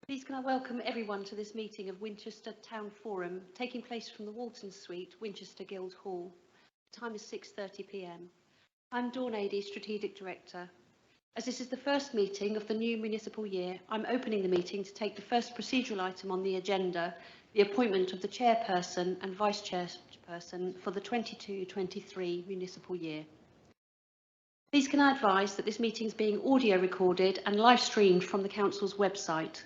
Please can I welcome everyone to this meeting of Winchester Town Forum, taking place from the Walton Suite, Winchester Guildhall. The time is 6:30 p.m. I'm Dawn Adey, Strategic Director. As this is the first meeting of the new municipal year, I'm opening the meeting to take the first procedural item on the agenda, the appointment of the Chairperson and Vice Chairperson for the 22-23 municipal year. Please can I advise that this meeting is being audio recorded and live streamed from the Council's website.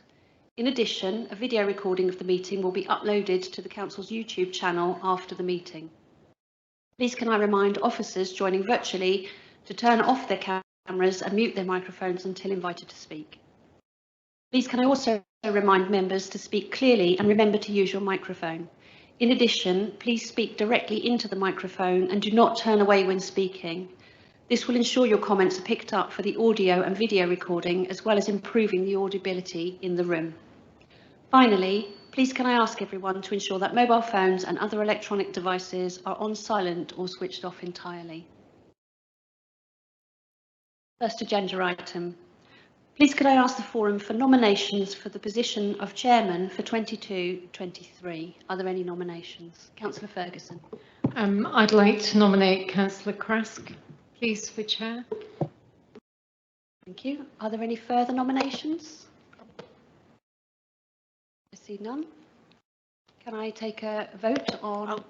In addition, a video recording of the meeting will be uploaded to the Council's YouTube channel after the meeting. Please can I remind officers joining virtually to turn off their cameras and mute their microphones until invited to speak. Please can I also remind members to speak clearly and remember to use your microphone. In addition, please speak directly into the microphone and do not turn away when speaking. This will ensure your comments are picked up for the audio and video recording, as well as improving the audibility in the room. Finally, please can I ask everyone to ensure that mobile phones and other electronic devices are on silent or switched off entirely. First agenda item. Please could I ask the forum for nominations for the position of Chairman for 22-23. Are there any nominations? Councillor Ferguson. I'd like to nominate Councillor Krask, please, for Chair. Thank you. Are there any further nominations? I see none. Can I take a vote on...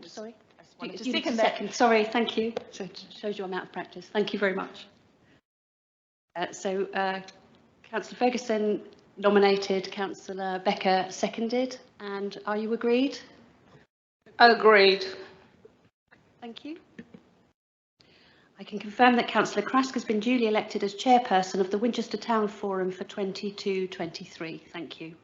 sorry. I just wanted to second. Sorry, thank you. So it shows your amount of practice. Thank you very much. Councillor Ferguson nominated, Councillor Becker seconded, and are you agreed? Agreed. Thank you. I can confirm that Councillor Krask has been duly elected as Chairperson of the Winchester Town Forum for 22-23. Thank you.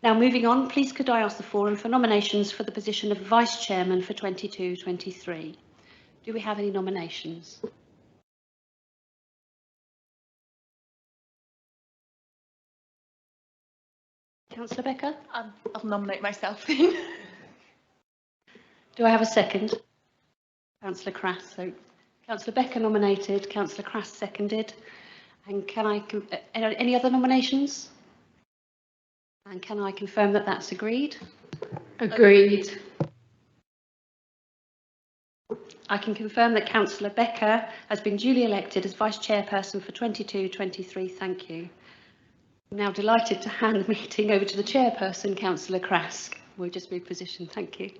Now moving on, please could I ask the Forum for nominations for the position of Vice Chairman for 22-23. Do we have any nominations? Councillor Becker? I'll nominate myself then. Do I have a second? Councillor Krask. So Councillor Becker nominated, Councillor Krask seconded. And can I, any other nominations? And can I confirm that that's agreed? Agreed. I can confirm that Councillor Becker has been duly elected as Vice Chairperson for 22-23. Thank you. I'm now delighted to hand the meeting over to the Chairperson, Councillor Krask. We'll just move position. Thank you.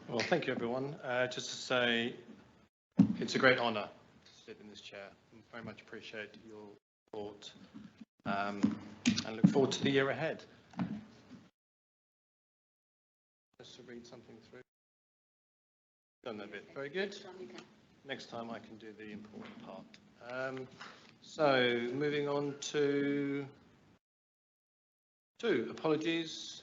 Well, thank you, everyone. Just to say, it's a great honour to sit in this chair. I very much appreciate your support and look forward to the year ahead. Just to read something through. Done that bit. Very good. Next time I can do the important part. So, moving on to apologies.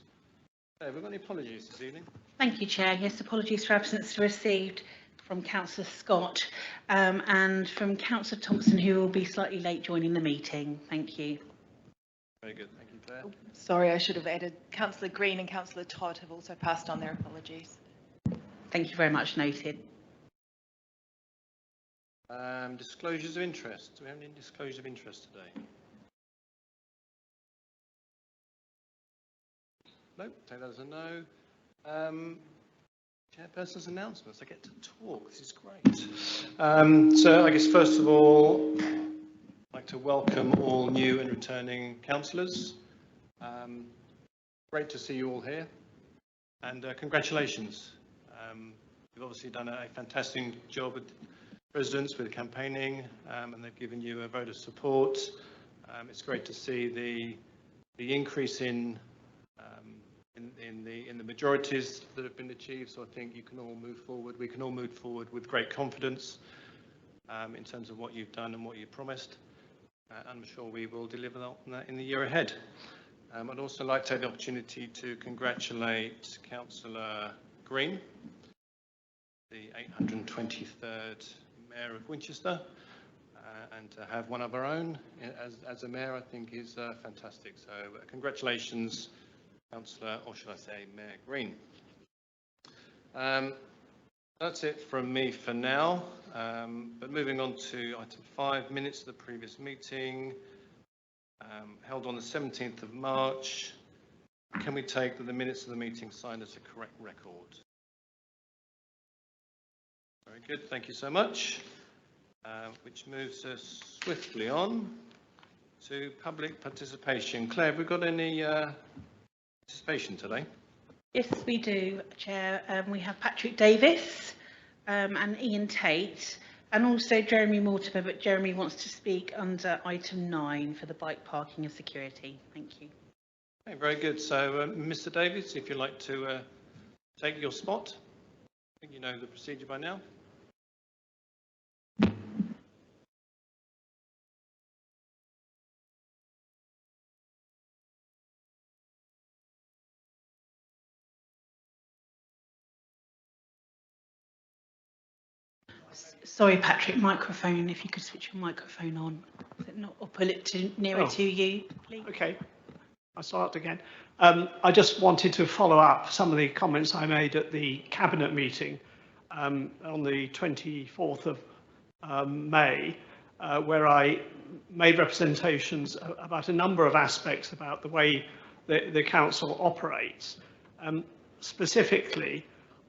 Have we got any apologies this evening? Thank you, Chair. Yes, apologies for absence received from Councillor Scott and from Councillor Thompson, who will be slightly late joining the meeting. Thank you. Very good. Thank you, Claire. Sorry, I should have added. Councillor Green and Councillor Todd have also passed on their apologies. Thank you very much. Noted. Disclosures of interest. Do we have any disclosure of interest today? No, take that as a no. Chairperson's announcements. I get to talk. This is great. So I guess first of all, I'd like to welcome all new and returning councillors. Great to see you all here, and congratulations. You've obviously done a fantastic job with residents with campaigning, and they've given you a vote of support. It's great to see the increase in in the majorities that have been achieved. So I think you can all move forward. We can all move forward with great confidence in terms of what you've done and what you promised. I'm sure we will deliver on that in the year ahead. I'd also like to take the opportunity to congratulate Councillor Green, the 823rd Mayor of Winchester, and to have one of our own as a Mayor, I think is fantastic. So congratulations, Councillor, or should I say Mayor Green. That's it from me for now, but moving on to item 5, minutes of the previous meeting, held on the 17th of March. Can we take the minutes of the meeting signed as a correct record? Very good, thank you so much. Which moves us swiftly on to public participation. Claire, have we got any participation today? Yes, we do, Chair. We have Patrick Davis and Ian Tate, and also Jeremy Mortimer, but Jeremy wants to speak under item 9 for the bike parking and security. Thank you. Okay, very good. So, Mr. Davis, if you'd like to take your spot. I think you know the procedure by now. Sorry, Patrick, microphone, if you could switch your microphone on. Is it not, or pull it nearer to you, please. Okay, I'll start again. I just wanted to follow up some of the comments I made at the Cabinet meeting on the 24th of May, where I made representations about a number of aspects about the way the Council operates. Specifically,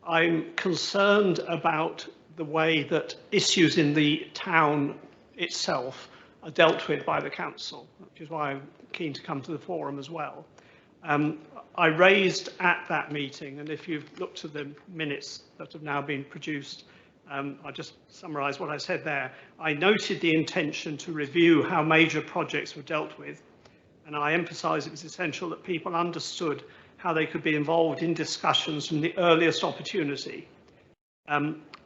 I'm concerned about the way that issues in the town itself are dealt with by the council, which is why I'm keen to come to the forum as well. I raised at that meeting, and if you've looked at the minutes that have now been produced, I'll just summarise what I said there. I noted the intention to review how major projects were dealt with, and I emphasised it was essential that people understood how they could be involved in discussions from the earliest opportunity.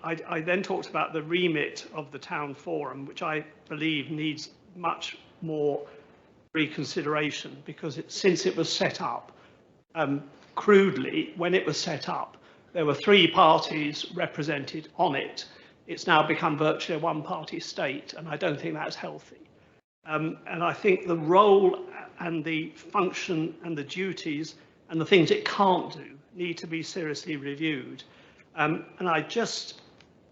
I then talked about the remit of the town forum, which I believe needs much more reconsideration, because since it was set up, crudely, when it was set up, there were 3 parties represented on it. It's now become virtually a one-party state, and I don't think that's healthy. And I think the role and the function and the duties and the things it can't do need to be seriously reviewed. And I just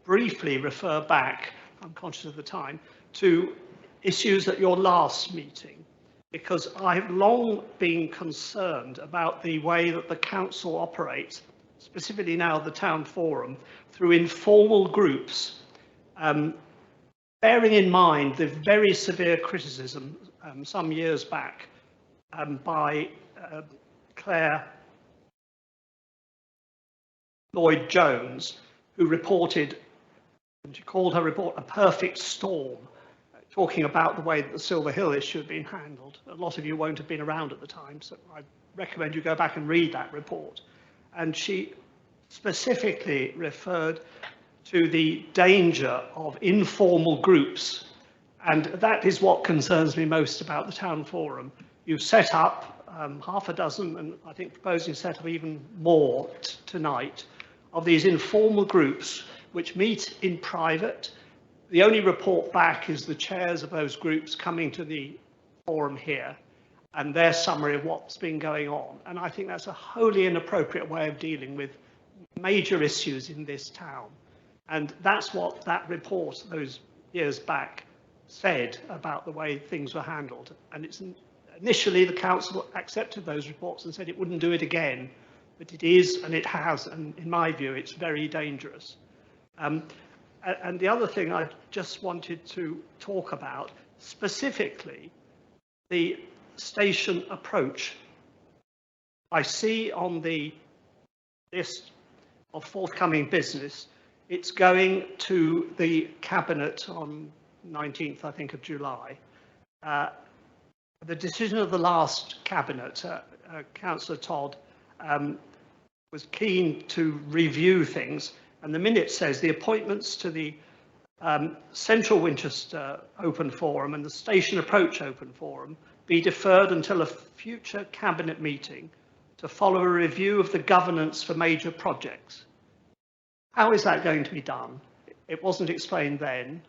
briefly refer back, I'm conscious of the time, to issues at your last meeting, because I've long been concerned about the way that the council operates, specifically now the town forum, through informal groups, bearing in mind the very severe criticism some years back by Claire Lloyd-Jones, who reported, and she called her report a perfect storm, talking about the way that the Silver Hill issue had been handled. A lot of you won't have been around at the time, so I recommend you go back and read that report. And she specifically referred to the danger of informal groups, and that is what concerns me most about the town forum. You've set up half a dozen, and I think proposing to set up even more tonight, of these informal groups which meet in private. The only report back is the chairs of those groups coming to the forum here and their summary of what's been going on. And I think that's a wholly inappropriate way of dealing with major issues in this town. And that's what that report those years back said about the way things were handled. And it's initially the council accepted those reports and said it wouldn't do it again, but it is, and it has, and in my view, it's very dangerous. And the other thing I just wanted to talk about, specifically, the station approach. I see on the list of forthcoming business, it's going to the Cabinet on 19th, I think, of July. The decision of the last Cabinet, Councillor Todd was keen to review things, and the minute says the appointments to the Central Winchester Open Forum and the Station Approach Open Forum be deferred until a future Cabinet meeting to follow a review of the governance for major projects. How is that going to be done? It wasn't explained then.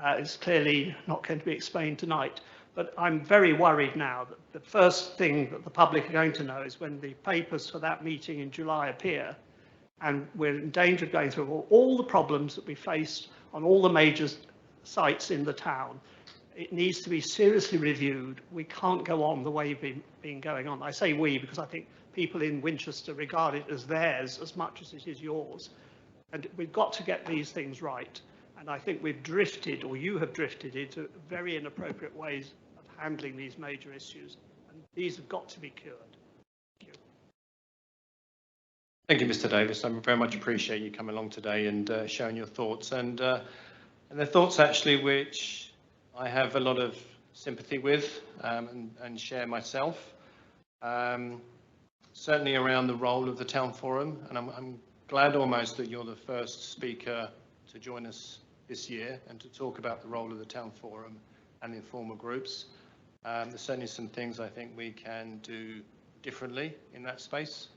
It's clearly not going to be explained tonight. But I'm very worried now that the first thing that the public are going to know is when the papers for that meeting in July appear, and we're in danger of going through all the problems that we faced on all the major sites in the town. It needs to be seriously reviewed. We can't go on the way we've been going on. I say we because I think people in Winchester regard it as theirs as much as it is yours. And we've got to get these things right. And I think we've drifted, or you have drifted, into very inappropriate ways of handling these major issues. And these have got to be cured. Thank you. Thank you, Mr. Davis. I very much appreciate you coming along today and sharing your thoughts. And the thoughts actually which I have a lot of sympathy with and share myself. Certainly around the role of the Town Forum. And I'm glad almost that you're the first speaker to join us this year and to talk about the role of the Town Forum and the informal groups. There's certainly some things I think we can do differently in that space.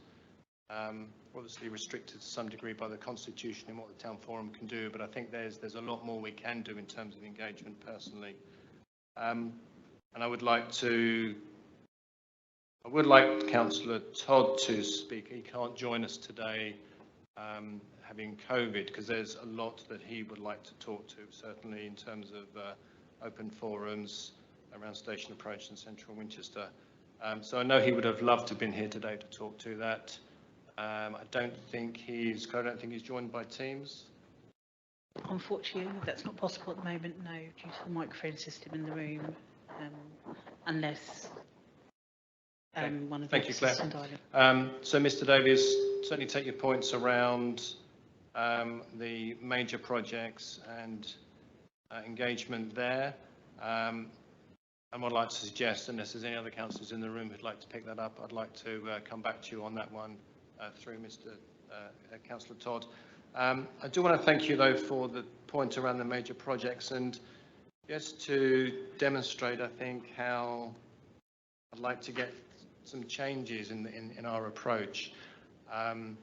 Obviously restricted to some degree by the Constitution and what the Town Forum can do, but I think there's a lot more we can do in terms of engagement personally. And I would like Councillor Todd to speak. He can't join us today having COVID, because there's a lot that he would like to talk to, certainly in terms of open forums around Station Approach and Central Winchester. So I know he would have loved to have been here today to talk to that. I don't think he's joined by Teams. Unfortunately, that's not possible at the moment, no, due to the microphone system in the room, unless one of the assistant dialing. So, Mr. Davies, certainly take your points around the major projects and engagement there. And what I'd like to suggest, unless there's any other councillors in the room who'd like to pick that up, I'd like to come back to you on that one through Mr. Councillor Todd. I do want to thank you, though, for the point around the major projects, and just to demonstrate, I think, how I'd like to get some changes in our approach. And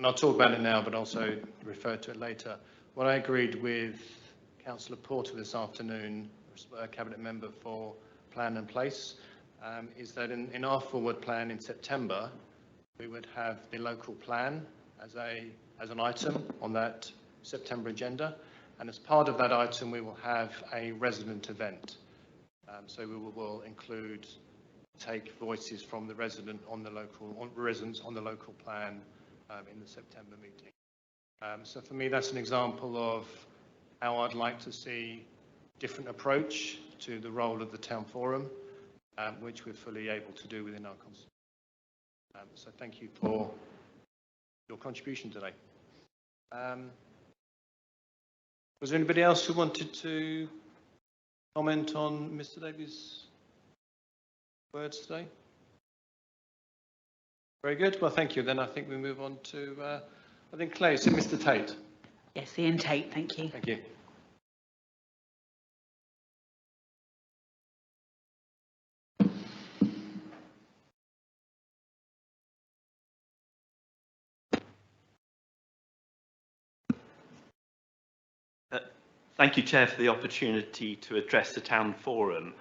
I'll talk about it now, but also refer to it later. What I agreed with Councillor Porter this afternoon, Cabinet Member for Plan and Place, is that in our forward plan in September, we would have the local plan as an item on that September agenda, and as part of that item, we will have a resident event. So we will take voices from the residents on the local plan in the September meeting. So for me, that's an example of how I'd like to see different approach to the role of the Town Forum, which we're fully able to do within our constitution. So thank you for your contribution today. Was there anybody else who wanted to comment on Mr. Davies' words today? Very good. Well, thank you. Then I think we move on to, I think, Clay, is it Mr. Tate? Yes, Ian Tate, thank you. Thank you. Thank you, Chair, for the opportunity to address the Town Forum.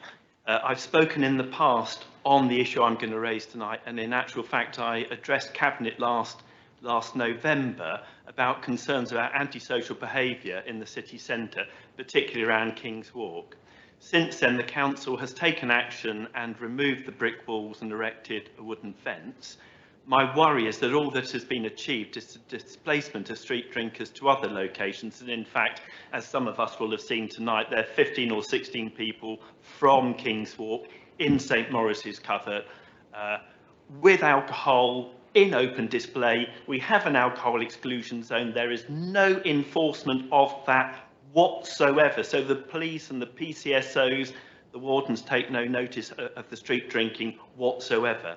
I've spoken in the past on the issue I'm going to raise tonight, and in actual fact, I addressed Cabinet last November about concerns about antisocial behaviour in the city centre, particularly around King's Walk. Since then, the Council has taken action and removed the brick walls and erected a wooden fence. My worry is that all that has been achieved is the displacement of street drinkers to other locations, and in fact, as some of us will have seen tonight, there are 15 or 16 people from King's Walk in St Maurice's Covert with alcohol in open display. We have an alcohol exclusion zone. There is no enforcement of that whatsoever. So the police and the PCSOs, the wardens, take no notice of the street drinking whatsoever.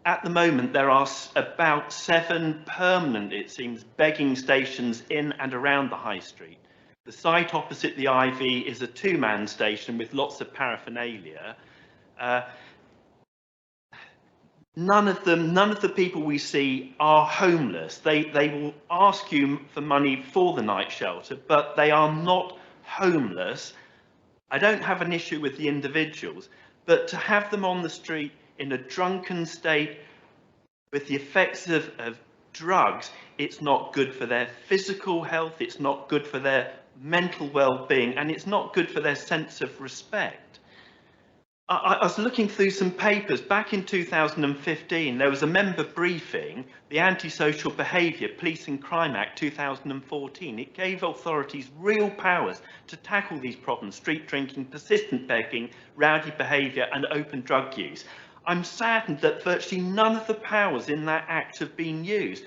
At the moment, there are about 7 permanent, it seems, begging stations in and around the High Street. The site opposite the Ivy is a 2-man station with lots of paraphernalia. None of the people we see are homeless. They will ask you for money for the night shelter, but they are not homeless. I don't have an issue with the individuals, but to have them on the street in a drunken state with the effects of drugs, it's not good for their physical health, it's not good for their mental well-being, and it's not good for their sense of respect. I was looking through some papers. Back in 2015, there was a member briefing, the Antisocial Behaviour Police and Crime Act 2014. It gave authorities real powers to tackle these problems: street drinking, persistent begging, rowdy behaviour and open drug use. I'm saddened that virtually none of the powers in that act have been used.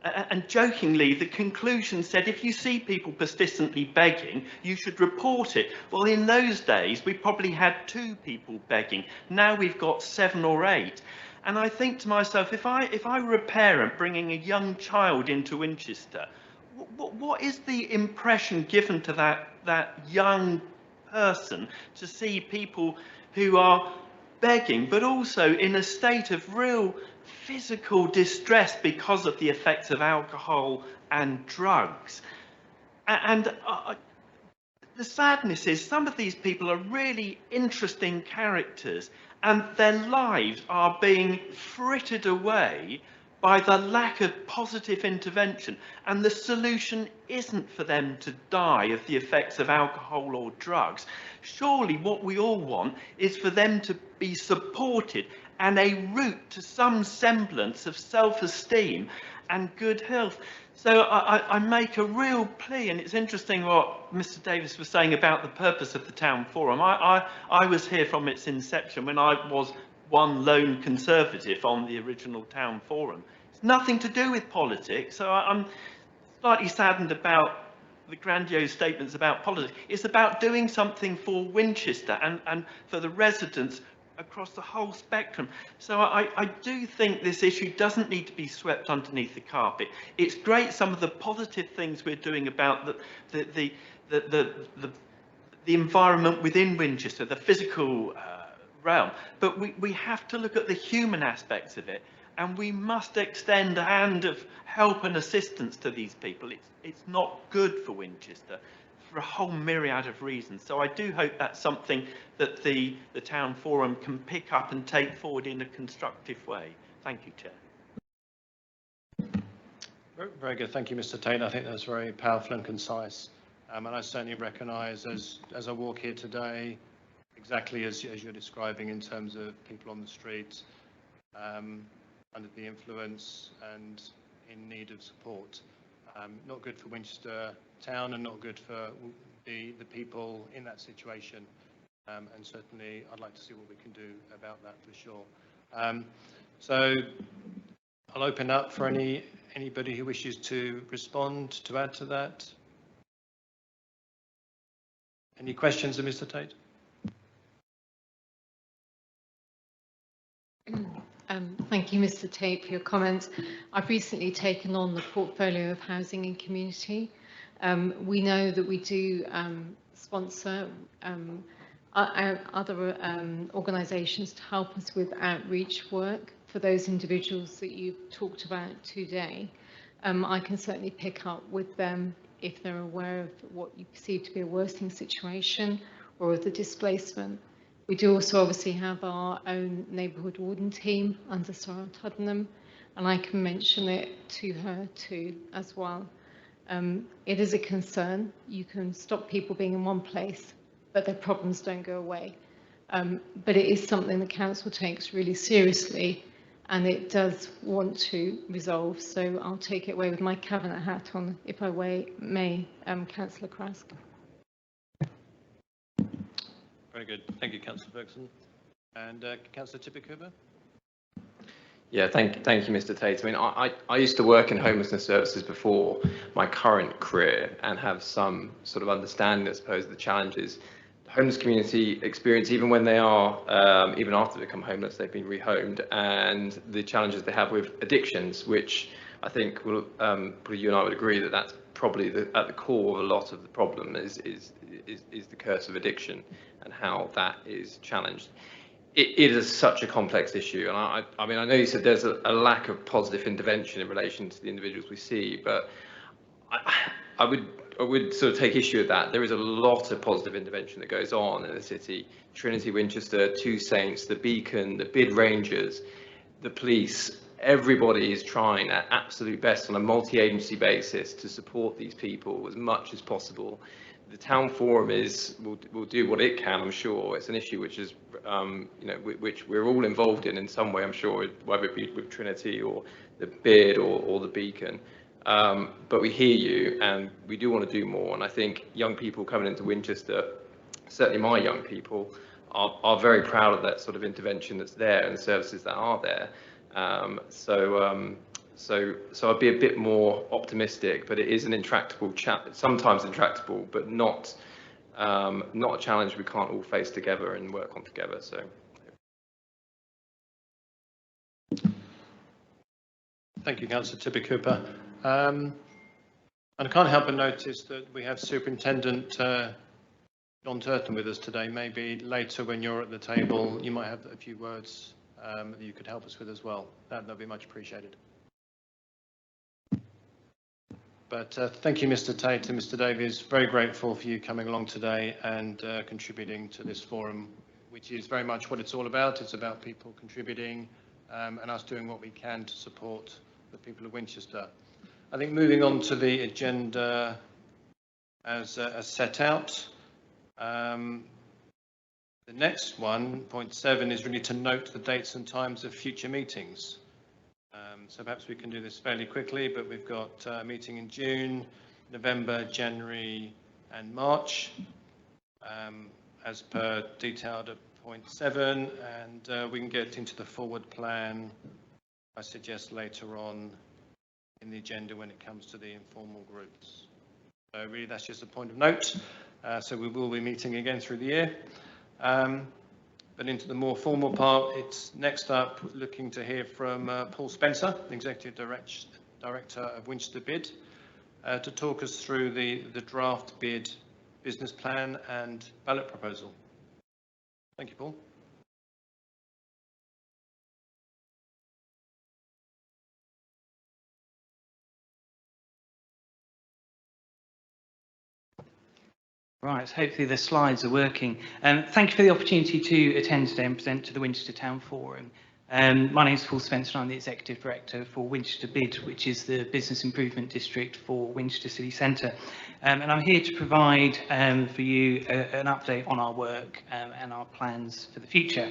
And jokingly, the conclusion said, if you see people persistently begging, you should report it. Well, in those days, we probably had 2 people begging. Now we've got 7 or 8. And I think to myself, if I were a parent bringing a young child into Winchester, what is the impression given to that young person to see people who are begging, but also in a state of real physical distress because of the effects of alcohol and drugs? And the sadness is some of these people are really interesting characters, and their lives are being frittered away by the lack of positive intervention. And the solution isn't for them to die of the effects of alcohol or drugs. Surely what we all want is for them to be supported and a route to some semblance of self-esteem and good health. So I make a real plea, and it's interesting what Mr. Davis was saying about the purpose of the Town Forum. I was here from its inception when I was one lone Conservative on the original Town Forum. It's nothing to do with politics, so I'm slightly saddened about the grandiose statements about politics. It's about doing something for Winchester and for the residents across the whole spectrum. So I do think this issue doesn't need to be swept underneath the carpet. It's great some of the positive things we're doing about the environment within Winchester, the physical realm, but we have to look at the human aspects of it, and we must extend a hand of help and assistance to these people. It's not good for Winchester for a whole myriad of reasons. So I do hope that's something that the Town Forum can pick up and take forward in a constructive way. Thank you, Chair. Very good. Thank you, Mr. Tate. I think that's very powerful and concise. And I certainly recognise as I walk here today, exactly as you're describing in terms of people on the street, under the influence and in need of support. Not good for Winchester Town and not good for the people in that situation. And certainly I'd like to see what we can do about that for sure. So I'll open up for anybody who wishes to respond, to add to that. Any questions of Mr. Tate? Thank you, Mr. Tate, for your comments. I've recently taken on the portfolio of housing and community. We know that we do sponsor other organisations to help us with outreach work for those individuals that you've talked about today. I can certainly pick up with them if they're aware of what you perceive to be a worsening situation or of the displacement. We do also obviously have our own neighbourhood warden team under Sarah Tuddenham, and I can mention it to her too as well. It is a concern. You can stop people being in one place, but their problems don't go away. But it is something the council takes really seriously, and it does want to resolve. So I'll take it away with my cabinet hat on, if I may, Councillor Krask. Very good. Thank you, Councillor Ferguson. And Councillor Tippett-Cooper? Yeah, thank you, Mr. Tate. I mean, I used to work in homelessness services before my current career and have some sort of understanding, I suppose, of the challenges homeless community experience, even when they are, even after they become homeless, they've been rehomed, and the challenges they have with addictions, which I think will, probably you and I would agree that that's probably at the core of a lot of the problem is the curse of addiction and how that is challenged. It is such a complex issue, and I mean, I know you said there's a lack of positive intervention in relation to the individuals we see, but I would sort of take issue with that. There is a lot of positive intervention that goes on in the city. Trinity, Winchester, Two Saints, the Beacon, the Bid Rangers, the police. Everybody is trying their absolute best on a multi-agency basis to support these people as much as possible. The town forum will do what it can, I'm sure. It's an issue which is, which we're all involved in some way, I'm sure, whether it be with Trinity or the Bid or the Beacon. But we hear you, and we do want to do more. And I think young people coming into Winchester, certainly my young people, are very proud of that sort of intervention that's there and the services that are there. So I'd be a bit more optimistic, but it is an intractable sometimes intractable, but not a challenge we can't all face together and work on together. So. Thank you, Councillor Tibby Cooper. And I can't help but notice that we have Superintendent John Turton with us today. Maybe later when you're at the table, you might have a few words that you could help us with as well. That'd be much appreciated. But thank you, Mr. Tate and Mr. Davies. Very grateful for you coming along today and contributing to this forum, which is very much what it's all about. It's about people contributing and us doing what we can to support the people of Winchester. I think moving on to the agenda as set out, the next one, point 7, is really to note the dates and times of future meetings. So perhaps we can do this fairly quickly, but we've got a meeting in June, November, January and March, as per detailed at point 7, and we can get into the forward plan, I suggest, later on in the agenda when it comes to the informal groups. So really that's just a point of note. So we will be meeting again through the year. But into the more formal part, it's next up looking to hear from Paul Spencer, the Executive Director of Winchester Bid, to talk us through the draft bid business plan and ballot proposal. Thank you, Paul. Right, hopefully the slides are working. Thank you for the opportunity to attend today and present to the Winchester Town Forum. My name is Paul Spencer and I'm the Executive Director for Winchester Bid, which is the Business Improvement District for Winchester City Centre. And I'm here to provide for you an update on our work and our plans for the future.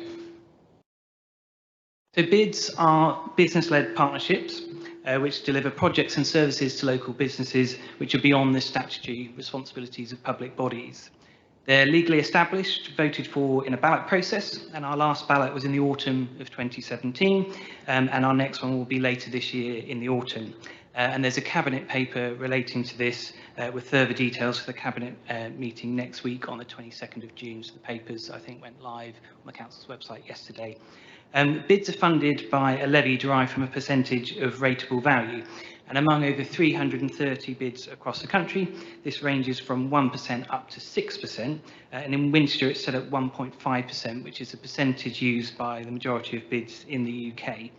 So bids are business-led partnerships which deliver projects and services to local businesses which are beyond the statutory responsibilities of public bodies. They're legally established, voted for in a ballot process, and our last ballot was in the autumn of 2017, and our next one will be later this year in the autumn. And there's a cabinet paper relating to this with further details for the cabinet meeting next week on the 22nd of June. So the papers, I think, went live on the council's website yesterday. Bids are funded by a levy derived from a percentage of rateable value, and among over 330 bids across the country, this ranges from 1% up to 6%, and in Winchester it's set at 1.5%, which is a percentage used by the majority of bids in the UK.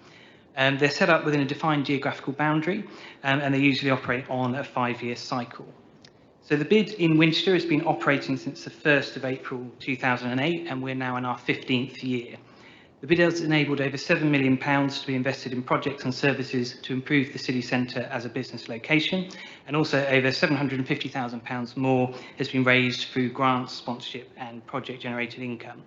They're set up within a defined geographical boundary, and they usually operate on a 5-year cycle. So the bid in Winchester has been operating since the 1st of April 2008, and we're now in our 15th year. The bid has enabled over £7 million to be invested in projects and services to improve the city centre as a business location, and also over £750,000 more has been raised through grants, sponsorship and project generated income.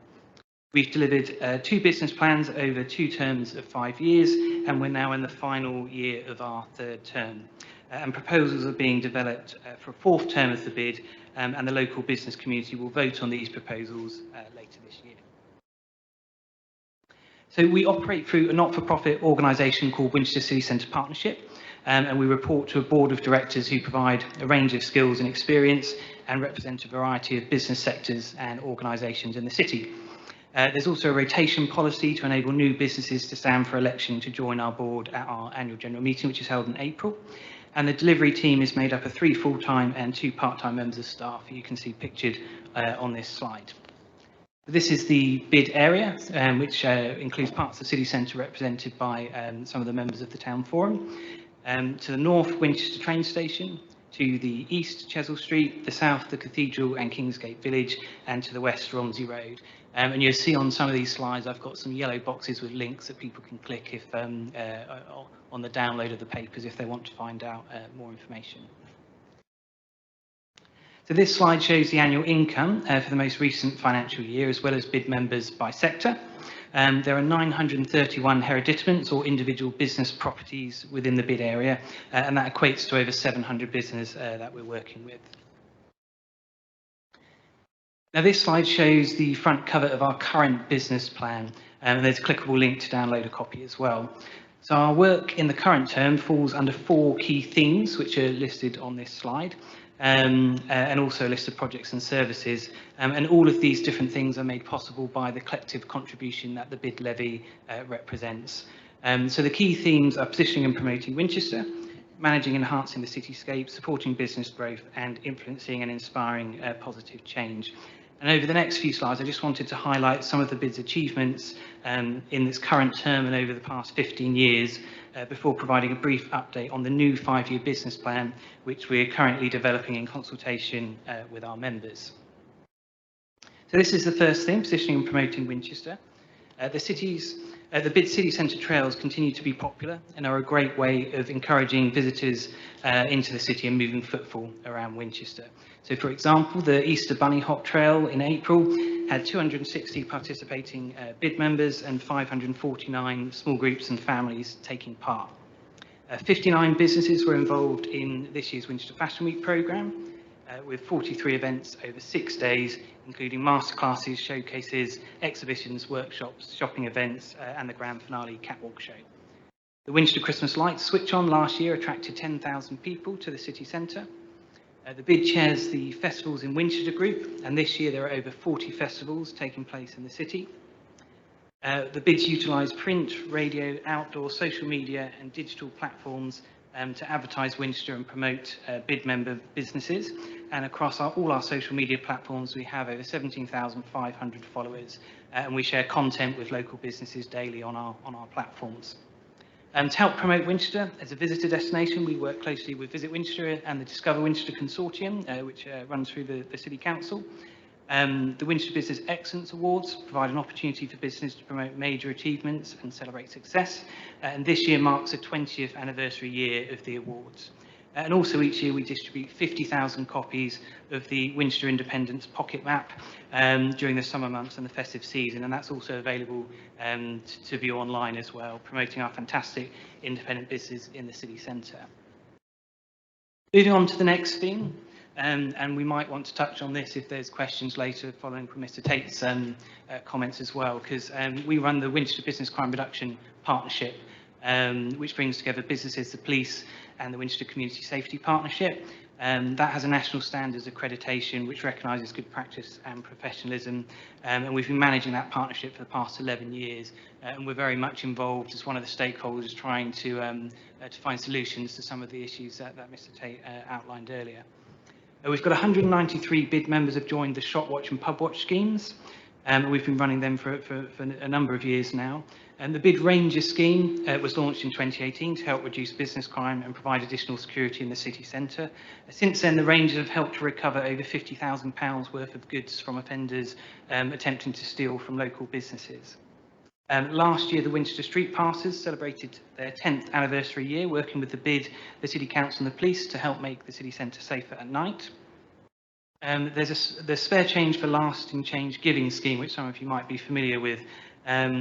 We've delivered 2 business plans over 2 terms of 5 years, and we're now in the final year of our 3rd term. And proposals are being developed for a 4th term of the bid, and the local business community will vote on these proposals later this year. So we operate through a not-for-profit organisation called Winchester City Centre Partnership, and we report to a board of directors who provide a range of skills and experience and represent a variety of business sectors and organisations in the city. There's also a rotation policy to enable new businesses to stand for election to join our board at our annual general meeting, which is held in April. And the delivery team is made up of 3 full-time and 2 part-time members of staff, you can see pictured on this slide. This is the bid area, which includes parts of the city centre represented by some of the members of the town forum. To the north, Winchester train station. To the east, Chesil Street. The south, the Cathedral and Kingsgate Village. And to the west, Romsey Road. And you'll see on some of these slides, I've got some yellow boxes with links that people can click if on the download of the papers if they want to find out more information. So this slide shows the annual income for the most recent financial year, as well as bid members by sector. There are 931 hereditaments or individual business properties within the bid area, and that equates to over 700 businesses that we're working with. Now this slide shows the front cover of our current business plan, and there's a clickable link to download a copy as well. So our work in the current term falls under 4 key themes, which are listed on this slide, and also a list of projects and services. And all of these different things are made possible by the collective contribution that the bid levy represents. So the key themes are positioning and promoting Winchester, managing and enhancing the cityscape, supporting business growth, and influencing and inspiring positive change. And over the next few slides, I just wanted to highlight some of the bid's achievements in this current term and over the past 15 years before providing a brief update on the new 5-year business plan, which we're currently developing in consultation with our members. So this is the first thing, positioning and promoting Winchester. The bid city centre trails continue to be popular and are a great way of encouraging visitors into the city and moving footfall around Winchester. So for example, the Easter Bunny Hop Trail in April had 260 participating bid members and 549 small groups and families taking part. 59 businesses were involved in this year's Winchester Fashion Week programme, with 43 events over 6 days, including masterclasses, showcases, exhibitions, workshops, shopping events, and the grand finale catwalk show. The Winchester Christmas Lights switch on last year attracted 10,000 people to the city centre. The bid chairs the Festivals in Winchester group, and this year there are over 40 festivals taking place in the city. The bids utilise print, radio, outdoor, social media and digital platforms to advertise Winchester and promote bid member businesses. And across all our social media platforms, we have over 17,500 followers, and we share content with local businesses daily on our platforms. To help promote Winchester as a visitor destination, we work closely with Visit Winchester and the Discover Winchester Consortium, which runs through the City Council. The Winchester Business Excellence Awards provide an opportunity for business to promote major achievements and celebrate success. And this year marks the 20th anniversary year of the awards. And also each year we distribute 50,000 copies of the Winchester Independence Pocket Map during the summer months and the festive season, and that's also available to view online as well, promoting our fantastic independent business in the city centre. Moving on to the next theme, and we might want to touch on this if there's questions later following from Mr Tate's comments as well, because we run the Winchester Business Crime Reduction Partnership, which brings together businesses, the police and the Winchester Community Safety Partnership. That has a national standards accreditation which recognises good practice and professionalism, and we've been managing that partnership for the past 11 years, and we're very much involved as one of the stakeholders trying to find solutions to some of the issues that Mr Tate outlined earlier. We've got 193 bid members have joined the Shop Watch and Pub Watch schemes. We've been running them for a number of years now. And the Bid Ranger scheme was launched in 2018 to help reduce business crime and provide additional security in the city centre. Since then, the Rangers have helped to recover over £50,000 worth of goods from offenders attempting to steal from local businesses. Last year, the Winchester Street Passers celebrated their 10th anniversary year, working with the BID, the City Council and the police to help make the city centre safer at night. There's the Spare Change for Lasting Change Giving scheme, which some of you might be familiar with,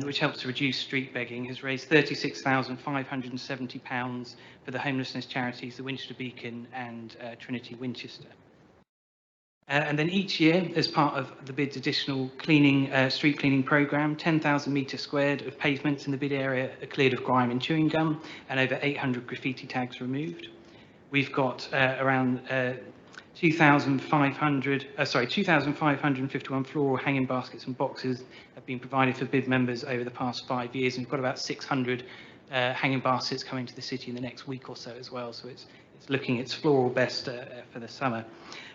which helps to reduce street begging, has raised £36,570 for the homelessness charities, the Winchester Beacon and Trinity Winchester. And then each year, as part of the bid's additional cleaning, street cleaning programme, 10,000 metres squared of pavements in the bid area are cleared of grime and chewing gum, and over 800 graffiti tags removed. We've got around 2,551 floral hanging baskets and boxes have been provided for bid members over the past 5 years, and we've got about 600 hanging baskets coming to the city in the next week or so as well. So it's looking its floral best for the summer.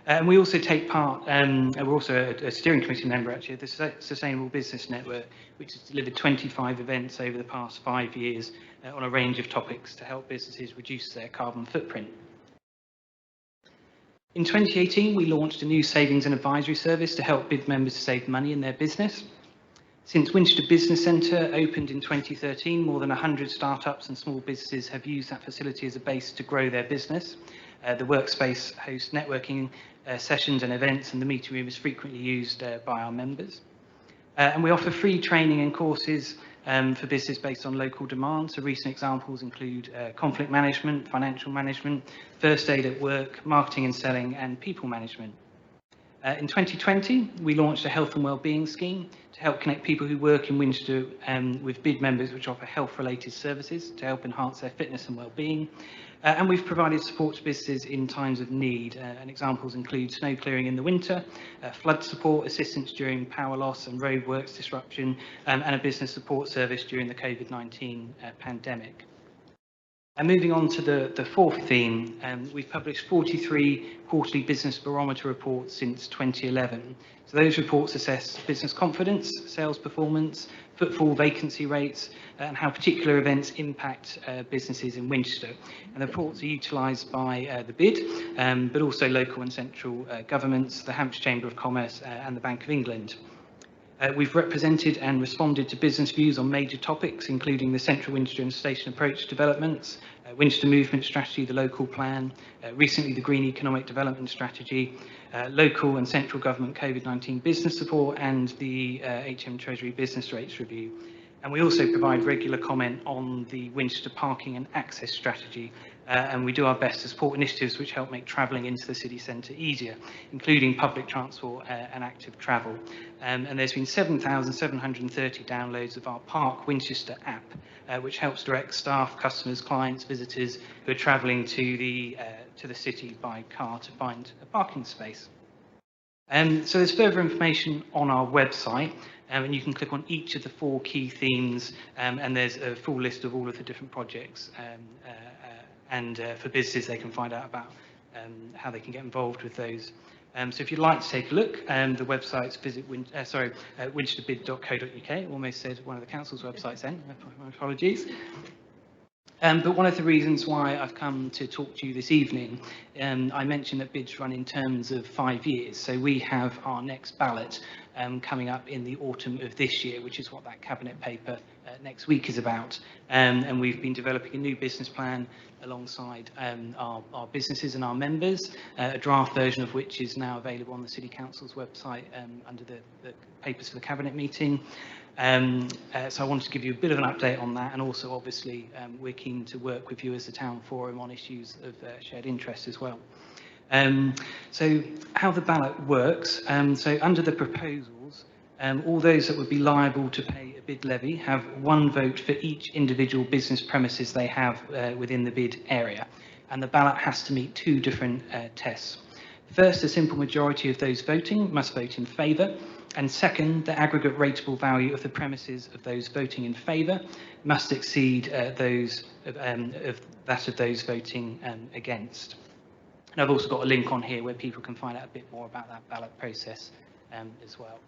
And we also take part, we're also a steering committee member actually of the Sustainable Business Network, which has delivered 25 events over the past 5 years on a range of topics to help businesses reduce their carbon footprint. In 2018, we launched a new savings and advisory service to help bid members save money in their business. Since Winchester Business Centre opened in 2013, more than 100 startups and small businesses have used that facility as a base to grow their business. The workspace hosts networking sessions and events, and the meeting room is frequently used by our members. And we offer free training and courses for business based on local demand. So recent examples include conflict management, financial management, first aid at work, marketing and selling, and people management. In 2020, we launched a health and wellbeing scheme to help connect people who work in Winchester with bid members which offer health-related services to help enhance their fitness and wellbeing. And we've provided support to businesses in times of need, and examples include snow clearing in the winter, flood support, assistance during power loss and roadworks disruption, and a business support service during the COVID-19 pandemic. And moving on to the fourth theme, we've published 43 quarterly business barometer reports since 2011. So those reports assess business confidence, sales performance, footfall, vacancy rates, and how particular events impact businesses in Winchester. And the reports are utilised by the bid, but also local and central governments, the Hampshire Chamber of Commerce and the Bank of England. We've represented and responded to business views on major topics, including the Central Winchester and Station Approach developments, Winchester Movement Strategy, the local plan, recently the Green Economic Development Strategy, local and central government COVID-19 business support, and the HM Treasury Business Rates Review. And we also provide regular comment on the Winchester Parking and Access Strategy, and we do our best to support initiatives which help make travelling into the city centre easier, including public transport and active travel. And there's been 7,730 downloads of our Park Winchester app, which helps direct staff, customers, clients, visitors who are travelling to the city by car to find a parking space. So there's further information on our website, and you can click on each of the 4 key themes, and there's a full list of all of the different projects, and for businesses they can find out about how they can get involved with those. So if you'd like to take a look, the website's winchesterbid.co.uk. Almost said one of the council's websites then, my apologies. But one of the reasons why I've come to talk to you this evening, I mentioned that bids run in terms of 5 years. So we have our next ballot coming up in the autumn of this year, which is what that cabinet paper next week is about. And we've been developing a new business plan alongside our businesses and our members, a draft version of which is now available on the City Council's website under the papers for the cabinet meeting. So I wanted to give you a bit of an update on that, and also obviously we're keen to work with you as the Town Forum on issues of shared interest as well. So how the ballot works, so under the proposals, all those that would be liable to pay a bid levy have 1 vote for each individual business premises they have within the bid area, and the ballot has to meet 2 different tests. First, a simple majority of those voting must vote in favour, and second, the aggregate rateable value of the premises of those voting in favour must exceed those of that of those voting against. And I've also got a link on here where people can find out a bit more about that ballot process as well.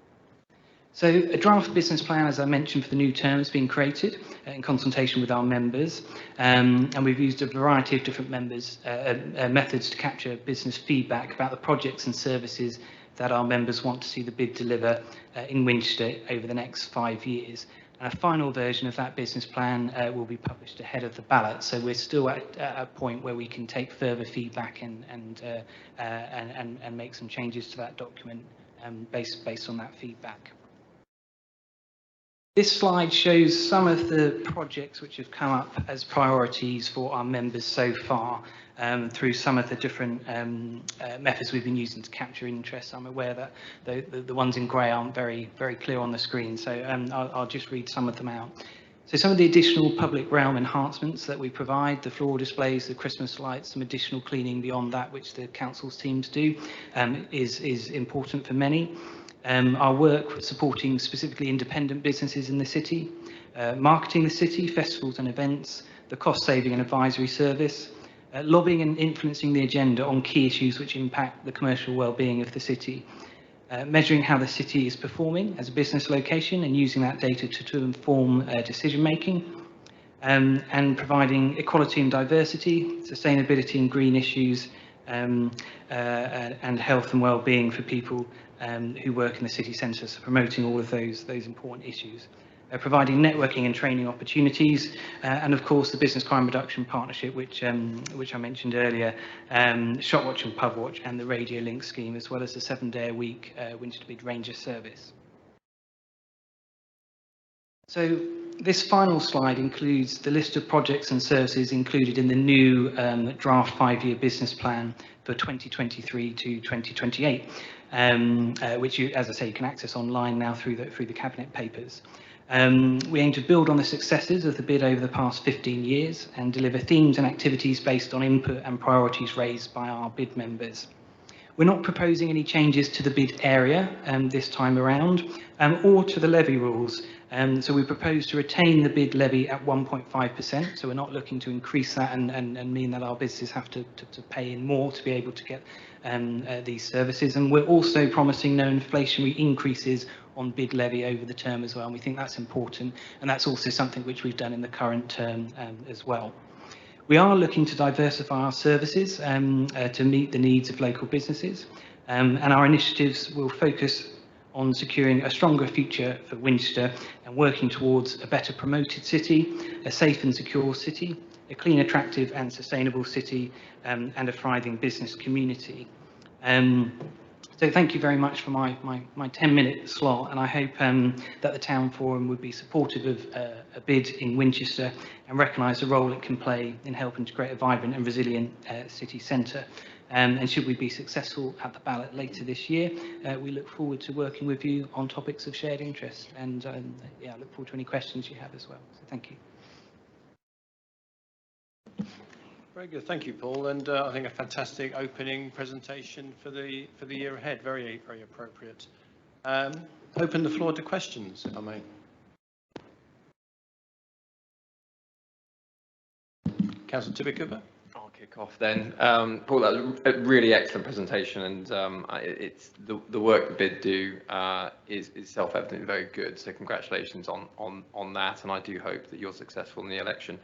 So a draft business plan, as I mentioned, for the new term has been created in consultation with our members, and we've used a variety of different methods to capture business feedback about the projects and services that our members want to see the bid deliver in Winchester over the next 5 years. And a final version of that business plan will be published ahead of the ballot, so we're still at a point where we can take further feedback and make some changes to that document based on that feedback. This slide shows some of the projects which have come up as priorities for our members so far, through some of the different methods we've been using to capture interest. I'm aware that the ones in grey aren't very clear on the screen, so I'll just read some of them out. So some of the additional public realm enhancements that we provide, the floral displays, the Christmas lights, some additional cleaning beyond that which the council's teams do, is important for many. Our work supporting specifically independent businesses in the city, marketing the city, festivals and events, the cost saving and advisory service, lobbying and influencing the agenda on key issues which impact the commercial well-being of the city, measuring how the city is performing as a business location and using that data to inform decision making, and providing equality and diversity, sustainability and green issues, and health and well-being for people who work in the city centre, so promoting all of those important issues. Providing networking and training opportunities, and of course the Business Crime Reduction Partnership, which I mentioned earlier, Shop Watch and Pub Watch, and the Radio Link scheme, as well as the 7-day-a-week Winchester Bid Ranger service. So this final slide includes the list of projects and services included in the new draft 5-year business plan for 2023 to 2028, which you, as I say, you can access online now through the Cabinet papers. We aim to build on the successes of the bid over the past 15 years and deliver themes and activities based on input and priorities raised by our bid members. We're not proposing any changes to the bid area this time around, or to the levy rules. So we propose to retain the bid levy at 1.5%, so we're not looking to increase that and mean that our businesses have to pay in more to be able to get these services. And we're also promising no inflationary increases on bid levy over the term as well, and we think that's important, and that's also something which we've done in the current term as well. We are looking to diversify our services to meet the needs of local businesses, and our initiatives will focus on securing a stronger future for Winchester and working towards a better promoted city, a safe and secure city, a clean, attractive and sustainable city, and a thriving business community. So thank you very much for my 10-minute slot, and I hope that the Town Forum would be supportive of a bid in Winchester and recognise the role it can play in helping to create a vibrant and resilient city centre. And should we be successful at the ballot later this year, we look forward to working with you on topics of shared interest, and yeah, I look forward to any questions you have as well. So thank you. Very good, thank you, Paul, and I think a fantastic opening presentation for the year ahead. Very appropriate. Open the floor to questions, if I may. Councillor Tibby-Cooper. I'll kick off then. Paul, that was a really excellent presentation, and it's the work the bid do is self-evidently very good. So congratulations on that, and I do hope that you're successful in the election.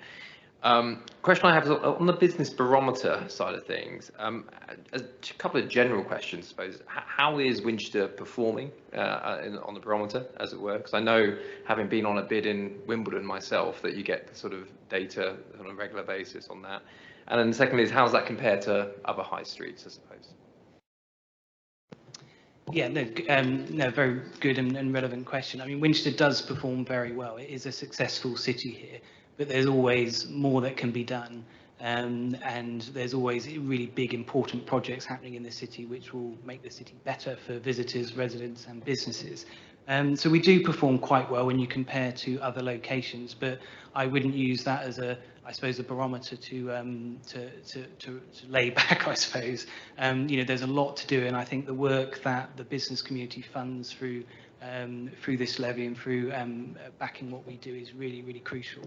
Question I have is on the business barometer side of things. A couple of general questions, I suppose. How is Winchester performing on the barometer, as it were? Because I know, having been on a bid in Wimbledon myself, that you get the sort of data on a regular basis on that. And then secondly is, how does that compare to other high streets, I suppose? Yeah, no, very good and relevant question. I mean, Winchester does perform very well. It is a successful city here, but there's always more that can be done. And there's always really big, important projects happening in the city which will make the city better for visitors, residents and businesses. So we do perform quite well when you compare to other locations, but I wouldn't use that as I suppose, a barometer to lay back, I suppose. You know, there's a lot to do, and I think the work that the business community funds through this levy and through backing what we do is really, really crucial.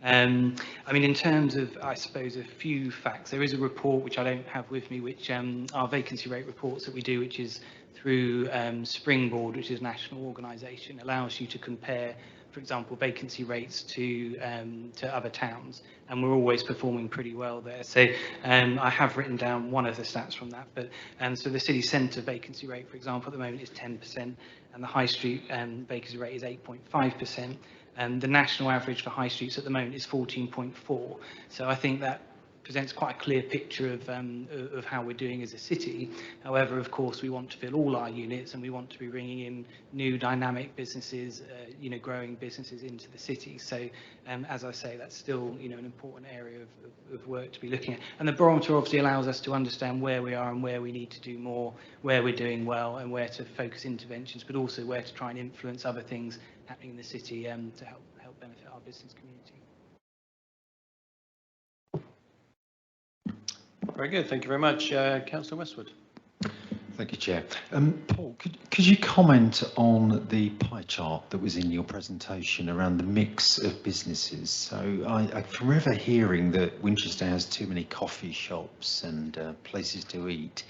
I mean, in terms of, I suppose, a few facts, there is a report which I don't have with me, which our vacancy rate reports that we do, which is through Springboard, which is a national organisation, allows you to compare, for example, vacancy rates to other towns, and we're always performing pretty well there. So I have written down one of the stats from that, but so the city centre vacancy rate, for example, at the moment is 10%, and the high street vacancy rate is 8.5%. And the national average for high streets at the moment is 14.4. So I think that presents quite a clear picture of how we're doing as a city. However, of course, we want to fill all our units, and we want to be bringing in new dynamic businesses, growing businesses into the city. So, as I say, that's still, an important area of work to be looking at. And the barometer obviously allows us to understand where we are and where we need to do more, where we're doing well, and where to focus interventions, but also where to try and influence other things happening in the city to help benefit our business community. Very good. Thank you very much. Councillor Westwood. Thank you, Chair. Paul, could you comment on the pie chart that was in your presentation around the mix of businesses? So I'm forever hearing that Winchester has too many coffee shops and places to eat.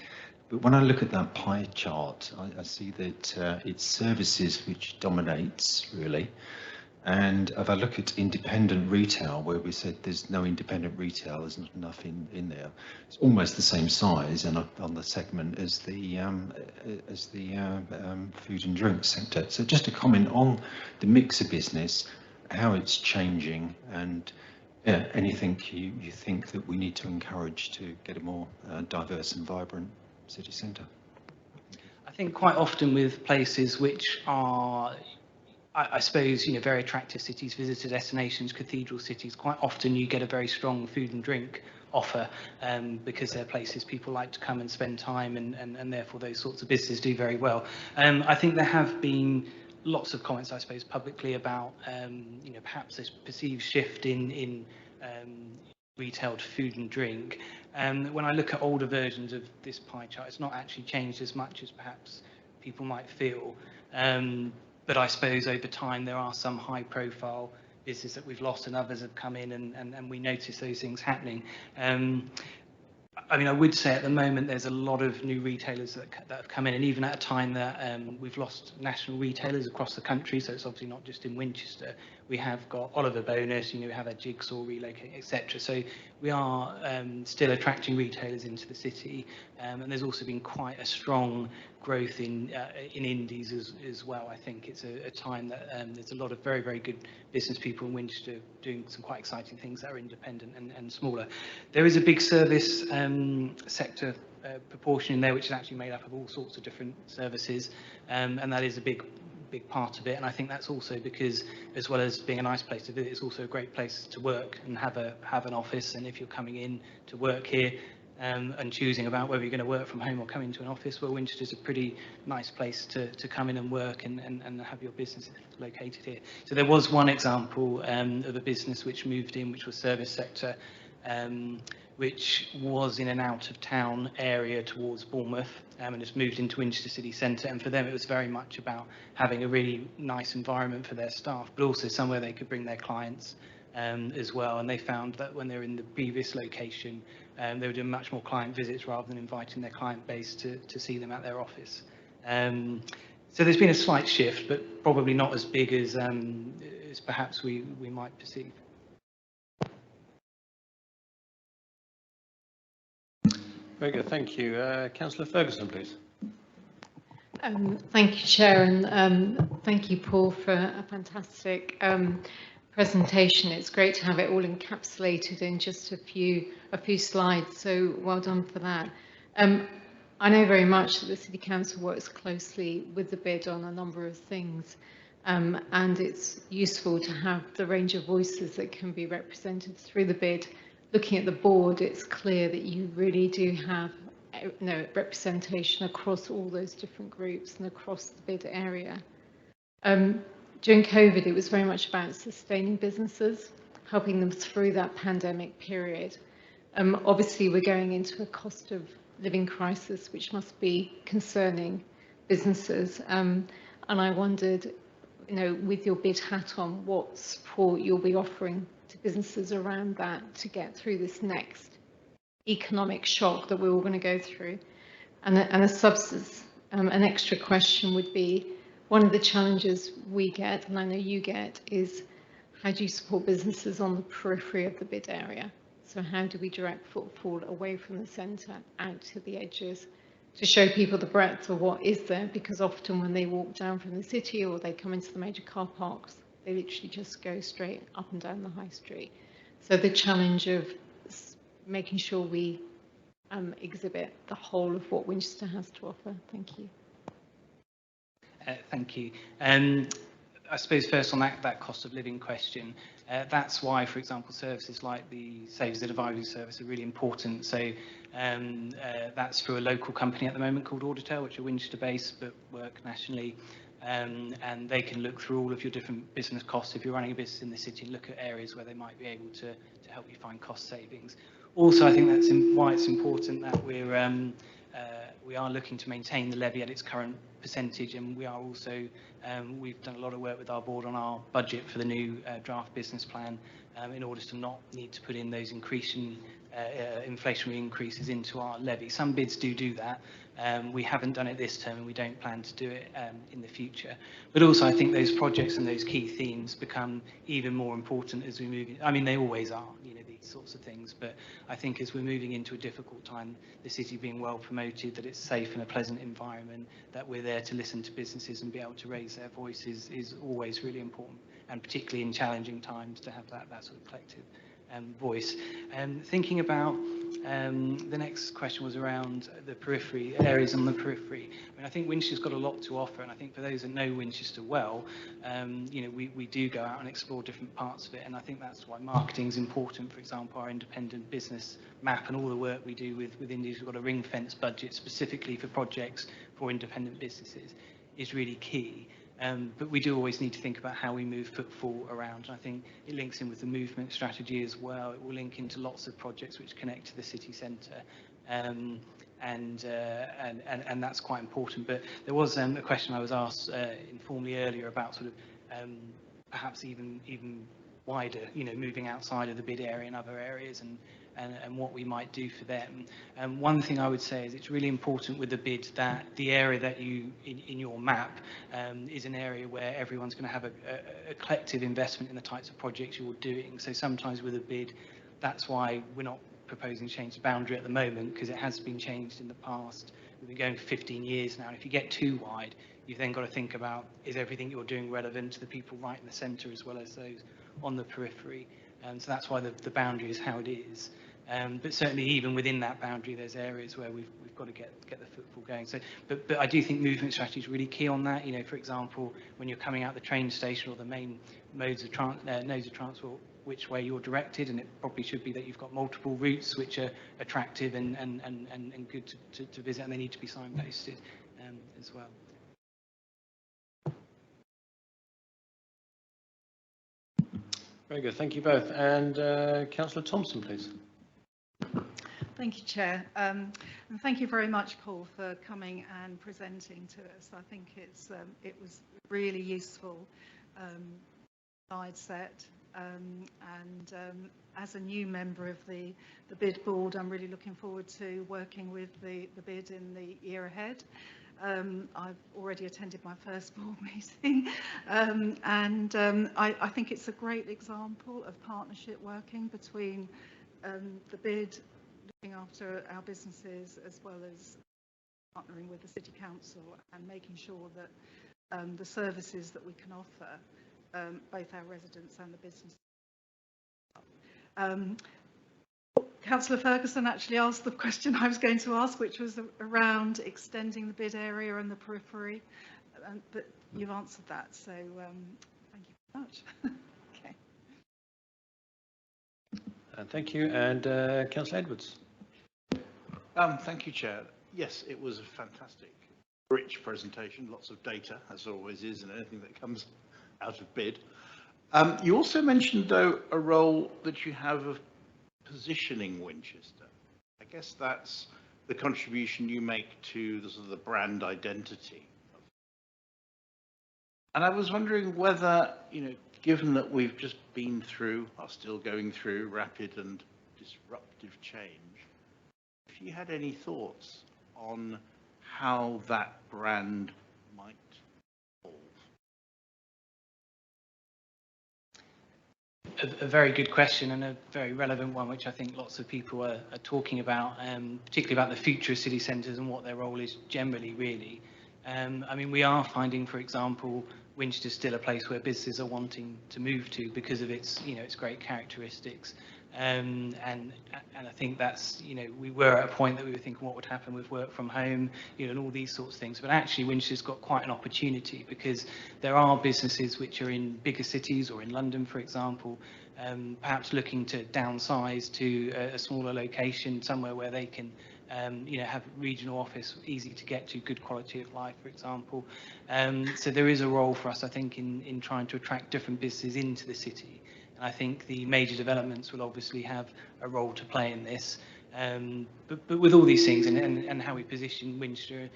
But when I look at that pie chart, I see that it's services which dominates, really. And if I look at independent retail, where we said there's no independent retail, there's not enough in there. It's almost the same size and on the segment as the food and drink sector. So just a comment on the mix of business, how it's changing, and anything you think that we need to encourage to get a more diverse and vibrant city centre. I think quite often with places which are, I suppose, very attractive cities, visitor destinations, cathedral cities, quite often you get a very strong food and drink offer because they're places people like to come and spend time, and therefore those sorts of businesses do very well. I think there have been lots of comments, I suppose, publicly about, perhaps this perceived shift in retail to food and drink. When I look at older versions of this pie chart, it's not actually changed as much as perhaps people might feel. But I suppose over time there are some high profile businesses that we've lost and others have come in, and we notice those things happening. I would say at the moment there's a lot of new retailers that have come in, and even at a time that we've lost national retailers across the country, so it's obviously not just in Winchester. We have got Oliver Bonus, we have a Jigsaw relocate, etc. So we are still attracting retailers into the city, and there's also been quite a strong growth in indies as well. I think it's a time that there's a lot of very, very good business people in Winchester doing some quite exciting things that are independent and smaller. There is a big service sector proportion in there, which is actually made up of all sorts of different services, and that is a big part of it. And I think that's also because, as well as being a nice place to visit, it's also a great place to work and have an office. And if you're coming in to work here and choosing about whether you're going to work from home or come into an office, well, Winchester's a pretty nice place to come in and work and have your business located here. So there was one example of a business which moved in, which was service sector, which was in an out-of-town area towards Bournemouth, and it's moved into Winchester city centre. And for them, it was very much about having a really nice environment for their staff, but also somewhere they could bring their clients as well. And they found that when they were in the previous location, they were doing much more client visits rather than inviting their client base to see them at their office. So there's been a slight shift, but probably not as big as perhaps we might perceive. Very good, thank you. Councillor Ferguson, please. Thank you, Chair, and thank you, Paul, for a fantastic presentation. It's great to have it all encapsulated in just a few slides, so well done for that. I know very much that the City Council works closely with the bid on a number of things, and it's useful to have the range of voices that can be represented through the bid. Looking at the board, it's clear that you really do have representation across all those different groups and across the bid area. During COVID, it was very much about sustaining businesses, helping them through that pandemic period. Obviously, we're going into a cost of living crisis, which must be concerning businesses. And I wondered, with your bid hat on, what support you'll be offering to businesses around that to get through this next economic shock that we're all going to go through. And an extra question would be, one of the challenges we get, and I know you get, is how do you support businesses on the periphery of the bid area? So how do we direct footfall away from the centre out to the edges to show people the breadth of what is there? Because often when they walk down from the city or they come into the major car parks, they literally just go straight up and down the high street. So the challenge of making sure we exhibit the whole of what Winchester has to offer. Thank you. Thank you. I suppose first on that cost of living question, that's why, for example, services like the Savers Advisory Service are really important. So that's through a local company at the moment called Auditor, which are Winchester based but work nationally. And they can look through all of your different business costs if you're running a business in the city, and look at areas where they might be able to help you find cost savings. Also, I think that's why it's important that we are looking to maintain the levy at its current percentage, and we are also we've done a lot of work with our board on our budget for the new draft business plan in order to not need to put in those increasing inflationary increases into our levy. Some bids do that. We haven't done it this term, and we don't plan to do it in the future. But also, I think those projects and those key themes become even more important as we move in. I mean, they always are, you know, these sorts of things. But I think as we're moving into a difficult time, the city being well promoted, that it's safe and a pleasant environment, that we're there to listen to businesses and be able to raise their voices is always really important, and particularly in challenging times to have that sort of collective voice. Thinking about the next question was around the periphery, areas on the periphery. I mean, I think Winchester's got a lot to offer, and I think for those that know Winchester well, you know, we do go out and explore different parts of it, and I think that's why marketing is important. For example, our independent business map and all the work we do with Indies, we've got a ring-fence budget specifically for projects for independent businesses, is really key. But we do always need to think about how we move footfall around. And I think it links in with the movement strategy as well. It will link into lots of projects which connect to the city centre. And that's quite important. But there was a question I was asked informally earlier about sort of perhaps even wider, you know, moving outside of the bid area and other areas, and what we might do for them. One thing I would say is it's really important with the bid that the area that you, in your map, is an area where everyone's going to have a collective investment in the types of projects you're doing. So sometimes with a bid, that's why we're not proposing to change the boundary at the moment, because it has been changed in the past. We've been going for 15 years now, and if you get too wide, you've then got to think about, is everything you're doing relevant to the people right in the centre as well as those on the periphery? So that's why the boundary is how it is. But certainly even within that boundary, there's areas where we've got to get the footfall going. So, but I do think movement strategy is really key on that. You know, for example, when you're coming out the train station or the main modes of transport, which way you're directed, and it probably should be that you've got multiple routes which are attractive and good to visit, and they need to be signposted as well. Very good, thank you both. And Councillor Thompson, please. Thank you, Chair. And thank you very much, Paul, for coming and presenting to us. I think it was really useful slide set. And as a new member of the bid board, I'm really looking forward to working with the bid in the year ahead. I've already attended my first board meeting, and I think it's a great example of partnership working between the bid, looking after our businesses, as well as partnering with the City Council and making sure that the services that we can offer, both our residents and the business. Councillor Ferguson actually asked the question I was going to ask, which was around extending the bid area and the periphery, but you've answered that, so thank you very much. Okay. Thank you. And Councillor Edwards. Thank you, Chair. Yes, it was a fantastic, rich presentation, lots of data, as always is, and anything that comes out of bid. You also mentioned, though, a role that you have of positioning Winchester. I guess that's the contribution you make to the sort of the brand identity. And I was wondering whether, you know, given that we've just been through, are still going through rapid and disruptive change, if you had any thoughts on how that brand might evolve. A very good question, and a very relevant one, which I think lots of people are talking about, particularly about the future of city centres and what their role is generally, really. I mean, we are finding, for example, Winchester is still a place where businesses are wanting to move to because of its, you know, its great characteristics. And I think that's, you know, we were at a point that we were thinking what would happen with work from home, you know, and all these sorts of things. But actually, Winchester's got quite an opportunity because there are businesses which are in bigger cities or in London, for example, perhaps looking to downsize to a smaller location, somewhere where they can, you know, have regional office, easy to get to, good quality of life, for example. So there is a role for us, I think, in trying to attract different businesses into the city. I think the major developments will obviously have a role to play in this. But with all these things and how we position Winchester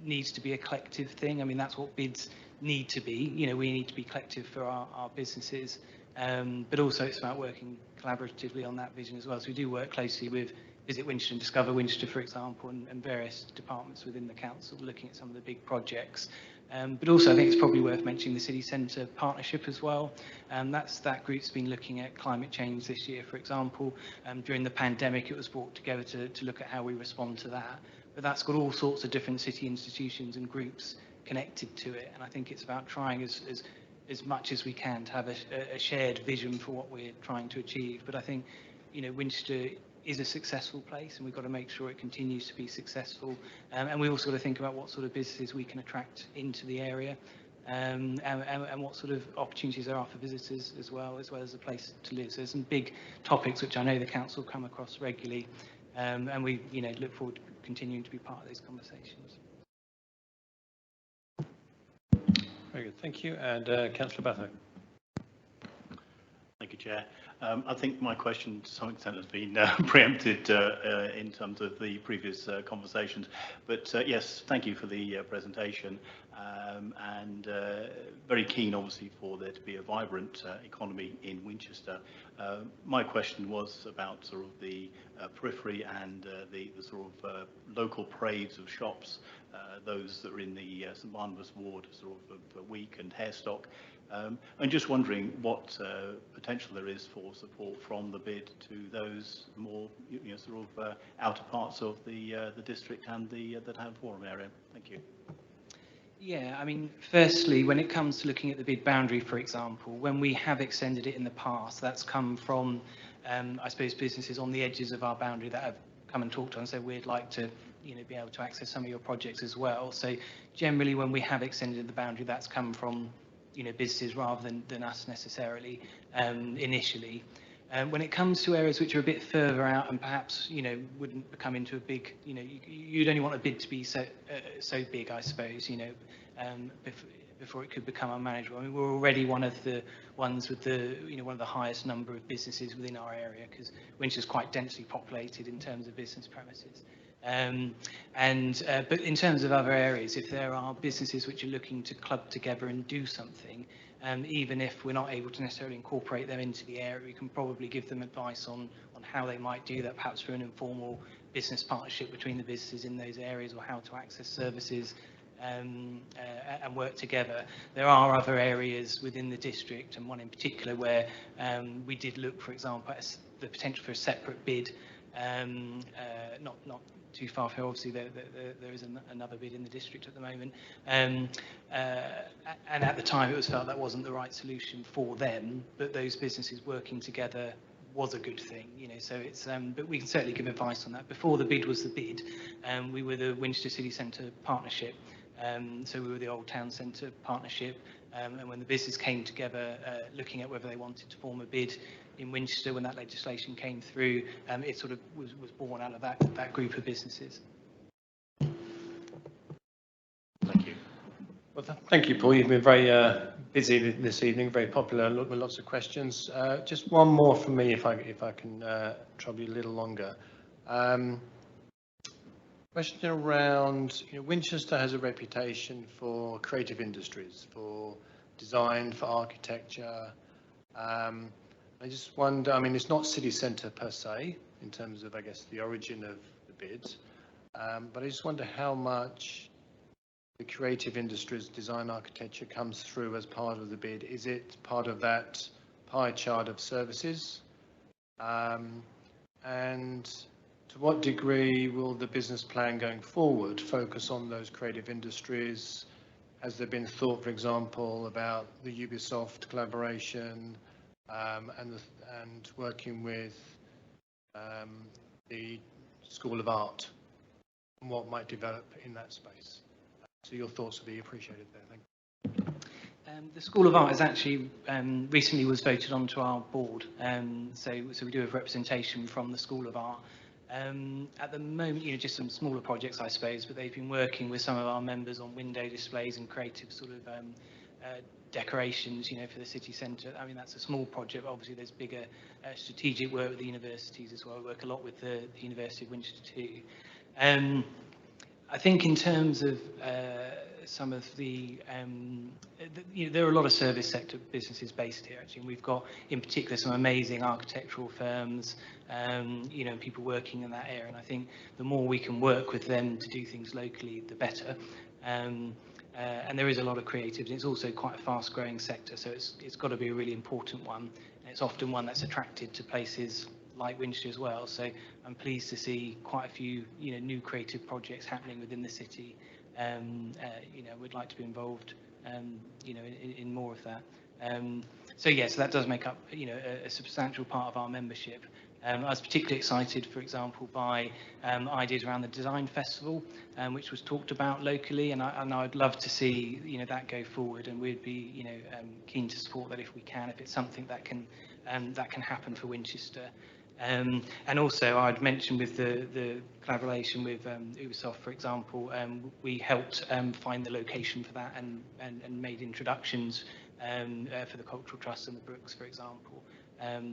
needs to be a collective thing. I mean, that's what bids need to be. You know, we need to be collective for our businesses. But also it's about working collaboratively on that vision as well. So we do work closely with Visit Winchester and Discover Winchester, for example, and various departments within the council looking at some of the big projects. But also I think it's probably worth mentioning the City Centre partnership as well. That group's been looking at climate change this year, for example. During the pandemic, it was brought together to look at how we respond to that. But that's got all sorts of different city institutions and groups connected to it. And I think it's about trying as much as we can to have a shared vision for what we're trying to achieve. But I think, you know, Winchester is a successful place and we've got to make sure it continues to be successful, and we also got to think about what sort of businesses we can attract into the area, and what sort of opportunities there are for visitors as well as a place to live. So there's some big topics which I know the council come across regularly, and we, you know, look forward to continuing to be part of those conversations. Very good, thank you. And Councillor Batho. Thank you, Chair. I think my question to some extent has been preempted in terms of the previous conversations. But yes, thank you for the presentation, and very keen obviously for there to be a vibrant economy in Winchester. My question was about sort of the periphery and the sort of local parades of shops, those that are in the St Barnabas ward, sort of Week and Hairstock. I'm just wondering what potential there is for support from the bid to those more, you know, sort of outer parts of the district and the town forum area. Thank you. Yeah, I mean, firstly, when it comes to looking at the bid boundary, for example, when we have extended it in the past, that's come from, I suppose, businesses on the edges of our boundary that have come and talked to us and said we'd like to, you know, be able to access some of your projects as well. So generally, when we have extended the boundary, that's come from, you know, businesses rather than us necessarily initially. When it comes to areas which are a bit further out and perhaps, you know, wouldn't come into a big, you know, you'd only want a bid to be so big, I suppose, you know, before it could become unmanageable. I mean, we're already one of the ones with the, you know, one of the highest number of businesses within our area because Winchester's quite densely populated in terms of business premises. But in terms of other areas, if there are businesses which are looking to club together and do something, even if we're not able to necessarily incorporate them into the area, we can probably give them advice on how they might do that, perhaps through an informal business partnership between the businesses in those areas, or how to access services and work together. There are other areas within the district, and one in particular where we did look, for example, at the potential for a separate bid, not too far from here. Obviously there is another bid in the district at the moment, and at the time it was felt that wasn't the right solution for them, but those businesses working together was a good thing, you know. So it's but we can certainly give advice on that. Before the bid was the bid, we were the Winchester City Centre partnership, so we were the Old Town Centre partnership, and when the business came together looking at whether they wanted to form a bid in Winchester, when that legislation came through, it sort of was born out of that group of businesses. Thank you. Well, thank you, Paul. You've been very busy this evening, very popular, with lots of questions. Just one more from me, if I can trouble you a little longer. Question around, you know, Winchester has a reputation for creative industries, for design, for architecture. I just wonder, I mean, it's not city centre per se, in terms of, I guess, the origin of the bids, but I just wonder how much the creative industries, design, architecture comes through as part of the bid. Is it part of that pie chart of services? And to what degree will the business plan going forward focus on those creative industries? Has there been thought, for example, about the Ubisoft collaboration, and working with the School of Art and what might develop in that space. So your thoughts would be appreciated there. Thank you. The School of Art is actually recently was voted onto our board, so we do have representation from the School of Art. At the moment, just some smaller projects, I suppose, but they've been working with some of our members on window displays and creative sort of decorations, for the city centre. I mean, that's a small project, but obviously there's bigger strategic work with the universities as well. We work a lot with the University of Winchester too. I think in terms of some of there are a lot of service sector businesses based here actually, and we've got in particular some amazing architectural firms, people working in that area, and I think the more we can work with them to do things locally, the better. And there is a lot of creativity. It's also quite a fast growing sector, so it's got to be a really important one, and it's often one that's attracted to places like Winchester as well. So I'm pleased to see quite a few new creative projects happening within the city. We'd like to be involved in more of that. So that does make up a substantial part of our membership. I was particularly excited, for example, by ideas around the Design Festival, which was talked about locally, and I'd love to see that go forward, and we'd be keen to support that if we can, if it's something that can happen for Winchester. And also, I'd mentioned with the collaboration with Ubisoft, for example, we helped find the location for that and made introductions for the Cultural Trust and the Brooks, for example.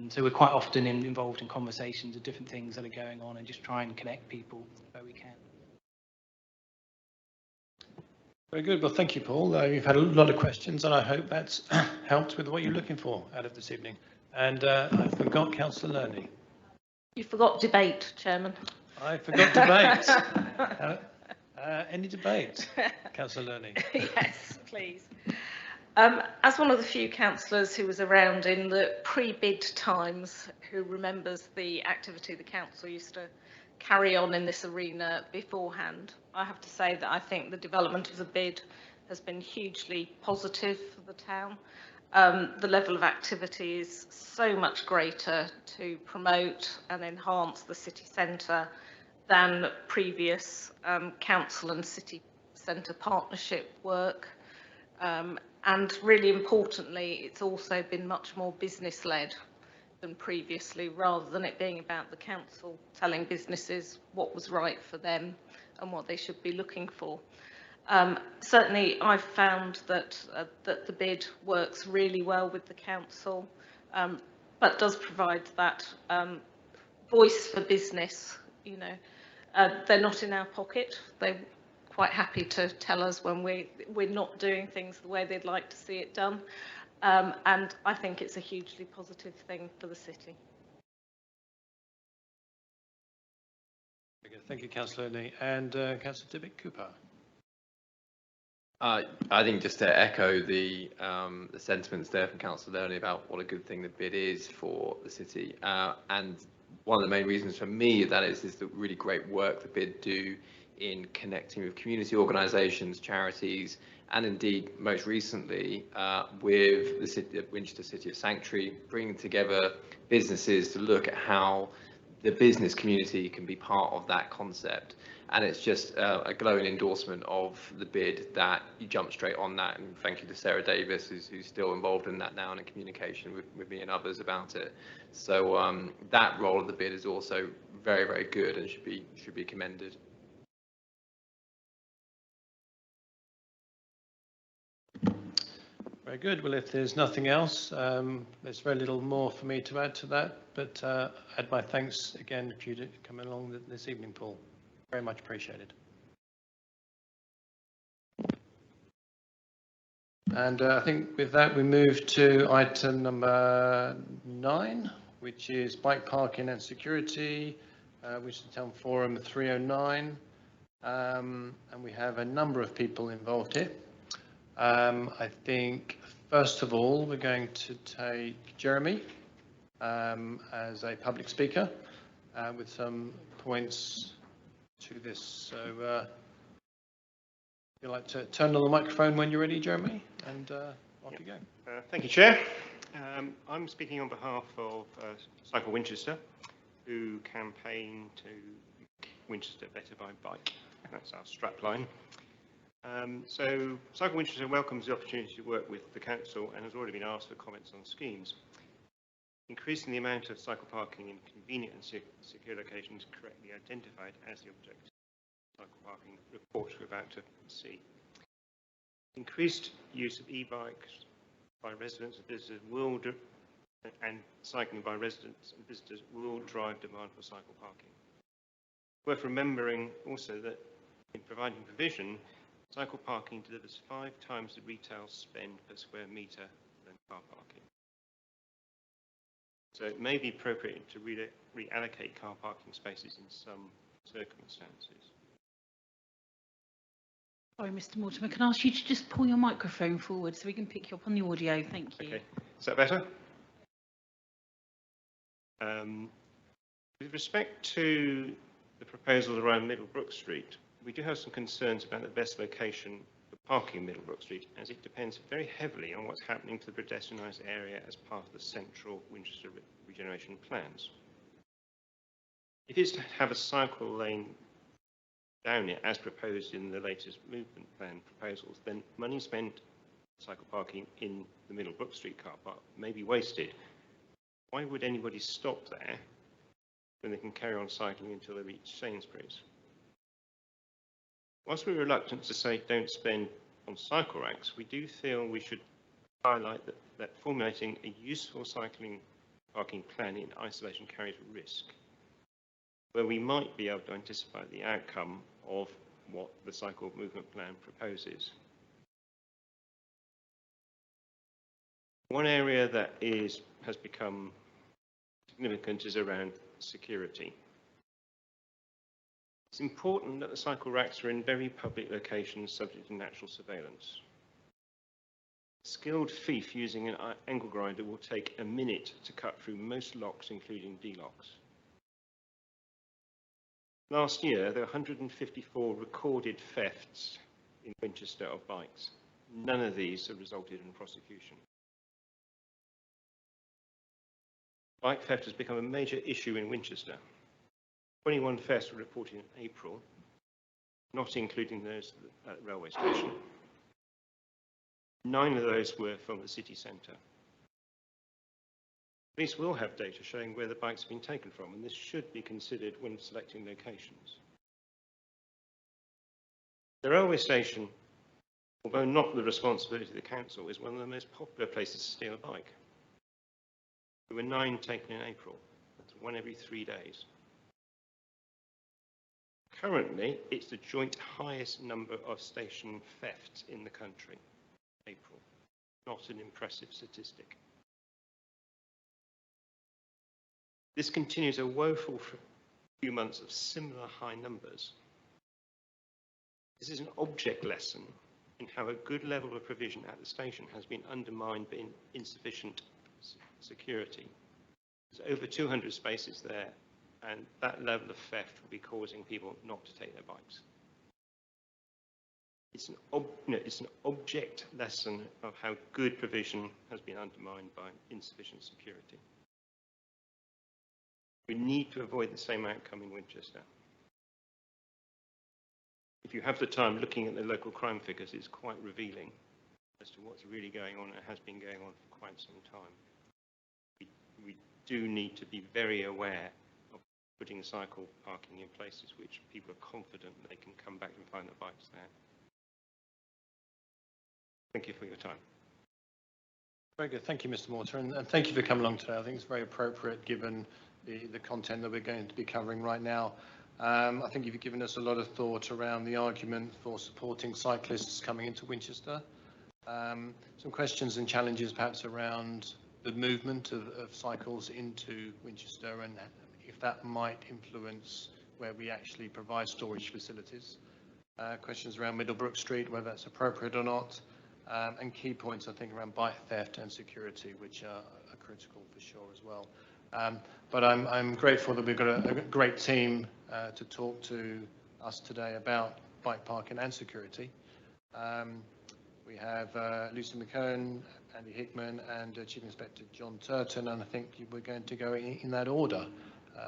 So we're quite often involved in conversations of different things that are going on and just try and connect people where we can. Very good. Well, thank you, Paul. You've had a lot of questions, and I hope that's helped with what you're looking for out of this evening. And I forgot Councillor Lurney. You forgot debate, Chairman. I forgot debate. Any debate, Councillor Lurney? Yes, please. As one of the few councillors who was around in the pre-bid times, who remembers the activity the council used to carry on in this arena beforehand, I have to say that I think the development of the bid has been hugely positive for the town. The level of activity is so much greater to promote and enhance the city centre than previous council and city centre partnership work. And really importantly, it's also been much more business-led than previously, rather than it being about the council telling businesses what was right for them and what they should be looking for. Certainly, I've found that the bid works really well with the council, but does provide that voice for business. They're not in our pocket. They're quite happy to tell us when we're not doing things the way they'd like to see it done, and I think it's a hugely positive thing for the city. Thank you, Councillor Lurney. And Councillor Dibbick-Cooper. I think just to echo the sentiments there from Councillor Lurney about what a good thing the bid is for the city, and one of the main reasons for me that is the really great work the bid do in connecting with community organisations, charities, and indeed most recently with the city of Winchester City of Sanctuary, bringing together businesses to look at how the business community can be part of that concept. And it's just a glowing endorsement of the bid that you jump straight on that. And thank you to Sarah Davis, who's still involved in that now and in communication with me and others about it. So that role of the bid is also very, very good and should be commended. Very good. Well, if there's nothing else, there's very little more for me to add to that. But add my thanks again for you coming along this evening, Paul. Very much appreciated. And I think with that we move to item number 9, which is bike parking and security, which is the Town Forum 309. And we have a number of people involved here. I think first of all we're going to take Jeremy as a public speaker with some points to this. So you'd like to turn on the microphone when you're ready, Jeremy, and off you go. Thank you, Chair. I'm speaking on behalf of Cycle Winchester, who campaign to make Winchester better by bike. That's our strapline. So Cycle Winchester welcomes the opportunity to work with the council and has already been asked for comments on schemes. Increasing the amount of cycle parking in convenient and secure locations correctly identified as the objective of cycle parking report we're about to see. Increased use of e-bikes by residents and visitors and cycling by residents and visitors will drive demand for cycle parking. Worth remembering also that in providing provision, cycle parking delivers 5 times the retail spend per square metre than car parking. So it may be appropriate to reallocate car parking spaces in some circumstances. Sorry, Mr. Mortimer, can I ask you to just pull your microphone forward so we can pick you up on the audio? Thank you. Okay, is that better? With respect to the proposals around Middlebrook Street, we do have some concerns about the best location for parking in Middlebrook Street, as it depends very heavily on what's happening to the pedestrianised area as part of the central Winchester regeneration plans. If it's to have a cycle lane down it, as proposed in the latest movement plan proposals, then money spent cycle parking in the Middlebrook Street car park may be wasted. Why would anybody stop there when they can carry on cycling until they reach Sainsbury's? Whilst we're reluctant to say don't spend on cycle racks, we do feel we should highlight that formulating a useful cycling parking plan in isolation carries risk, where we might be able to anticipate the outcome of what the cycle movement plan proposes. One area that has become significant is around security. It's important that the cycle racks are in very public locations subject to natural surveillance. A skilled thief using an angle grinder will take a minute to cut through most locks, including D-locks. Last year, there were 154 recorded thefts in Winchester of bikes. None of these have resulted in prosecution. Bike theft has become a major issue in Winchester. 21 thefts were reported in April, not including those at the railway station. 9 of those were from the city centre. Police will have data showing where the bikes have been taken from, and this should be considered when selecting locations. The railway station, although not the responsibility of the council, is one of the most popular places to steal a bike. There were 9 taken in April. That's 1 every 3 days. Currently, it's the joint highest number of station thefts in the country. April. Not an impressive statistic. This continues a woeful few months of similar high numbers. This is an object lesson in how a good level of provision at the station has been undermined by insufficient security. There's over 200 spaces there, and that level of theft will be causing people not to take their bikes. It's an object lesson of how good provision has been undermined by insufficient security. We need to avoid the same outcome in Winchester. If you have the time, looking at the local crime figures is quite revealing as to what's really going on and has been going on for quite some time. We do need to be very aware of putting cycle parking in places which people are confident they can come back and find their bikes there. Thank you for your time. Very good. Thank you, Mr. Mortimer, and thank you for coming along today. I think it's very appropriate given the content that we're going to be covering right now. I think you've given us a lot of thought around the argument for supporting cyclists coming into Winchester. Some questions and challenges perhaps around the movement of cycles into Winchester and if that might influence where we actually provide storage facilities. Questions around Middlebrook Street, whether that's appropriate or not. And key points, I think, around bike theft and security, which are critical for sure as well. But I'm grateful that we've got a great team to talk to us today about bike parking and security. We have Lucy McCone, Andy Hickman, and Chief Inspector John Turton, and I think we're going to go in that order.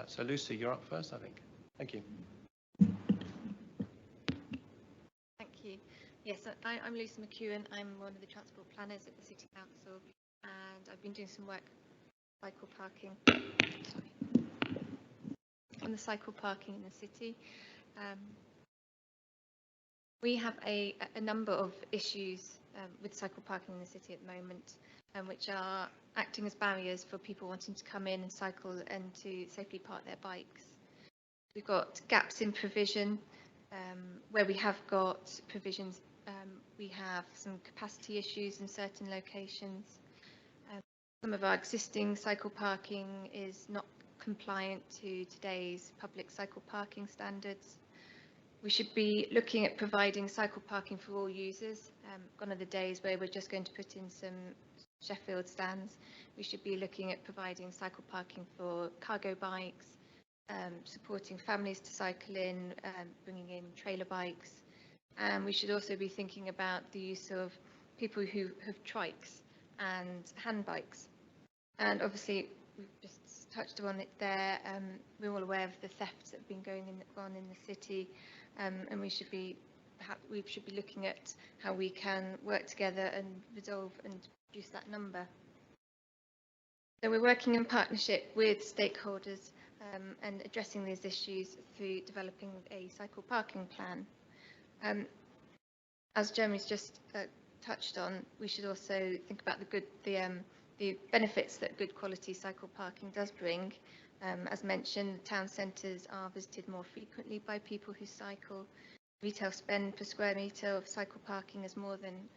So Lucy, you're up first, I think. Thank you. Thank you. Yes, I'm Lucy McEwen. I'm one of the transport planners at the City Council, and I've been doing some work cycle parking. Sorry. On the cycle parking in the city. We have a number of issues with cycle parking in the city at the moment, which are acting as barriers for people wanting to come in and cycle and to safely park their bikes. We've got gaps in provision. Where we have got provisions, we have some capacity issues in certain locations. Some of our existing cycle parking is not compliant to today's public cycle parking standards. We should be looking at providing cycle parking for all users. Gone are the days where we're just going to put in some Sheffield stands. We should be looking at providing cycle parking for cargo bikes, supporting families to cycle in, bringing in trailer bikes. And we should also be thinking about the use of people who have trikes and hand bikes. And obviously, we've just touched on it there. We're all aware of the thefts that have been going on in the city, and we should be looking at how we can work together and resolve and reduce that number. So we're working in partnership with stakeholders and addressing these issues through developing a cycle parking plan. As Jeremy's just touched on, we should also think about the benefits that good quality cycle parking does bring. As mentioned, town centres are visited more frequently by people who cycle. Retail spend per square metre of cycle parking is more than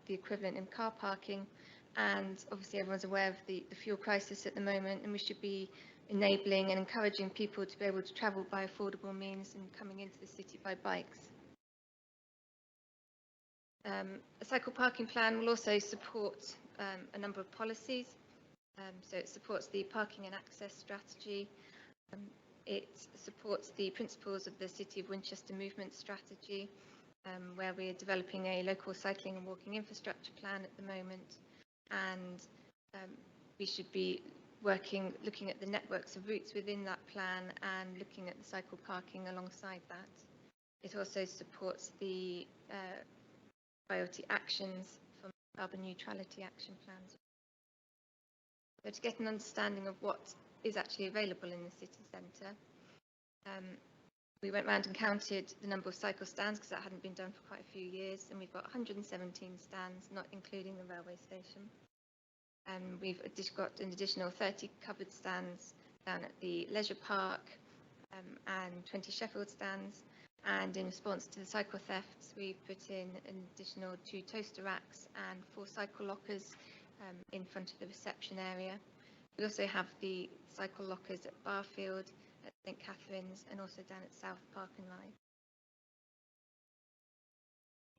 the equivalent in car parking. And obviously everyone's aware of the fuel crisis at the moment, and we should be enabling and encouraging people to be able to travel by affordable means and coming into the city by bikes. A cycle parking plan will also support a number of policies. So it supports the parking and access strategy. It supports the principles of the City of Winchester movement strategy, where we're developing a local cycling and walking infrastructure plan at the moment. And we should be looking at the networks of routes within that plan and looking at the cycle parking alongside that. It also supports the priority actions from carbon neutrality action plans. So to get an understanding of what is actually available in the city centre, we went round and counted the number of cycle stands because that hadn't been done for quite a few years, and we've got 117 stands, not including the railway station. And we've got an additional 30 covered stands down at the leisure park and 20 Sheffield stands. And in response to the cycle thefts, we've put in an additional 2 toaster racks and 4 cycle lockers in front of the reception area. We also have the cycle lockers at Barfield, at St Catherine's, and also down at South Park and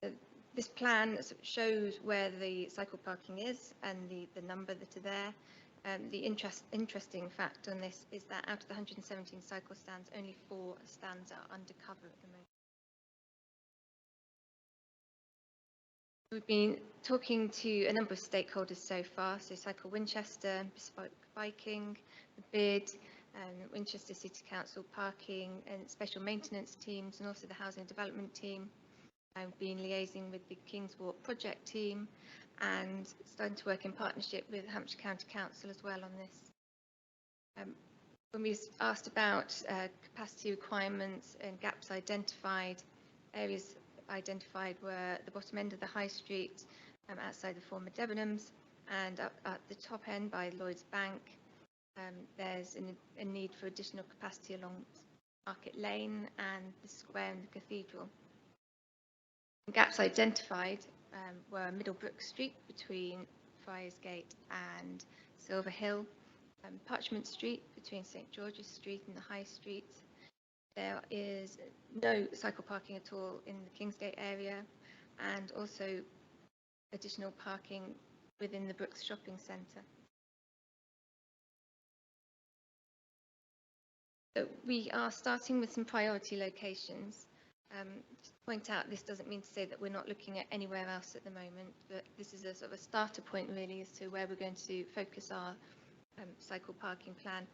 Ride. This plan shows where the cycle parking is and the number that are there. The interesting fact on this is that out of the 117 cycle stands, only 4 stands are undercover at the moment. We've been talking to a number of stakeholders so far, so Cycle Winchester, Bespoke Biking, the BID, Winchester City Council Parking and Special Maintenance teams, and also the Housing and Development team. I've been liaising with the King's Walk project team and starting to work in partnership with Hampshire County Council as well on this. When we asked about capacity requirements and gaps identified, areas identified were the bottom end of the High Street outside the former Debenhams, and up at the top end by Lloyd's Bank. There's a need for additional capacity along Market Lane and the square and the cathedral. The gaps identified were Middlebrook Street between Friars Gate and Silver Hill, Parchment Street between St George's Street and the High Street. There is no cycle parking at all in the Kingsgate area, and also additional parking within the Brooks Shopping Centre. So we are starting with some priority locations. Just to point out, this doesn't mean to say that we're not looking at anywhere else at the moment, but this is a sort of a starter point really as to where we're going to focus our cycle parking plan,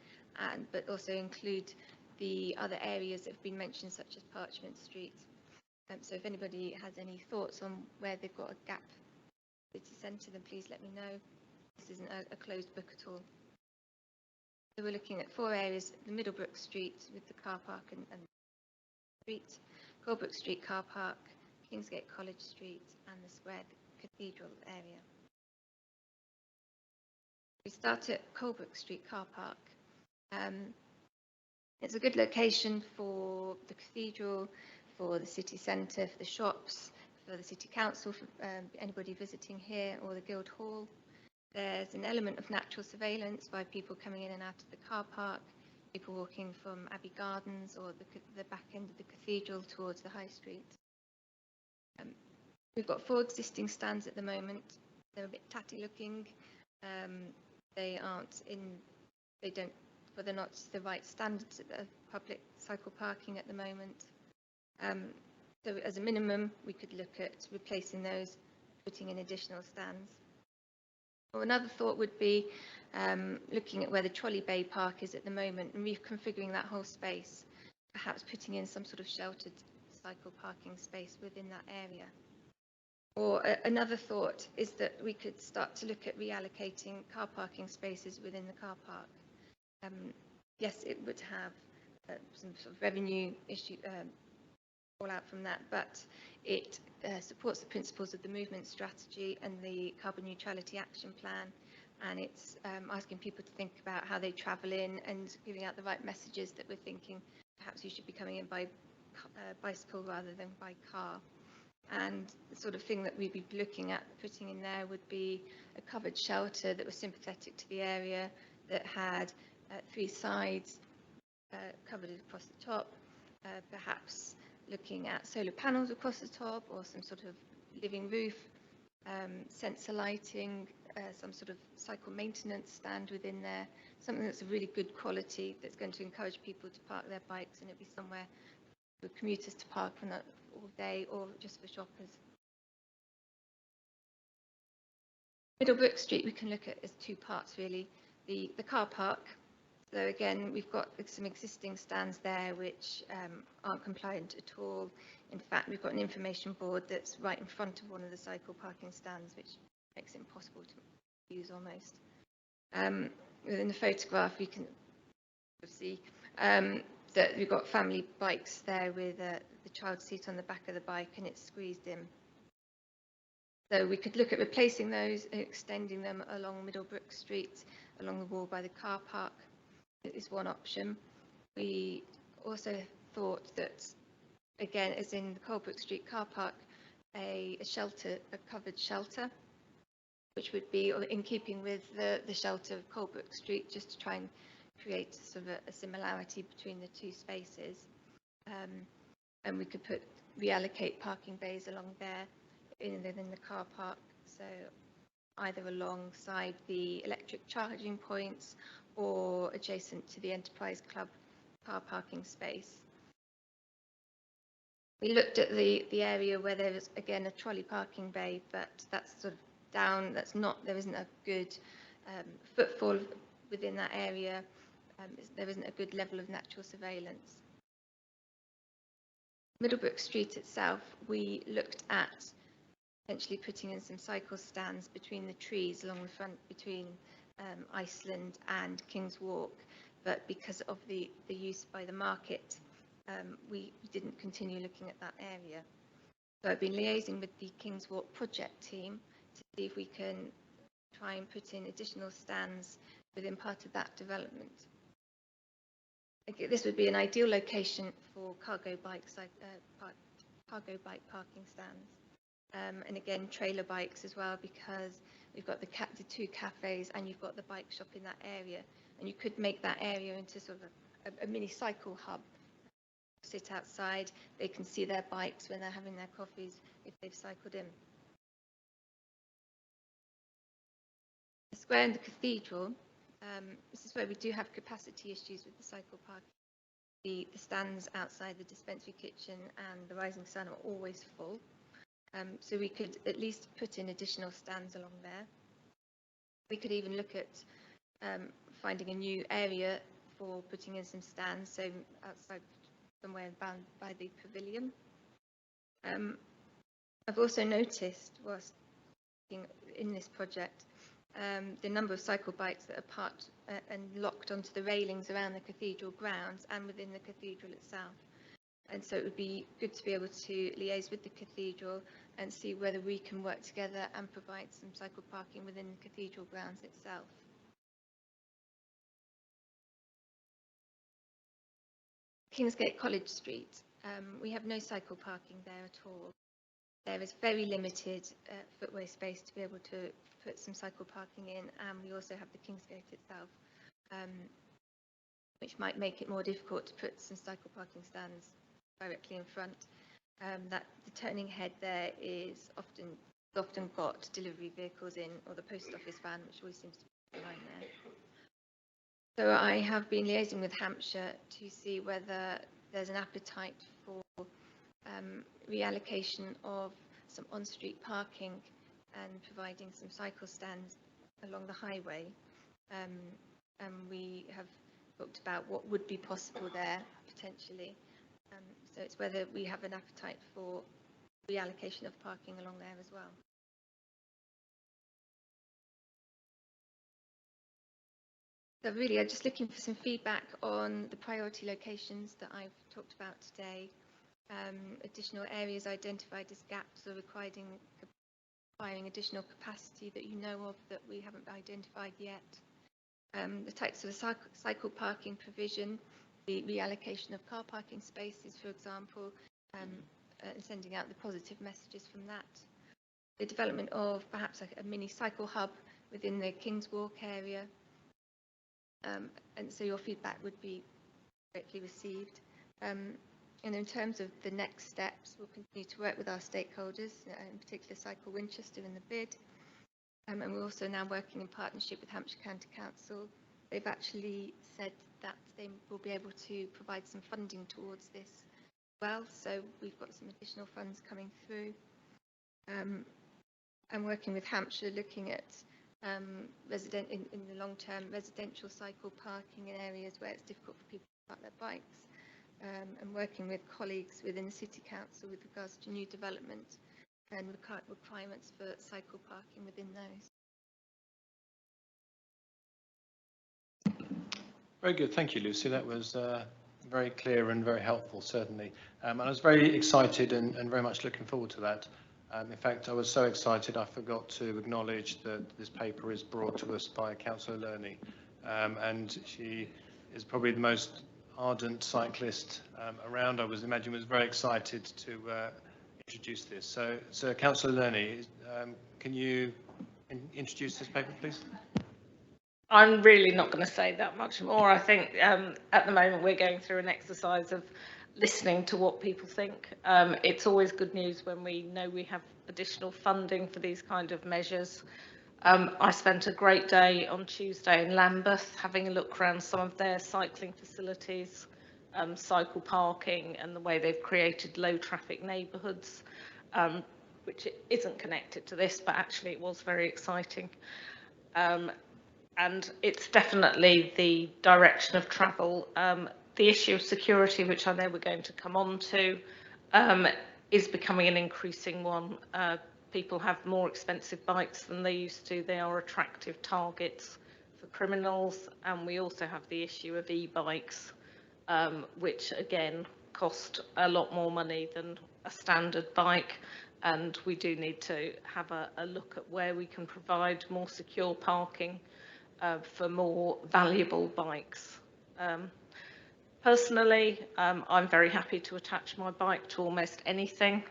but also include the other areas that have been mentioned, such as Parchment Street. So if anybody has any thoughts on where they've got a gap in the city centre, then please let me know. This isn't a closed book at all. So we're looking at 4 areas: the Middlebrook Street with the car park and street, Colebrook Street car park, Kingsgate College Street, and the Square Cathedral area. We start at Colebrook Street car park. It's a good location for the cathedral, for the city centre, for the shops, for the city council, for anybody visiting here, or the Guildhall. There's an element of natural surveillance by people coming in and out of the car park, people walking from Abbey Gardens or the back end of the cathedral towards the High Street. We've got 4 existing stands at the moment. They're a bit tatty looking. They don't, but they're not the right standards of public cycle parking at the moment. So as a minimum, we could look at replacing those, putting in additional stands. Or another thought would be looking at where the trolley bay park is at the moment and reconfiguring that whole space, perhaps putting in some sort of sheltered cycle parking space within that area. Or another thought is that we could start to look at reallocating car parking spaces within the car park. Yes, it would have some sort of revenue issue fall out from that, but it supports the principles of the movement strategy and the carbon neutrality action plan, and it's asking people to think about how they travel in and giving out the right messages that we're thinking perhaps you should be coming in by bicycle rather than by car. And the sort of thing that we'd be looking at putting in there would be a covered shelter that was sympathetic to the area, that had 3 sides covered across the top, perhaps looking at solar panels across the top, or some sort of living roof, sensor lighting, some sort of cycle maintenance stand within there, something that's of really good quality, that's going to encourage people to park their bikes, and it'll be somewhere for commuters to park for all day, or just for shoppers. Middlebrook Street we can look at as 2 parts really. The car park. So again, we've got some existing stands there which aren't compliant at all. In fact, we've got an information board that's right in front of one of the cycle parking stands, which makes it impossible to use almost. Within the photograph, we can see that we've got family bikes there with the child seat on the back of the bike, and it's squeezed in. So we could look at replacing those, extending them along Middlebrook Street, along the wall by the car park. Is one option. We also thought that, again, as in the Colebrook Street car park, a covered shelter, which would be in keeping with the shelter of Colebrook Street, just to try and create sort of a similarity between the 2 spaces. And we could reallocate parking bays along there within the car park, so either alongside the electric charging points or adjacent to the Enterprise Club car parking space. We looked at the area where there was, again, a trolley parking bay, but that's sort of down, there isn't a good footfall within that area. There isn't a good level of natural surveillance. Middlebrook Street itself, we looked at essentially putting in some cycle stands between the trees along the front between Iceland and King's Walk, but because of the use by the market, we didn't continue looking at that area. So I've been liaising with the King's Walk project team to see if we can try and put in additional stands within part of that development. This would be an ideal location for cargo bike parking stands. And again, trailer bikes as well, because we've got the 2 cafes and you've got the bike shop in that area, and you could make that area into sort of a mini cycle hub. Sit outside, they can see their bikes when they're having their coffees if they've cycled in. The square and the cathedral, this is where we do have capacity issues with the cycle park. The stands outside the dispensary kitchen and the Rising Sun are always full. So we could at least put in additional stands along there. We could even look at finding a new area for putting in some stands, so outside somewhere bound by the pavilion. I've also noticed, whilst in this project, the number of cycle bikes that are parked and locked onto the railings around the cathedral grounds and within the cathedral itself. And so it would be good to be able to liaise with the cathedral and see whether we can work together and provide some cycle parking within the cathedral grounds itself. Kingsgate College Street, we have no cycle parking there at all. There is very limited footway space to be able to put some cycle parking in, and we also have the Kingsgate itself, which might make it more difficult to put some cycle parking stands directly in front. That the turning head there is often got delivery vehicles in, or the post office van, which always seems to be the line there. So I have been liaising with Hampshire to see whether there's an appetite for reallocation of some on-street parking and providing some cycle stands along the highway. And we have talked about what would be possible there potentially. So it's whether we have an appetite for reallocation of parking along there as well. So really, I'm just looking for some feedback on the priority locations that I've talked about today. Additional areas identified as gaps or requiring additional capacity that you know of that we haven't identified yet. The types of cycle parking provision, the reallocation of car parking spaces, for example, and sending out the positive messages from that. The development of perhaps a mini cycle hub within the King's Walk area. And so your feedback would be greatly received. And in terms of the next steps, we'll continue to work with our stakeholders, in particular Cycle Winchester in the bid. And we're also now working in partnership with Hampshire County Council. They've actually said that they will be able to provide some funding towards this as well. So we've got some additional funds coming through. I'm working with Hampshire looking at in the long term residential cycle parking in areas where it's difficult for people to park their bikes, and working with colleagues within the City Council with regards to new development and requirements for cycle parking within those. Very good, thank you, Lucy. That was very clear and very helpful, certainly. And I was very excited and very much looking forward to that. In fact, I was so excited I forgot to acknowledge that this paper is brought to us by Councillor Lerney, and she is probably the most ardent cyclist around. I was very excited to introduce this. So Councillor Lerney, can you introduce this paper, please? I'm really not going to say that much more. I think at the moment we're going through an exercise of listening to what people think. It's always good news when we know we have additional funding for these kind of measures. I spent a great day on Tuesday in Lambeth having a look around some of their cycling facilities, cycle parking, and the way they've created low traffic neighbourhoods, which isn't connected to this, but actually it was very exciting. And it's definitely the direction of travel. The issue of security, which I know we're going to come on to, is becoming an increasing one. People have more expensive bikes than they used to. They are attractive targets for criminals. And we also have the issue of e-bikes, which again cost a lot more money than a standard bike. And we do need to have a look at where we can provide more secure parking for more valuable bikes. Personally, I'm very happy to attach my bike to almost anything,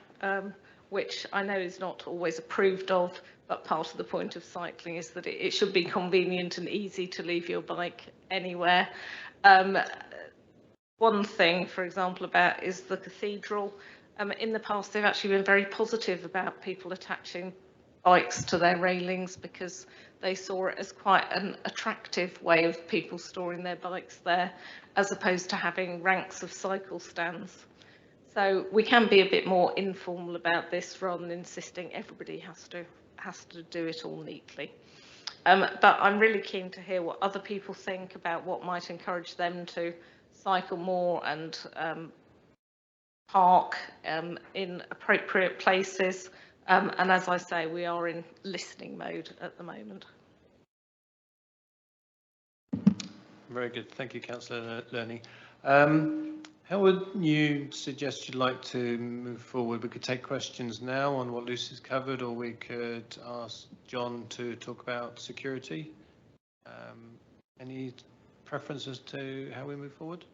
which I know is not always approved of, but part of the point of cycling is that it should be convenient and easy to leave your bike anywhere. One thing, for example, about is the cathedral. In the past, they've actually been very positive about people attaching bikes to their railings because they saw it as quite an attractive way of people storing their bikes there, as opposed to having ranks of cycle stands. So we can be a bit more informal about this rather than insisting everybody has to do it all neatly. But I'm really keen to hear what other people think about what might encourage them to cycle more and park in appropriate places. And as I say, we are in listening mode at the moment. Very good. Thank you, Councillor Lerny. How would you suggest you'd like to move forward? We could take questions now on what Lucy's covered, or we could ask John to talk about security. Any preference as to how we move forward?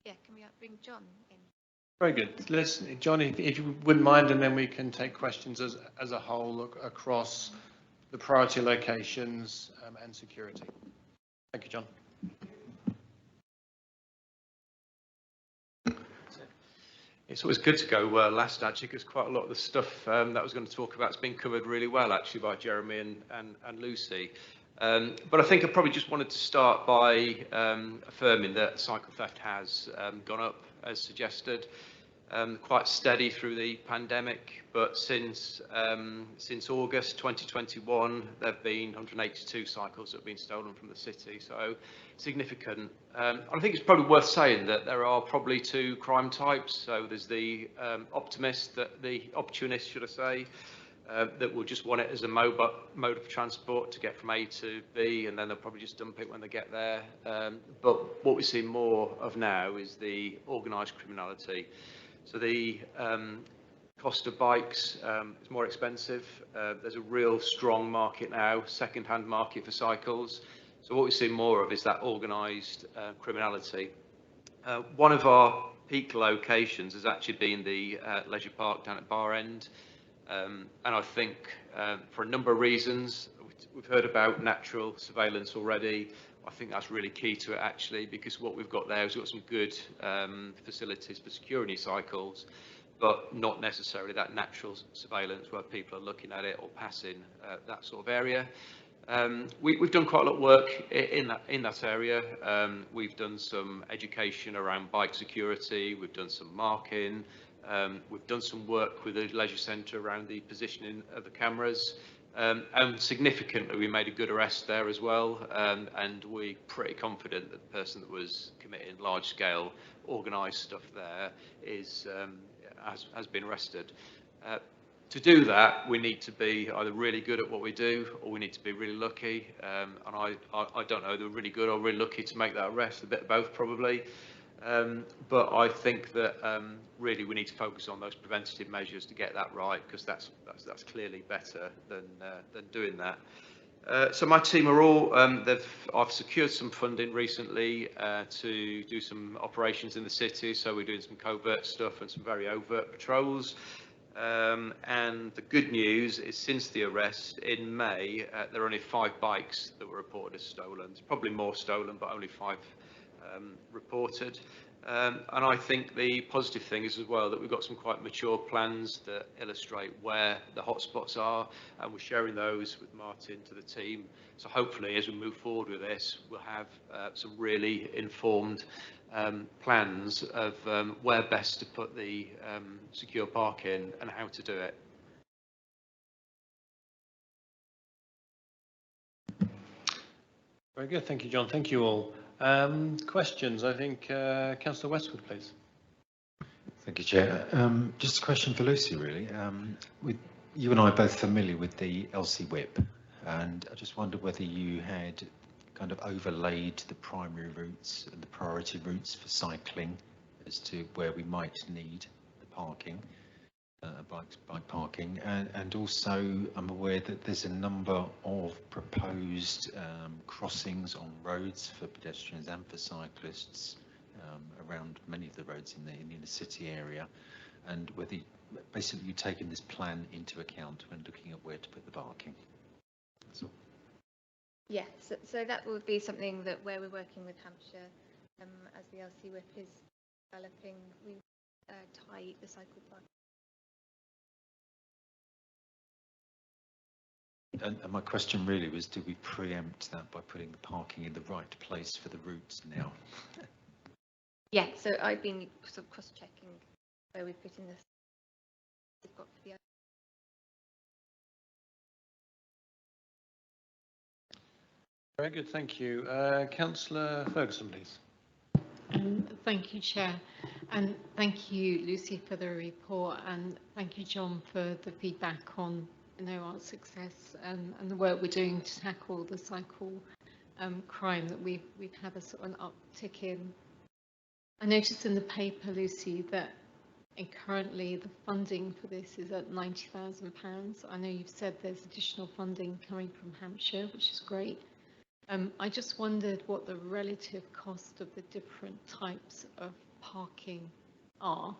Yeah, can we bring John in? Very good. Let's, John, if you wouldn't mind, and then we can take questions as a whole, look across the priority locations and security. Thank you, John. It's always good to go last, actually, because quite a lot of the stuff that I was going to talk about has been covered really well, actually, by Jeremy and Lucy. But I think I probably just wanted to start by affirming that cycle theft has gone up, as suggested. Quite steady through the pandemic, but since August 2021, there have been 182 cycles that have been stolen from the city, so significant. I think it's probably worth saying that there are probably two crime types. So there's the opportunist, should I say, that will just want it as a mode of transport to get from A to B, and then they'll probably just dump it when they get there. But what we see more of now is the organised criminality. So the cost of bikes is more expensive. There's a real strong market now, second-hand market for cycles. So what we see more of is that organised criminality. One of our peak locations has actually been the leisure park down at Bar End. And I think for a number of reasons, we've heard about natural surveillance already. I think that's really key to it, actually, because what we've got there is we've got some good facilities for security cycles, but not necessarily that natural surveillance where people are looking at it or passing that sort of area. We've done quite a lot of work in that area. We've done some education around bike security. We've done some marking. We've done some work with the leisure centre around the positioning of the cameras. And significantly, we made a good arrest there as well, and we're pretty confident that the person that was committing large-scale organised stuff there has been arrested. To do that, we need to be either really good at what we do, or we need to be really lucky. And I don't know, they're really good or really lucky to make that arrest, a bit of both probably. But I think that really we need to focus on those preventative measures to get that right, because that's clearly better than doing that. So my team are all, I've secured some funding recently to do some operations in the city. So we're doing some covert stuff and some very overt patrols. And the good news is, since the arrest in May, there are only 5 bikes that were reported as stolen. There's probably more stolen, but only 5 reported. And I think the positive thing is as well that we've got some quite mature plans that illustrate where the hotspots are, and we're sharing those with Martin to the team. So hopefully, as we move forward with this, we'll have some really informed plans of where best to put the secure parking and how to do it. Very good. Thank you, John. Thank you all. Questions? I think Councillor Westwood, please. Thank you, Chair. Just a question for Lucy, really. You and I are both familiar with the LC whip, and I just wondered whether you had kind of overlaid the primary routes and the priority routes for cycling as to where we might need the parking, bike parking, and also I'm aware that there's a number of proposed crossings on roads for pedestrians and for cyclists around many of the roads in the inner city area, and whether basically you've taken this plan into account when looking at where to put the parking. That's all. Yeah, so that would be something that where we're working with Hampshire as the LC whip is developing, we tie the cycle park. And my question really was, do we preempt that by putting the parking in the right place for the routes now? Yeah, so I've been sort of cross-checking where we're putting this. We've got for the Very good, thank you. Councillor Ferguson, please. Thank you, Chair. And thank you, Lucy, for the report. And thank you, John, for the feedback on our success and the work we're doing to tackle the cycle crime that we've had a sort of an uptick in. I noticed in the paper, Lucy, that currently the funding for this is at £90,000. I know you've said there's additional funding coming from Hampshire, which is great. I just wondered what the relative cost of the different types of parking are,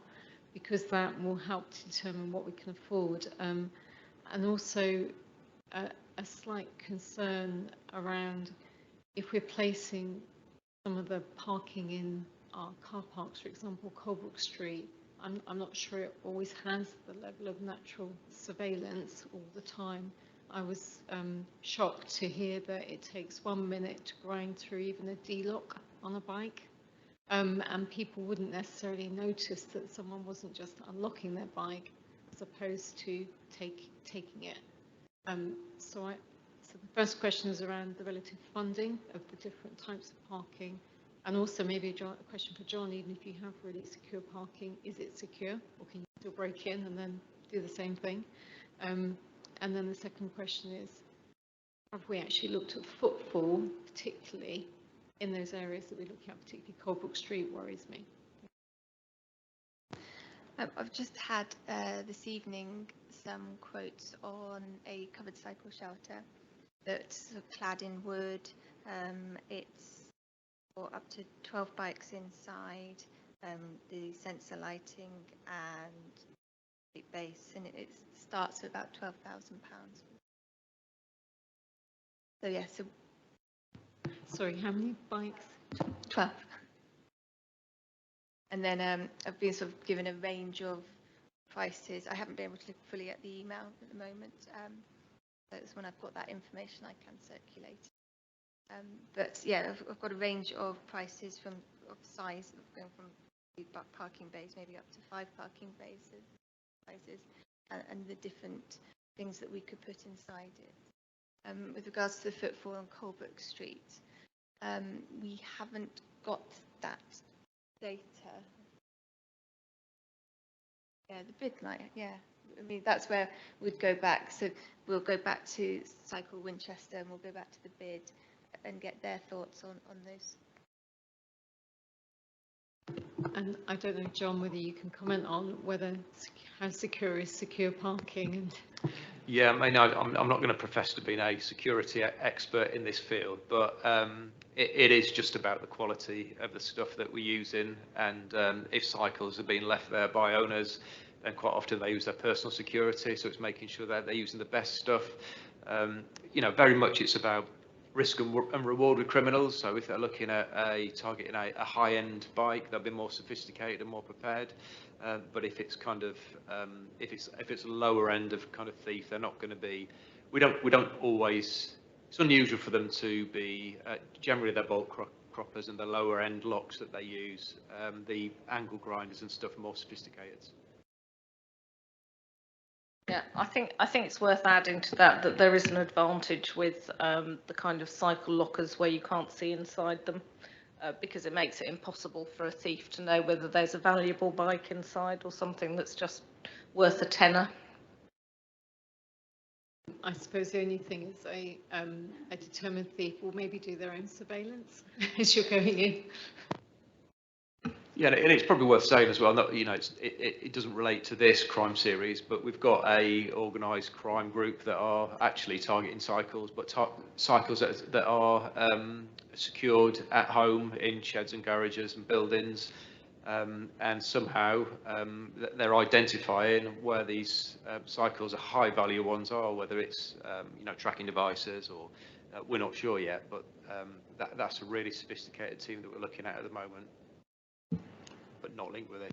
because that will help to determine what we can afford. And also a slight concern around if we're placing some of the parking in our car parks, for example, Colebrook Street, I'm not sure it always has the level of natural surveillance all the time. I was shocked to hear that it takes 1 minute to grind through even a D-lock on a bike, and people wouldn't necessarily notice that someone wasn't just unlocking their bike as opposed to taking it. So the first question is around the relative funding of the different types of parking, and also maybe a question for John, even if you have really secure parking, is it secure, or can you still break in and then do the same thing? And then the second question is, have we actually looked at footfall, particularly in those areas that we're looking at, particularly Colebrook Street worries me. I've just had this evening some quotes on a covered cycle shelter that's clad in wood. It's for up to 12 bikes inside, the sensor lighting and the base, and it starts at about £12,000. So yeah, so sorry, how many bikes? 12. And then I've been sort of given a range of prices. I haven't been able to look fully at the email at the moment. That's when I've got that information I can circulate. But yeah, I've got a range of prices of size, going from parking bays, maybe up to 5 parking bays sizes, and the different things that we could put inside it. With regards to the footfall on Colebrook Street, we haven't got that data. Yeah, the bid night, yeah. I mean, that's where we'd go back. So we'll go back to Cycle Winchester and we'll go back to the bid and get their thoughts on those. And I don't know, John, whether you can comment on how secure is secure parking. And yeah, I mean, I'm not going to profess to be a security expert in this field, but it is just about the quality of the stuff that we're using. And if cycles have been left there by owners, then quite often they use their personal security. So it's making sure that they're using the best stuff. Very much it's about risk and reward with criminals. So if they're looking at targeting a high-end bike, they'll be more sophisticated and more prepared. But if it's kind of if it's a lower end of kind of thief, they're not going to be. We don't always. It's unusual for them to be. Generally, they're bolt croppers and the lower end locks that they use. The angle grinders and stuff are more sophisticated. Yeah, I think it's worth adding to that there is an advantage with the kind of cycle lockers where you can't see inside them, because it makes it impossible for a thief to know whether there's a valuable bike inside or something that's just worth a tenner. I suppose the only thing is a determined thief will maybe do their own surveillance as you're going in. Yeah, and it's probably worth saying as well, it doesn't relate to this crime series, but we've got a organised crime group that are actually targeting cycles, but cycles that are secured at home in sheds and garages and buildings, and somehow they're identifying where these cycles are high value ones are, whether it's tracking devices or we're not sure yet, but that's a really sophisticated team that we're looking at the moment. But not linked with it.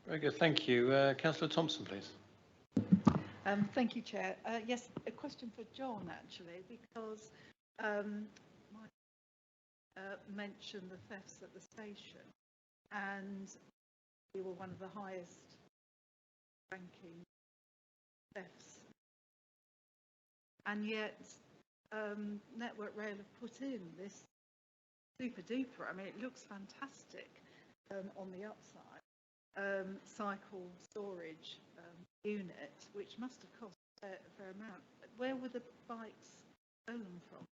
Very good, thank you. Councillor Thompson, please. Thank you, Chair. Yes, a question for John, actually, because mentioned the thefts at the station, and we were one of the highest ranking thefts and yet Network Rail have put in this super duper, I mean, it looks fantastic on the upside, cycle storage unit, which must have cost a fair amount. Where were the bikes stolen from?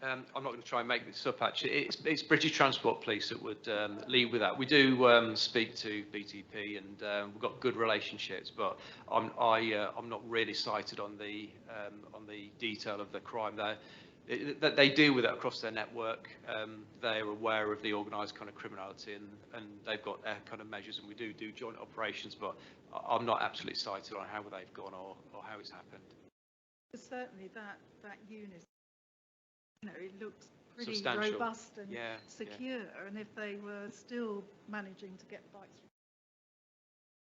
I'm not going to try and make this up, actually. It's British Transport Police that would lead with that. We do speak to BTP, and we've got good relationships, but I'm not really cited on the detail of the crime. They deal with it across their network. They're aware of the organised kind of criminality, and they've got their kind of measures, and we do joint operations, but I'm not absolutely cited on how they've gone or how it's happened. Certainly that unit, you know, it looks pretty Substantial. robust and Yeah, secure, and if they were still managing to get bikes,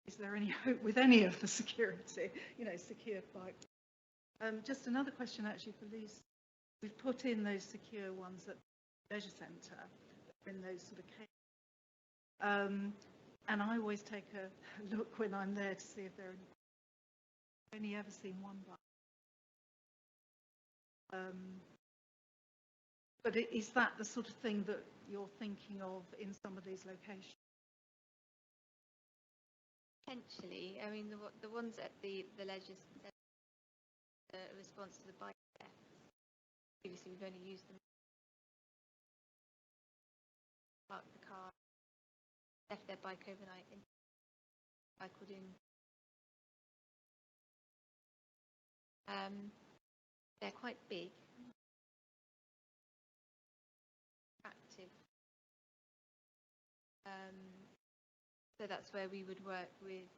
is there any hope with any of the security, you know, secure bikes? Just another question actually for Lucy. We've put in those secure ones at the leisure centre, in those sort of cases. And I always take a look when I'm there to see if there are any. I've only ever seen one bike. But is that the sort of thing that you're thinking of in some of these locations? Potentially. I mean, the ones at the leisure centre, response to the bike theft. Previously, we've only used them. Parked the car, left their bike overnight, and cycled in. They're quite big, active. So that's where we would work with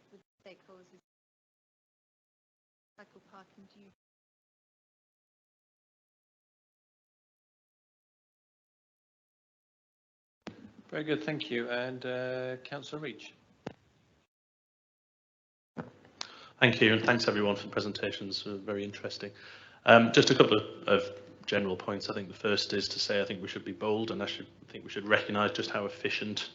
stakeholders. Cycle parking due. Very good, thank you. And Councillor Reach. Thank you, and thanks everyone for the presentations. Very interesting. Just a couple of general points. I think the first is to say I think we should be bold, and I think we should recognise just how efficient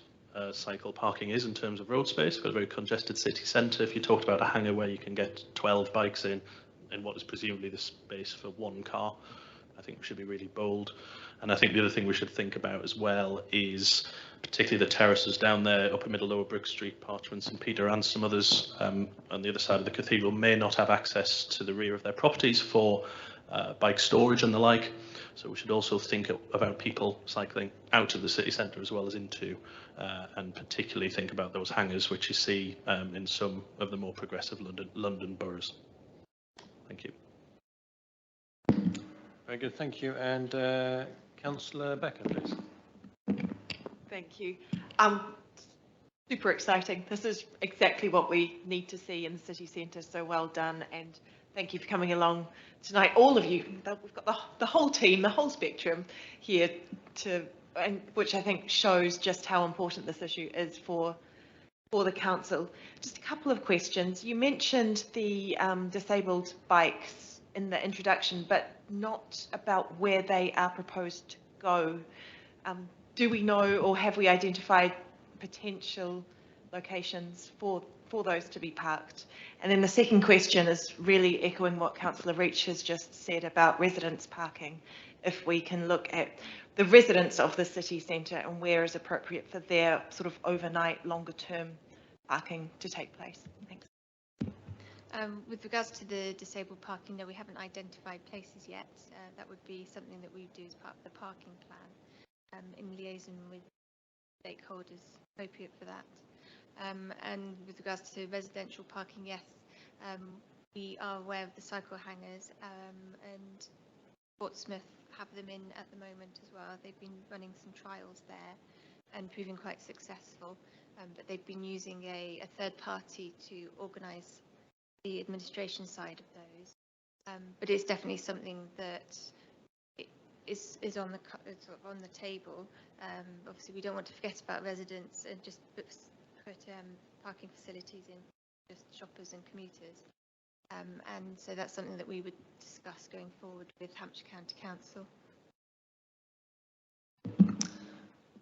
cycle parking is in terms of road space. We've got a very congested city centre. If you talked about a hangar where you can get 12 bikes in what is presumably the space for one car, I think we should be really bold. And I think the other thing we should think about as well is particularly the terraces down there, Upper Middle, Lower Brook Street, Parchment, St Peter and some others on the other side of the cathedral may not have access to the rear of their properties for bike storage and the like. So we should also think about people cycling out of the city centre as well as into, and particularly think about those hangars which you see in some of the more progressive London boroughs. Thank you. Very good, thank you. And Councillor Becker, please. Thank you. Super exciting. This is exactly what we need to see in the city centre, so well done, and thank you for coming along tonight, all of you. We've got the whole team, the whole spectrum here, which I think shows just how important this issue is for the council. Just a couple of questions. You mentioned the disabled bikes in the introduction, but not about where they are proposed to go. Do we know, or have we identified potential locations for those to be parked? And then the second question is really echoing what Councillor Reach has just said about residents parking. If we can look at the residents of the city centre and where is appropriate for their sort of overnight, longer term parking to take place. Thanks. With regards to the disabled parking, no, we haven't identified places yet. That would be something that we would do as part of the parking plan, in liaison with stakeholders appropriate for that. And with regards to residential parking, yes, we are aware of the cycle hangars, and Portsmouth have them in at the moment as well. They've been running some trials there and proving quite successful, but they've been using a third party to organise the administration side of those. But it's definitely something that is on the table. Obviously, we don't want to forget about residents and just put parking facilities in just shoppers and commuters. And so that's something that we would discuss going forward with Hampshire County Council.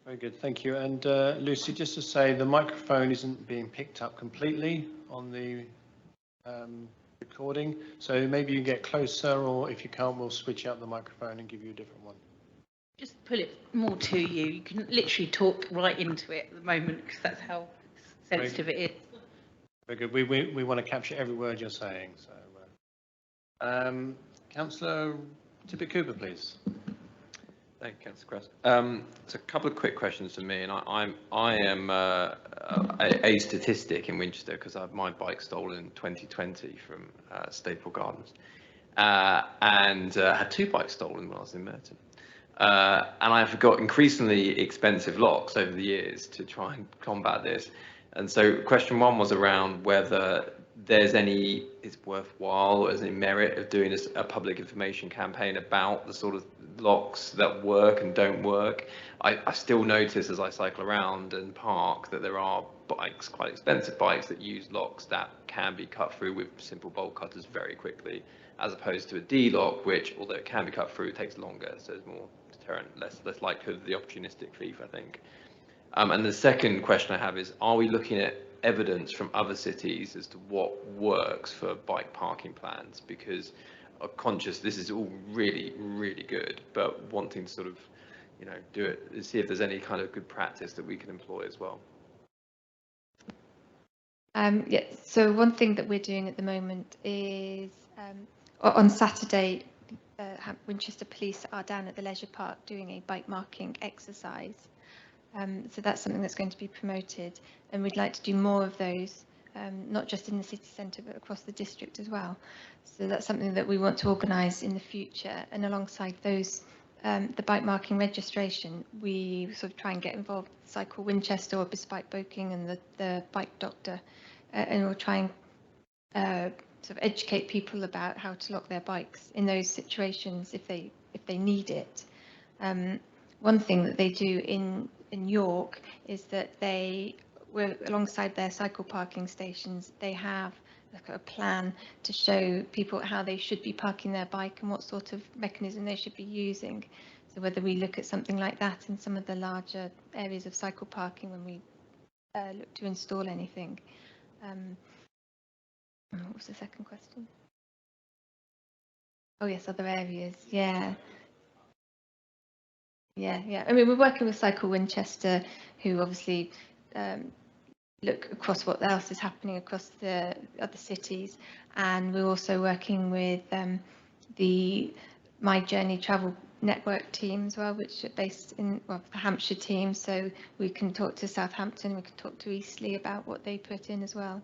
Very good, thank you. And Lucy, just to say, the microphone isn't being picked up completely on the recording. So maybe you get closer, or if you can't, we'll switch out the microphone and give you a different one. Just pull it more to you. You can literally talk right into it at the moment because that's how sensitive it is. Very good. We want to capture every word you're saying. So, Councillor Tippett Cooper, please. Thank you, Councillor Cross. So a couple of quick questions from me, and I am a statistic in Winchester because I had my bike stolen in 2020 from Staple Gardens, and had 2 bikes stolen when I was in Merton. And I've got increasingly expensive locks over the years to try and combat this. And so question 1 was around whether it's worthwhile or is any merit of doing a public information campaign about the sort of locks that work and don't work. I still notice as I cycle around and park that there are bikes, quite expensive bikes, that use locks that can be cut through with simple bolt cutters very quickly, as opposed to a D-lock, which, although it can be cut through, takes longer, so there's more deterrent, less likelihood of the opportunistic thief, I think. And the second question I have is, are we looking at evidence from other cities as to what works for bike parking plans? Because I'm conscious this is all really, really good, but wanting to sort of, do it, see if there's any kind of good practice that we can employ as well. Yeah, so one thing that we're doing at the moment is on Saturday, Winchester Police are down at the Leisure Park doing a bike marking exercise. So that's something that's going to be promoted, and we'd like to do more of those, not just in the city centre but across the district as well. So that's something that we want to organise in the future, and alongside those, the bike marking registration, we sort of try and get involved with Cycle Winchester or Bespoke Boking and the bike doctor, and we'll try and sort of educate people about how to lock their bikes in those situations if they need it. One thing that they do in York is that alongside their cycle parking stations, they have a plan to show people how they should be parking their bike and what sort of mechanism they should be using. So whether we look at something like that in some of the larger areas of cycle parking when we look to install anything. What was the second question? Oh yes, other areas. Yeah. I mean, we're working with Cycle Winchester, who obviously look across what else is happening across the other cities, and we're also working with the My Journey Travel Network team as well, which are based in the Hampshire team. So we can talk to Southampton, we can talk to Eastleigh about what they put in as well.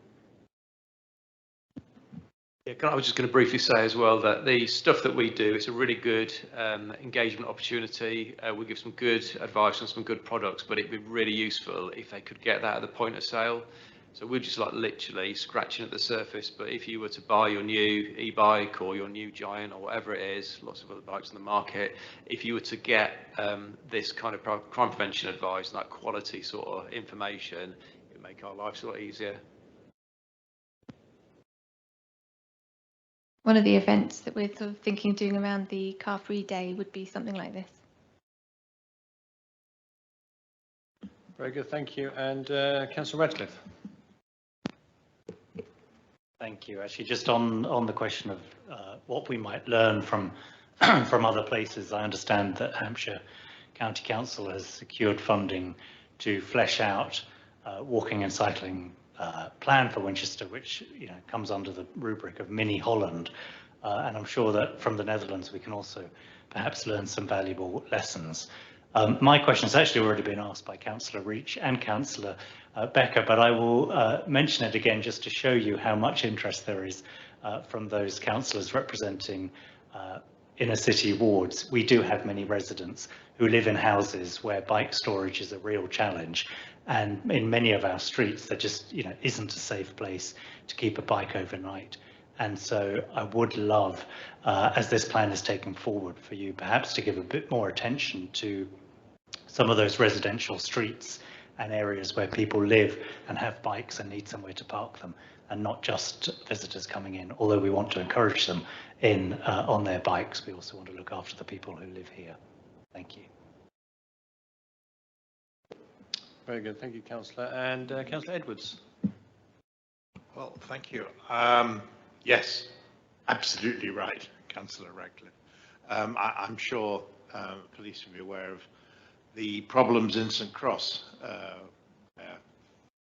Yeah, I was just going to briefly say as well that the stuff that we do, it's a really good engagement opportunity. We give some good advice on some good products, but it'd be really useful if they could get that at the point of sale. So we're just like literally scratching at the surface, but if you were to buy your new e-bike or your new Giant or whatever it is, lots of other bikes on the market, if you were to get this kind of crime prevention advice, that quality sort of information, it would make our lives a lot easier. One of the events that we're sort of thinking of doing around the Car Free Day would be something like this. Very good, thank you. And Councillor Radcliffe. Thank you. Actually, just on the question of what we might learn from from other places, I understand that Hampshire County Council has secured funding to flesh out walking and cycling plan for Winchester, which comes under the rubric of Mini Holland, and I'm sure that from the Netherlands we can also perhaps learn some valuable lessons. My question has actually already been asked by Councillor Reach and Councillor Becker, but I will mention it again just to show you how much interest there is from those councillors representing inner city wards. We do have many residents who live in houses where bike storage is a real challenge, and in many of our streets there just isn't a safe place to keep a bike overnight. And so I would love, as this plan is taken forward, for you perhaps to give a bit more attention to some of those residential streets and areas where people live and have bikes and need somewhere to park them, and not just visitors coming in. Although we want to encourage them in on their bikes, we also want to look after the people who live here. Thank you. Very good, thank you, Councillor. And Councillor Edwards. Well, thank you. Yes, Absolutely right, Councillor Radcliffe. I'm sure police will be aware of the problems in St Cross, where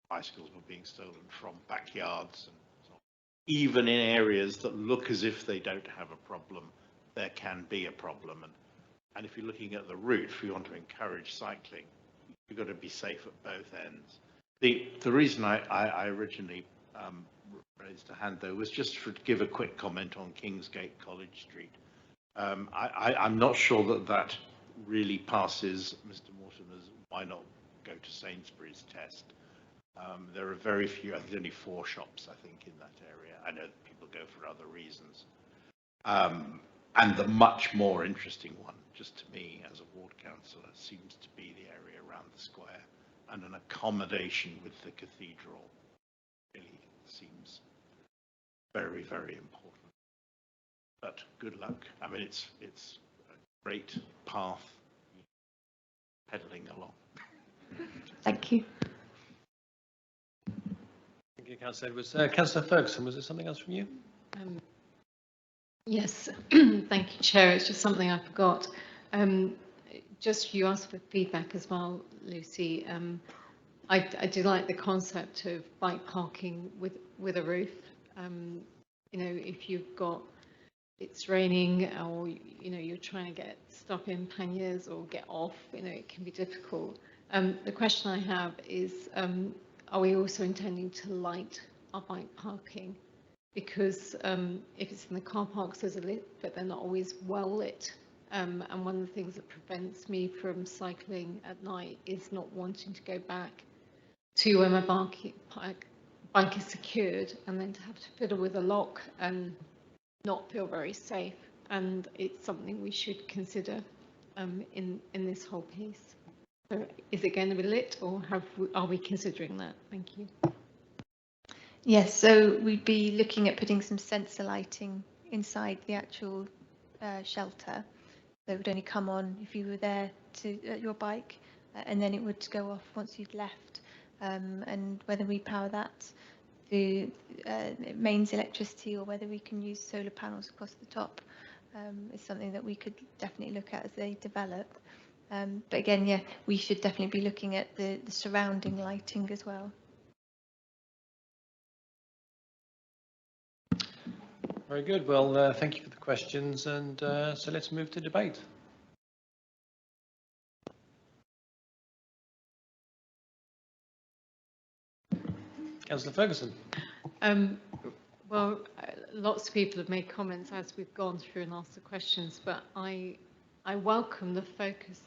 bicycles were being stolen from backyards, and so on. Even in areas that look as if they don't have a problem, there can be a problem. And if you're looking at the route, if you want to encourage cycling, you've got to be safe at both ends. The reason I originally raised a hand, though, was just to give a quick comment on Kingsgate College Street. I'm not sure that really passes Mr. Mortimer's why not go to Sainsbury's test. There are very few, there's only 4 shops, I think, in that area. I know that people go for other reasons. And the much more interesting one, just to me as a ward councillor, seems to be the area around the square, and an accommodation with the cathedral really seems very, very important. But good luck. I mean, it's a great path pedaling along. Thank you. Thank you, Councillor Edwards. Councillor Ferguson, was there something else from you? Yes, thank you, Chair. It's just something I forgot. Just you asked for feedback as well, Lucy. I do like the concept of bike parking with a roof. You know, if you've got, it's raining, or you know, you're trying to get stuck in panniers or get off, you know, it can be difficult. The question I have is, are we also intending to light our bike parking? Because if it's in the car parks, there's a lit, but they're not always well lit. And one of the things that prevents me from cycling at night is not wanting to go back to where my bike is secured, and then to have to fiddle with a lock and not feel very safe. And it's something we should consider in this whole piece. So is it going to be lit, or are we considering that? Thank you. Yes, so we'd be looking at putting some sensor lighting inside the actual shelter. So it would only come on if you were there at your bike, and then it would go off once you'd left. And whether we power that through mains electricity, or whether we can use solar panels across the top, is something that we could definitely look at as they develop. But again, yeah, we should definitely be looking at the surrounding lighting as well. Very good. Well, thank you for the questions, and so let's move to debate. Councillor Ferguson. Well, lots of people have made comments as we've gone through and asked the questions, but I welcome the focus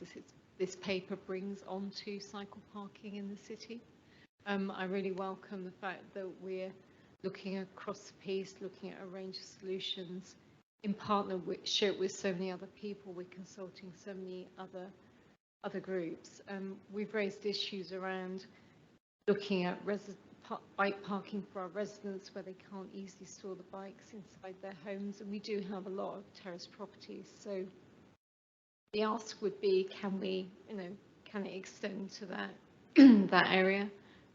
this paper brings onto cycle parking in the city. I really welcome the fact that we're looking across the piece, looking at a range of solutions in partnership with so many other people. We're consulting so many other groups. We've raised issues around looking at bike parking for our residents where they can't easily store the bikes inside their homes, and we do have a lot of terrace properties. So the ask would be, can it extend to that that area?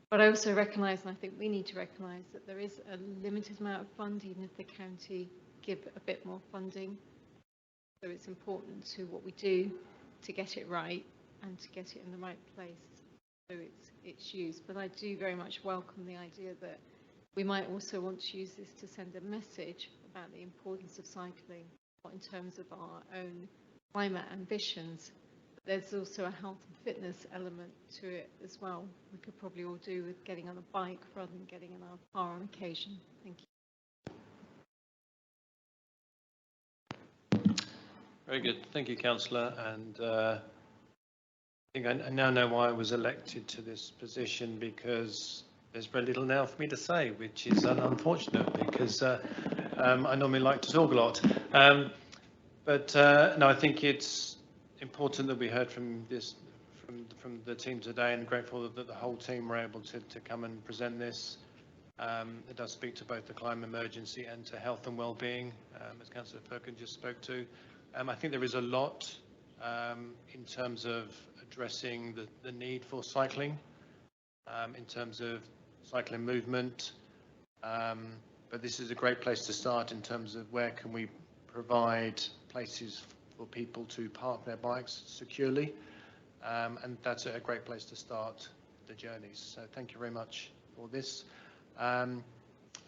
But I also recognise, and I think we need to recognise, that there is a limited amount of funding, even if the county give a bit more funding. So it's important to what we do to get it right and to get it in the right place, so it's used. But I do very much welcome the idea that we might also want to use this to send a message about the importance of cycling, not in terms of our own climate ambitions. There's also a health and fitness element to it as well. We could probably all do with getting on a bike rather than getting in our car on occasion. Thank you. Very good. Thank you, Councillor. And I think I now know why I was elected to this position, because there's very little now for me to say, which is unfortunate, because I normally like to talk a lot. But no, I think it's important that we heard from the team today, and grateful that the whole team were able to come and present this. It does speak to both the climate emergency and to health and well-being, as Councillor Perkin just spoke to. I think there is a lot in terms of addressing the need for cycling, in terms of cycling movement, but this is a great place to start in terms of where can we provide places for people to park their bikes securely, and that's a great place to start the journeys. So thank you very much for this. And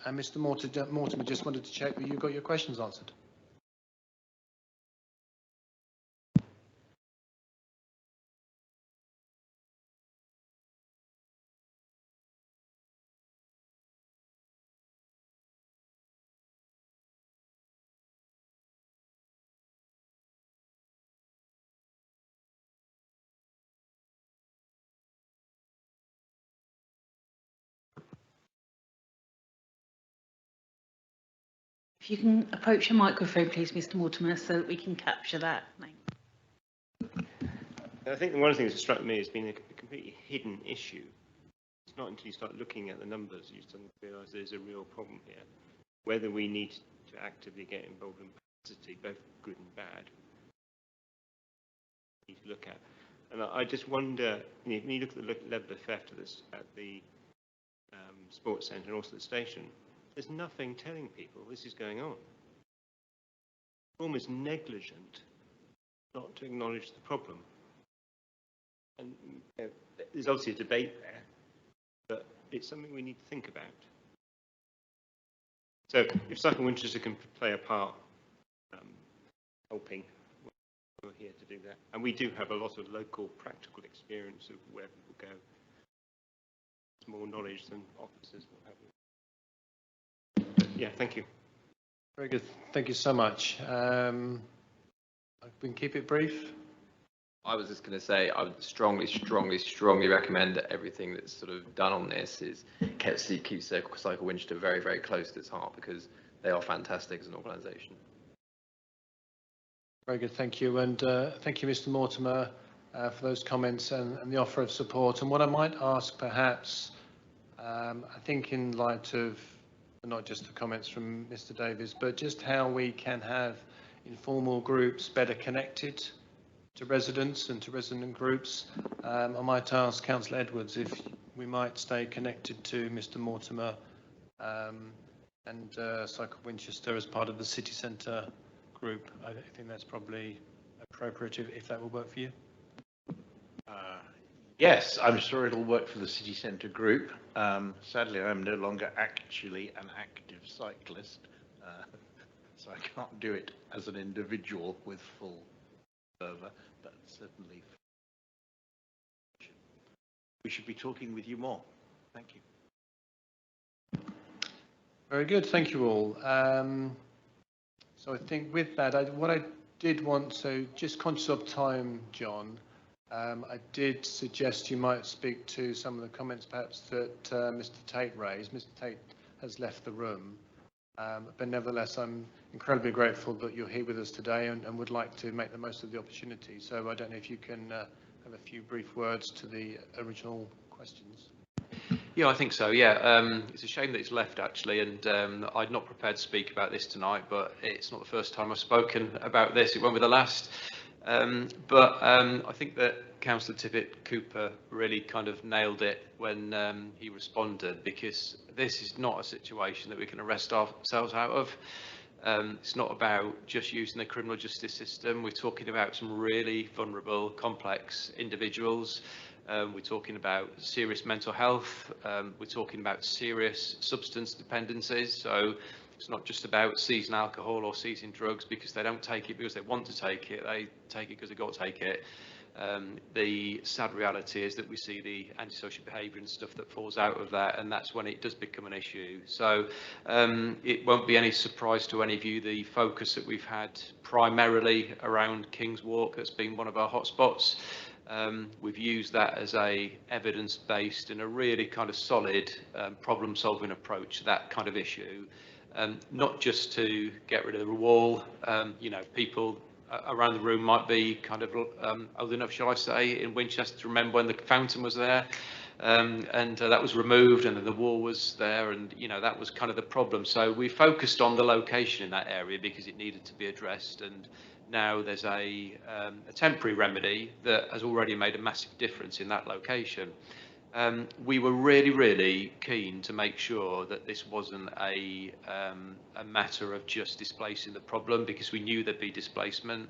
Mr. Mortimer, just wanted to check that you got your questions answered. If you can approach your microphone, please, Mr. Mortimer, so that we can capture that. I think one of the things that struck me has been a completely hidden issue. It's not until you start looking at the numbers you suddenly realise there's a real problem here. Whether we need to actively get involved in publicity, both good and bad, we need to look at. And I just wonder, you know, when you look at the level of theft at the sports centre and also the station, there's nothing telling people this is going on. Almost negligent not to acknowledge the problem. And you know, there's obviously a debate there, but it's something we need to think about. So if Cycle Winchester can play a part helping, we're here to do that. And we do have a lot of local practical experience of where people go. It's more knowledge than officers will have. Yeah, thank you. Very good. Thank you so much. We can keep it brief. I was just going to say I would strongly recommend that everything that's sort of done on this is keep Cycle Winchester very, very close to its heart, because they are fantastic as an organisation. Very good, thank you. And thank you, Mr. Mortimer, for those comments and the offer of support. And what I might ask perhaps, I think in light of not just the comments from Mr. Davies, but just how we can have informal groups better connected to residents and to resident groups. I might ask Councillor Edwards if we might stay connected to Mr. Mortimer and Cycle Winchester as part of the city centre group. I think that's probably appropriate if that will work for you. Yes, I'm sure it'll work for the city centre group. Sadly, I'm no longer actually an active cyclist, so I can't do it as an individual with full fervour, but certainly we should be talking with you more. Thank you. Very good, thank you all. So I think with that, what I did want, so just conscious of time, John, I did suggest you might speak to some of the comments perhaps that Mr. Tate raised. Mr. Tate has left the room, but nevertheless I'm incredibly grateful that you're here with us today and would like to make the most of the opportunity. So I don't know if you can have a few brief words to the original questions. Yeah, I think so, yeah. It's a shame that it's left, actually, and I'm not prepared to speak about this tonight, but it's not the first time I've spoken about this. It won't be the last. But I think that Councillor Tippett-Cooper really kind of nailed it when he responded, because this is not a situation that we can arrest ourselves out of. It's not about just using the criminal justice system. We're talking about some really vulnerable, complex individuals. We're talking about serious mental health. We're talking about serious substance dependencies. So it's not just about seizing alcohol or seizing drugs because they don't take it because they want to take it. They take it because they've got to take it. The sad reality is that we see the antisocial behaviour and stuff that falls out of that, and that's when it does become an issue. So it won't be any surprise to any of you the focus that we've had primarily around King's Walk. That's been one of our hotspots. We've used that as a evidence-based and a really kind of solid problem-solving approach to that kind of issue. Not just to get rid of the wall. You know, people around the room might be kind of old enough, shall I say, in Winchester to remember when the fountain was there, and that was removed, and then the wall was there, and you know that was kind of the problem. So we focused on the location in that area because it needed to be addressed, and now there's a temporary remedy that has already made a massive difference in that location. we were really keen to make sure that this wasn't a matter of just displacing the problem, because we knew there'd be displacement.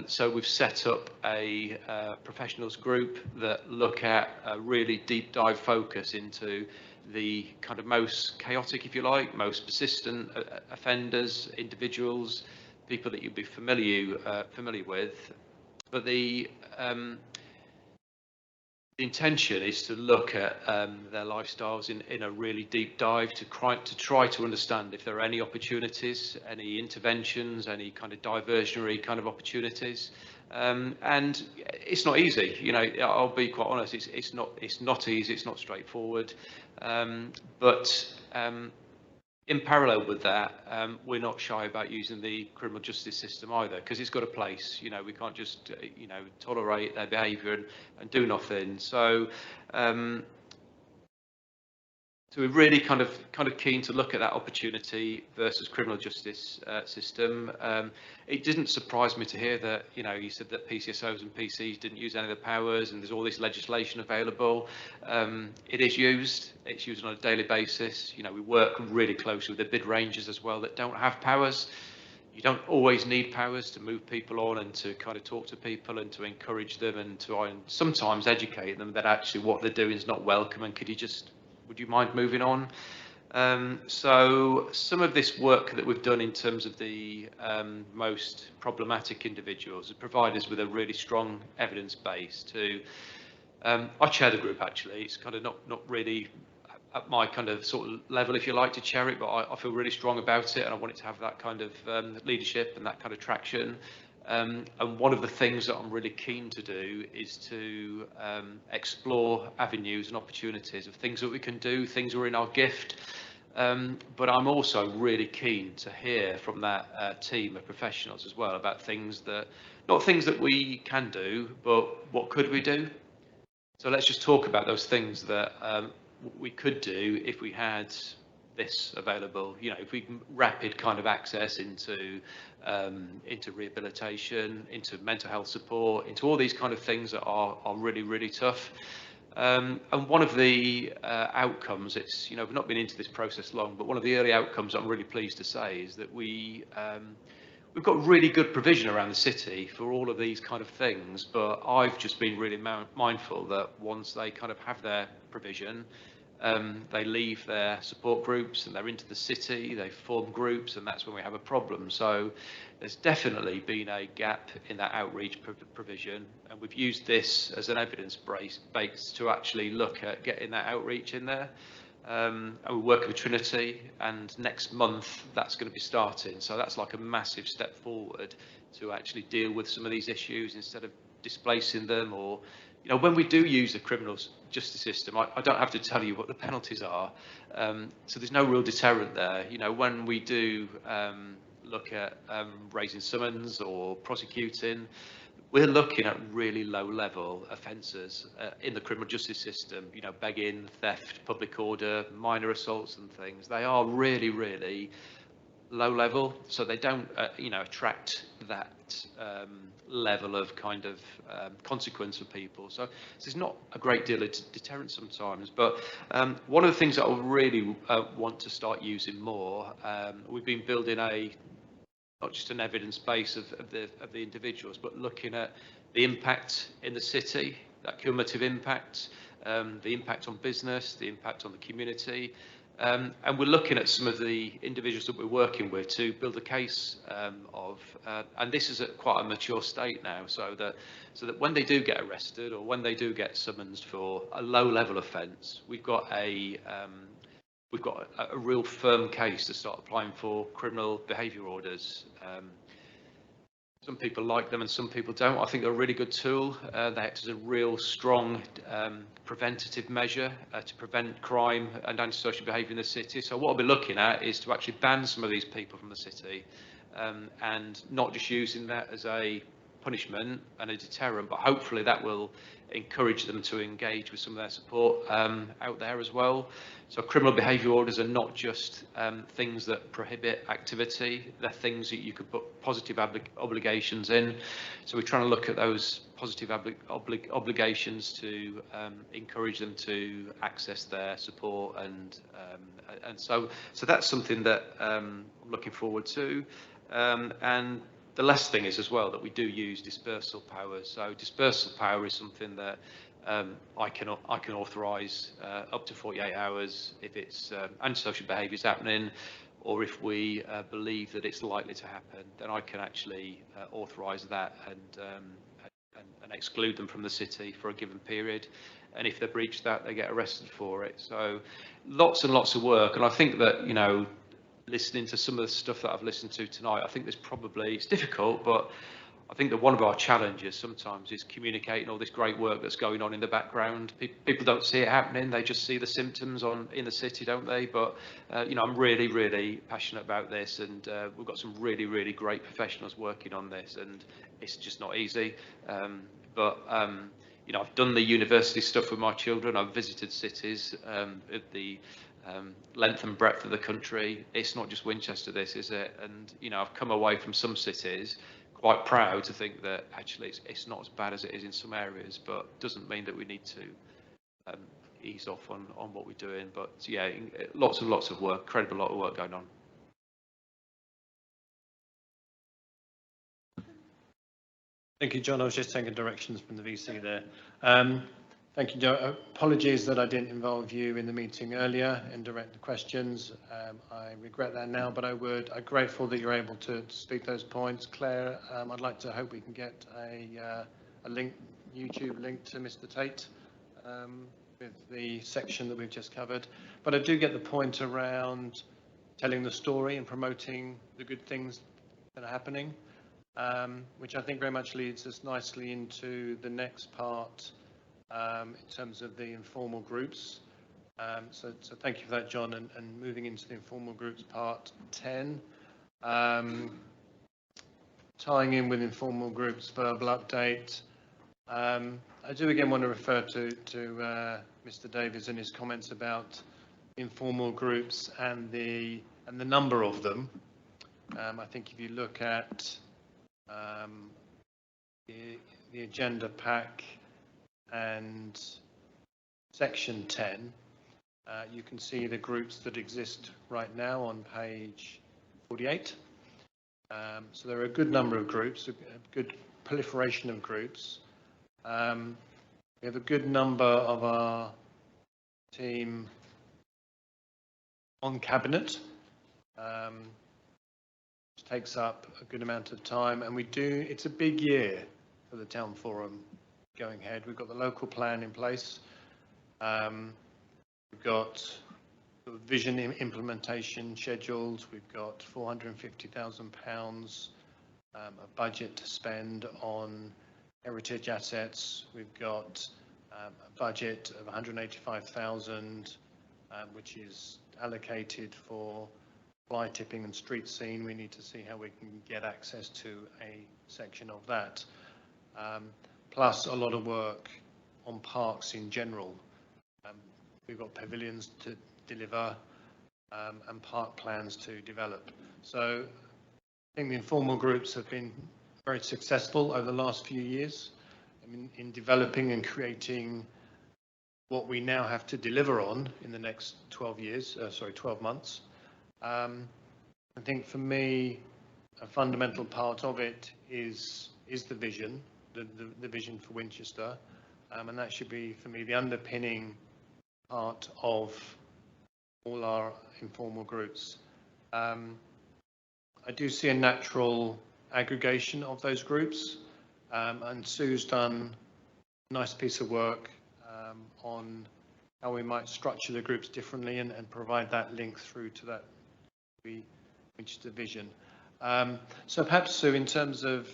So we've set up a professionals group that look at a really deep dive focus into the kind of most chaotic, if you like, most persistent offenders, individuals, people that you'd be familiar with. But the intention is to look at their lifestyles in a really deep dive to try to understand if there are any opportunities, any interventions, any kind of diversionary kind of opportunities. And it's not easy, you know, I'll be quite honest, it's not easy, it's not straightforward. But in parallel with that, we're not shy about using the criminal justice system either, because it's got a place. You know, we can't just, you know, tolerate their behaviour and do nothing. So, so we're really kind of keen to look at that opportunity versus criminal justice system. It didn't surprise me to hear that, you know, you said that PCSOs and PCs didn't use any of the powers, and there's all this legislation available. It is used. It's used on a daily basis. You know, we work really closely with the bid rangers as well that don't have powers. You don't always need powers to move people on and to kind of talk to people and to encourage them and to sometimes educate them that actually what they're doing is not welcome, and would you mind moving on? So some of this work that we've done in terms of the most problematic individuals has provided us with a really strong evidence base to, I chair the group actually, it's kind of not really at my kind of sort of level, if you like, to chair it, but I feel really strong about it, and I want it to have that kind of leadership and that kind of traction. And one of the things that I'm really keen to do is to explore avenues and opportunities of things that we can do, things that are in our gift. But I'm also really keen to hear from that team of professionals as well about things that, not things that we can do, but what could we do? So let's just talk about those things that we could do if we had this available, you know, if we can rapid kind of access into rehabilitation, into mental health support, into all these kind of things that are really tough. And one of the outcomes, it's, you know, we've not been into this process long, but one of the early outcomes I'm really pleased to say is that we've got really good provision around the city for all of these kind of things, but I've just been really mindful that once they kind of have their provision, they leave their support groups and they're into the city, they form groups, and that's when we have a problem. So there's definitely been a gap in that outreach provision, and we've used this as an evidence base to actually look at getting that outreach in there. And we're working with Trinity, and next month that's going to be starting. So that's like a massive step forward to actually deal with some of these issues instead of displacing them. Or, you know, when we do use the criminal justice system, I don't have to tell you what the penalties are. So there's no real deterrent there. You know, when we do look at raising summons or prosecuting, we're looking at really low level offences in the criminal justice system, you know, begging, theft, public order, minor assaults and things. They are really low level, so they don't, you know, attract that level of kind of consequence for people. So there's not a great deal of deterrence sometimes, but one of the things that I really want to start using more, we've been building not just an evidence base of the individuals, but looking at the impact in the city, that cumulative impact, the impact on business, the impact on the community. And we're looking at some of the individuals that we're working with to build a case and this is at quite a mature state now, so that when they do get arrested or when they do get summoned for a low level offence, we've got a real firm case to start applying for criminal behaviour orders. Some people like them and some people don't. I think they're a really good tool. They act as a real strong preventative measure to prevent crime and antisocial behaviour in the city. So what I'll be looking at is to actually ban some of these people from the city, and not just using that as a punishment and a deterrent, but hopefully that will encourage them to engage with some of their support out there as well. So criminal behaviour orders are not just things that prohibit activity, they're things that you could put positive obligations in. So we're trying to look at those positive obligations to encourage them to access their support, and so that's something that I'm looking forward to. And the last thing is as well that we do use dispersal powers. So dispersal power is something that I can authorise up to 48 hours if it's antisocial behaviour is happening, or if we believe that it's likely to happen, then I can actually authorise that and exclude them from the city for a given period. And if they breach that, they get arrested for it. So lots and lots of work. And I think that, you know, listening to some of the stuff that I've listened to tonight, I think there's probably, it's difficult, but I think that one of our challenges sometimes is communicating all this great work that's going on in the background. People don't see it happening, they just see the symptoms in the city, don't they? But, you know, I'm really, really passionate about this, and we've got some really, really great professionals working on this, and it's just not easy. You know, I've done the university stuff with my children, I've visited cities at the length and breadth of the country. It's not just Winchester, this, is it? And, you know, I've come away from some cities quite proud to think that actually it's not as bad as it is in some areas, but doesn't mean that we need to ease off on what we're doing. But yeah, lots and lots of work, incredible lot of work going on. Thank you, John. I was just taking directions from the VC there. Thank you, Joe. Apologies that I didn't involve you in the meeting earlier and direct the questions. I regret that now, but I'm grateful that you're able to speak those points. Claire, I'd like to hope we can get a link, YouTube link to Mr. Tate with the section that we've just covered. But I do get the point around telling the story and promoting the good things that are happening, which I think very much leads us nicely into the next part, in terms of the informal groups. So thank you for that, John, and moving into the informal groups part 10. Tying in with informal groups verbal update. I do again want to refer to Mr. Davies and his comments about informal groups and the number of them. I think if you look at the agenda pack and section 10, you can see the groups that exist right now on page 48. So there are a good number of groups, a good proliferation of groups. We have a good number of our team on cabinet, which takes up a good amount of time, and it's a big year for the Town Forum going ahead. We've got the local plan in place. We've got the vision implementation scheduled. We've got £450,000 of budget to spend on heritage assets. We've got a budget of 185,000, which is allocated for fly tipping and street scene. We need to see how we can get access to a section of that. Plus a lot of work on parks in general. We've got pavilions to deliver and park plans to develop. So I think the informal groups have been very successful over the last few years in developing and creating what we now have to deliver on in the next 12 months. I think for me, a fundamental part of it is the vision. The vision for Winchester, and that should be, for me, the underpinning part of all our informal groups. I do see a natural aggregation of those groups, and Sue's done a nice piece of work on how we might structure the groups differently and provide that link through to that Winchester vision. So perhaps, Sue, in terms of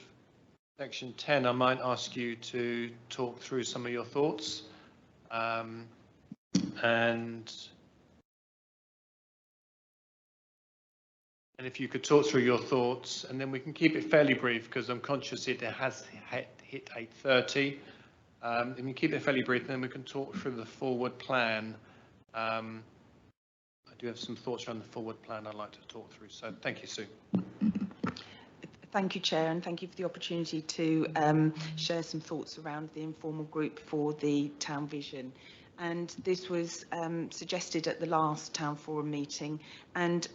section 10, I might ask you to talk through some of your thoughts, and And if you could talk through your thoughts, and then we can keep it fairly brief because I'm conscious it has hit 8:30. And we keep it fairly brief, and then we can talk through the forward plan. I do have some thoughts around the forward plan I'd like to talk through. So thank you, Sue. Thank you, Chair, and thank you for the opportunity to share some thoughts around the informal group for the town vision. And this was suggested at the last town forum meeting, and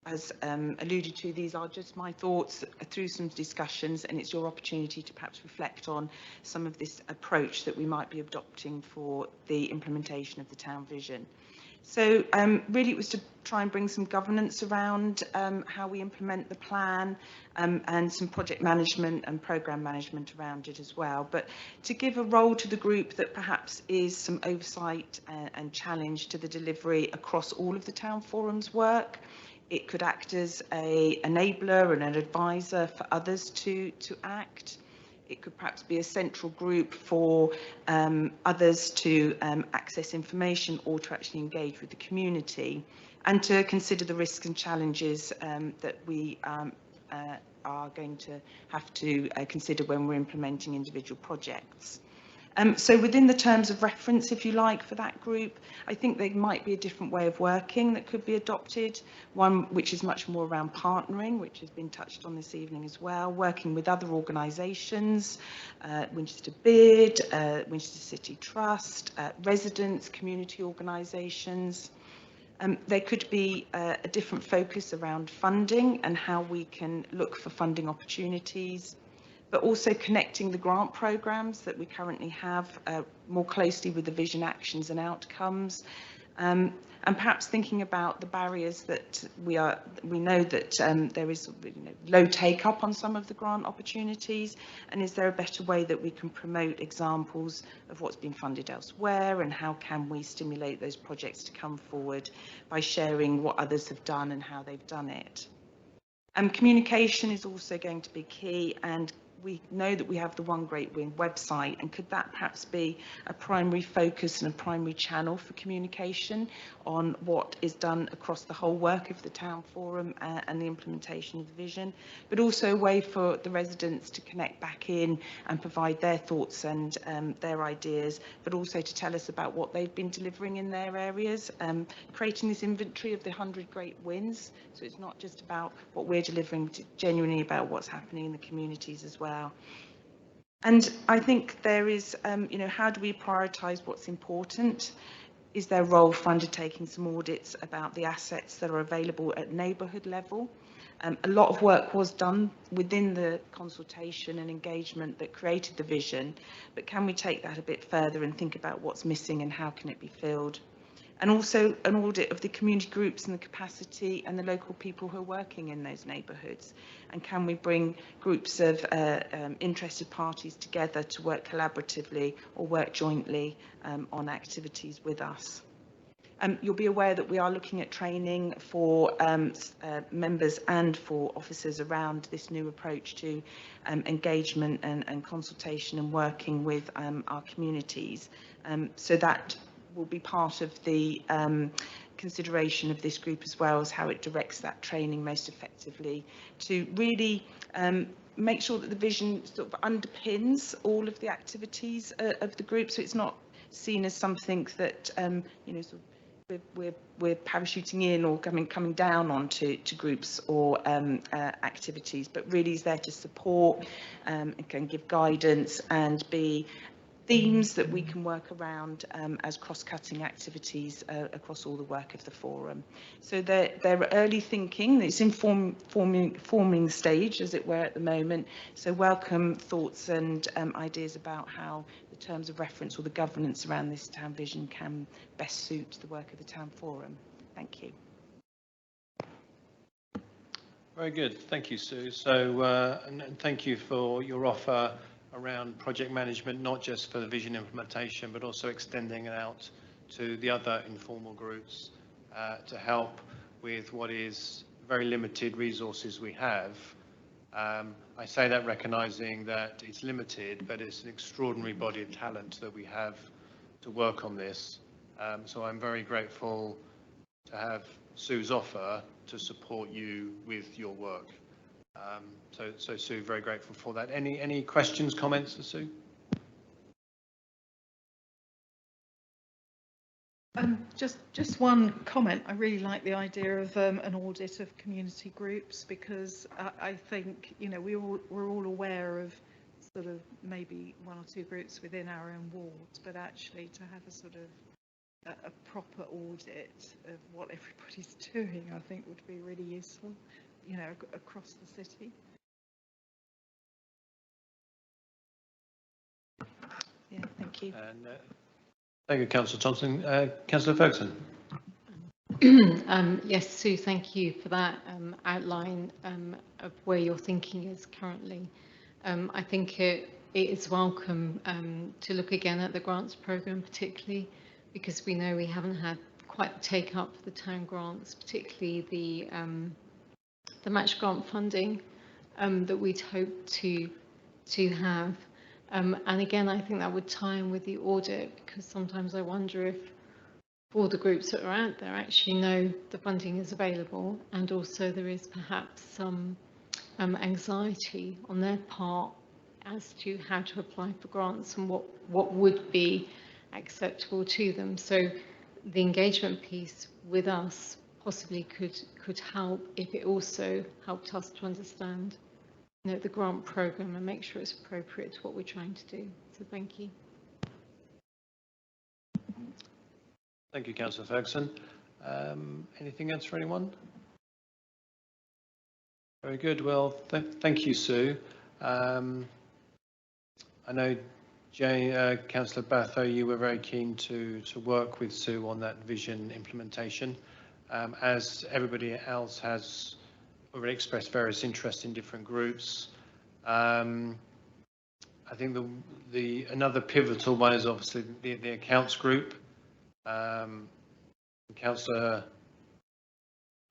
as alluded to, these are just my thoughts through some discussions, and it's your opportunity to perhaps reflect on some of this approach that we might be adopting for the implementation of the town vision. So really it was to try and bring some governance around how we implement the plan, and some project management and programme management around it as well. But to give a role to the group that perhaps is some oversight and challenge to the delivery across all of the town forum's work. It could act as an enabler and an advisor for others to act. It could perhaps be a central group for others to access information or to actually engage with the community, and to consider the risks and challenges that we are going to have to consider when we're implementing individual projects. So within the terms of reference, if you like, for that group, I think there might be a different way of working that could be adopted, one which is much more around partnering, which has been touched on this evening as well, working with other organisations, Winchester Bid, Winchester City Trust, residents, community organisations. There could be a different focus around funding and how we can look for funding opportunities, but also connecting the grant programmes that we currently have more closely with the vision actions and outcomes, and perhaps thinking about the barriers that we know that there is low take up on some of the grant opportunities, and is there a better way that we can promote examples of what's been funded elsewhere, and how can we stimulate those projects to come forward by sharing what others have done and how they've done it. Communication is also going to be key, and we know that we have the One Great Win website, and could that perhaps be a primary focus and a primary channel for communication on what is done across the whole work of the town forum and the implementation of the vision, but also a way for the residents to connect back in and provide their thoughts and their ideas, but also to tell us about what they've been delivering in their areas, creating this inventory of the 100 great wins. So it's not just about what we're delivering, but genuinely about what's happening in the communities as well. And I think there is, how do we prioritise what's important? Is there a role for undertaking some audits about the assets that are available at neighbourhood level? A lot of work was done within the consultation and engagement that created the vision, but can we take that a bit further and think about what's missing and how can it be filled? And also an audit of the community groups and the capacity and the local people who are working in those neighbourhoods. And can we bring groups of interested parties together to work collaboratively or work jointly on activities with us? You'll be aware that we are looking at training for members and for officers around this new approach to engagement and consultation and working with our communities. So that will be part of the consideration of this group, as well as how it directs that training most effectively to really make sure that the vision sort of underpins all of the activities of the group, so it's not seen as something that sort of we're parachuting in or coming down onto groups or activities, but really is there to support and can give guidance and be themes that we can work around as cross-cutting activities across all the work of the forum. So they're early thinking, it's in forming stage, as it were, at the moment. So welcome thoughts and ideas about how the terms of reference or the governance around this town vision can best suit the work of the town forum. Thank you. Very good, thank you, Sue. So, and thank you for your offer around project management, not just for the vision implementation, but also extending it out to the other informal groups to help with what is very limited resources we have. I say that recognising that it's limited, but it's an extraordinary body of talent that we have to work on this. So I'm very grateful to have Sue's offer to support you with your work. So Sue, very grateful for that. Any questions, comments for Sue? Just one comment. I really like the idea of an audit of community groups, because I think, you know, we're all aware of sort of maybe one or two groups within our own wards, but actually to have a sort of a proper audit of what everybody's doing, I think would be really useful, you know, across the city. Yeah, thank you. And, thank you, Councillor Thompson. Councillor Ferguson. Yes, Sue, thank you for that outline of where your thinking is currently. I think it is welcome to look again at the grants programme, particularly because we know we haven't had quite the take up for the town grants, particularly the match grant funding that we'd hoped to have. And again, I think that would tie in with the audit, because sometimes I wonder if all the groups that are out there actually know the funding is available, and also there is perhaps some anxiety on their part as to how to apply for grants and what would be acceptable to them. So the engagement piece with us possibly could help if it also helped us to understand, you know, the grant programme and make sure it's appropriate to what we're trying to do. So thank you. Thank you, Councillor Ferguson. Anything else for anyone? Very good. Well, thank you, Sue. I know, Councillor Batho, you were very keen to work with Sue on that vision implementation. As everybody else has already expressed various interests in different groups. I think another pivotal one is obviously the accounts group. Councillor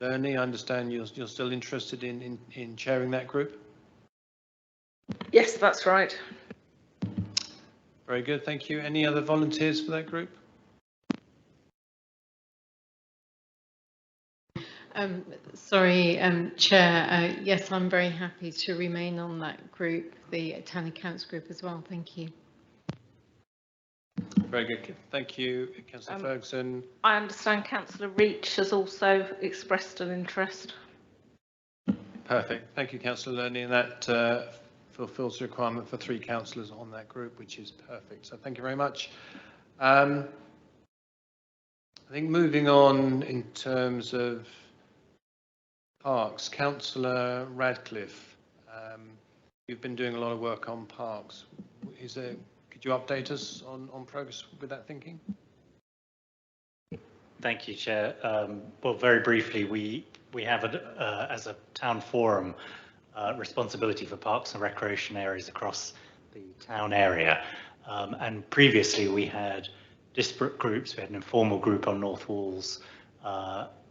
Burney, I understand you're still interested in chairing that group? Yes, that's right. Very good, thank you. Any other volunteers for that group? Sorry, Chair. Yes, I'm very happy to remain on that group, the town accounts group as well. Thank you. Very good. Thank you, Councillor Ferguson. I understand Councillor Reach has also expressed an interest. Perfect. Thank you, Councillor Lerney. And that fulfills the requirement for 3 councillors on that group, which is perfect. So thank you very much. I think moving on in terms of parks, Councillor Radcliffe, you've been doing a lot of work on parks. Could you update us on progress with that thinking? Thank you, Chair. Well, very briefly, we have, as a town forum, responsibility for parks and recreation areas across the town area. And previously, we had disparate groups. We had an informal group on North Walls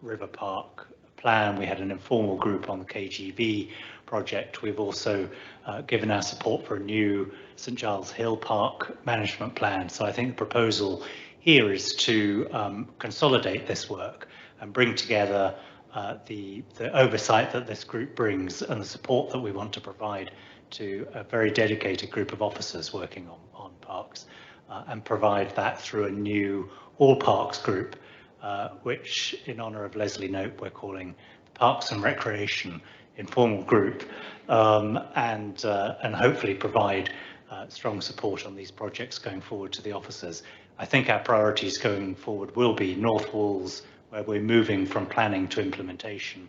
River Park plan. We had an informal group on the KGV project. We've also given our support for a new St Giles Hill Park management plan. So I think the proposal here is to consolidate this work and bring together the oversight that this group brings and the support that we want to provide to a very dedicated group of officers working on parks, and provide that through a new all parks group, which in honour of Leslie Nope we're calling the Parks and Recreation Informal Group, and hopefully provide strong support on these projects going forward to the officers. I think our priorities going forward will be North Walls, where we're moving from planning to implementation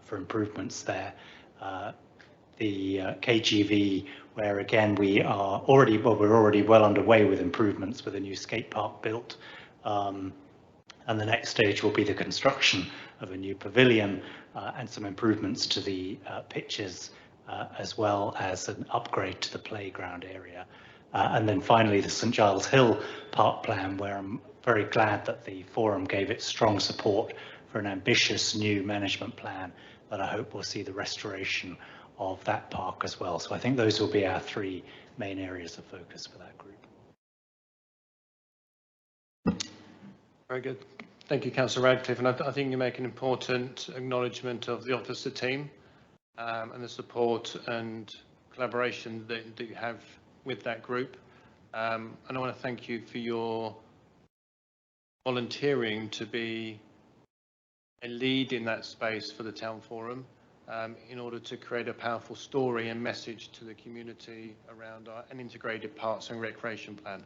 for improvements there. The KGV, where again we're already well underway with improvements with a new skate park built. And the next stage will be the construction of a new pavilion and some improvements to the pitches, as well as an upgrade to the playground area. And then finally, the St Giles Hill Park plan, where I'm very glad that the forum gave its strong support for an ambitious new management plan that I hope will see the restoration of that park as well. So I think those will be our 3 main areas of focus for that group. Very good. Thank you, Councillor Radcliffe, and I think you make an important acknowledgement of the officer team and the support and collaboration that you have with that group. And I want to thank you for your volunteering to be a lead in that space for the Town Forum in order to create a powerful story and message to the community around an integrated parks and recreation plan.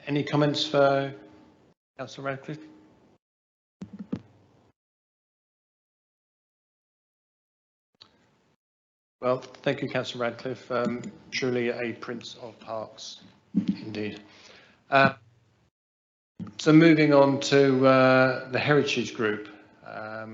Any comments for Councillor Radcliffe? Well, thank you, Councillor Radcliffe. Truly a prince of parks, indeed. So moving on to the Heritage Group. A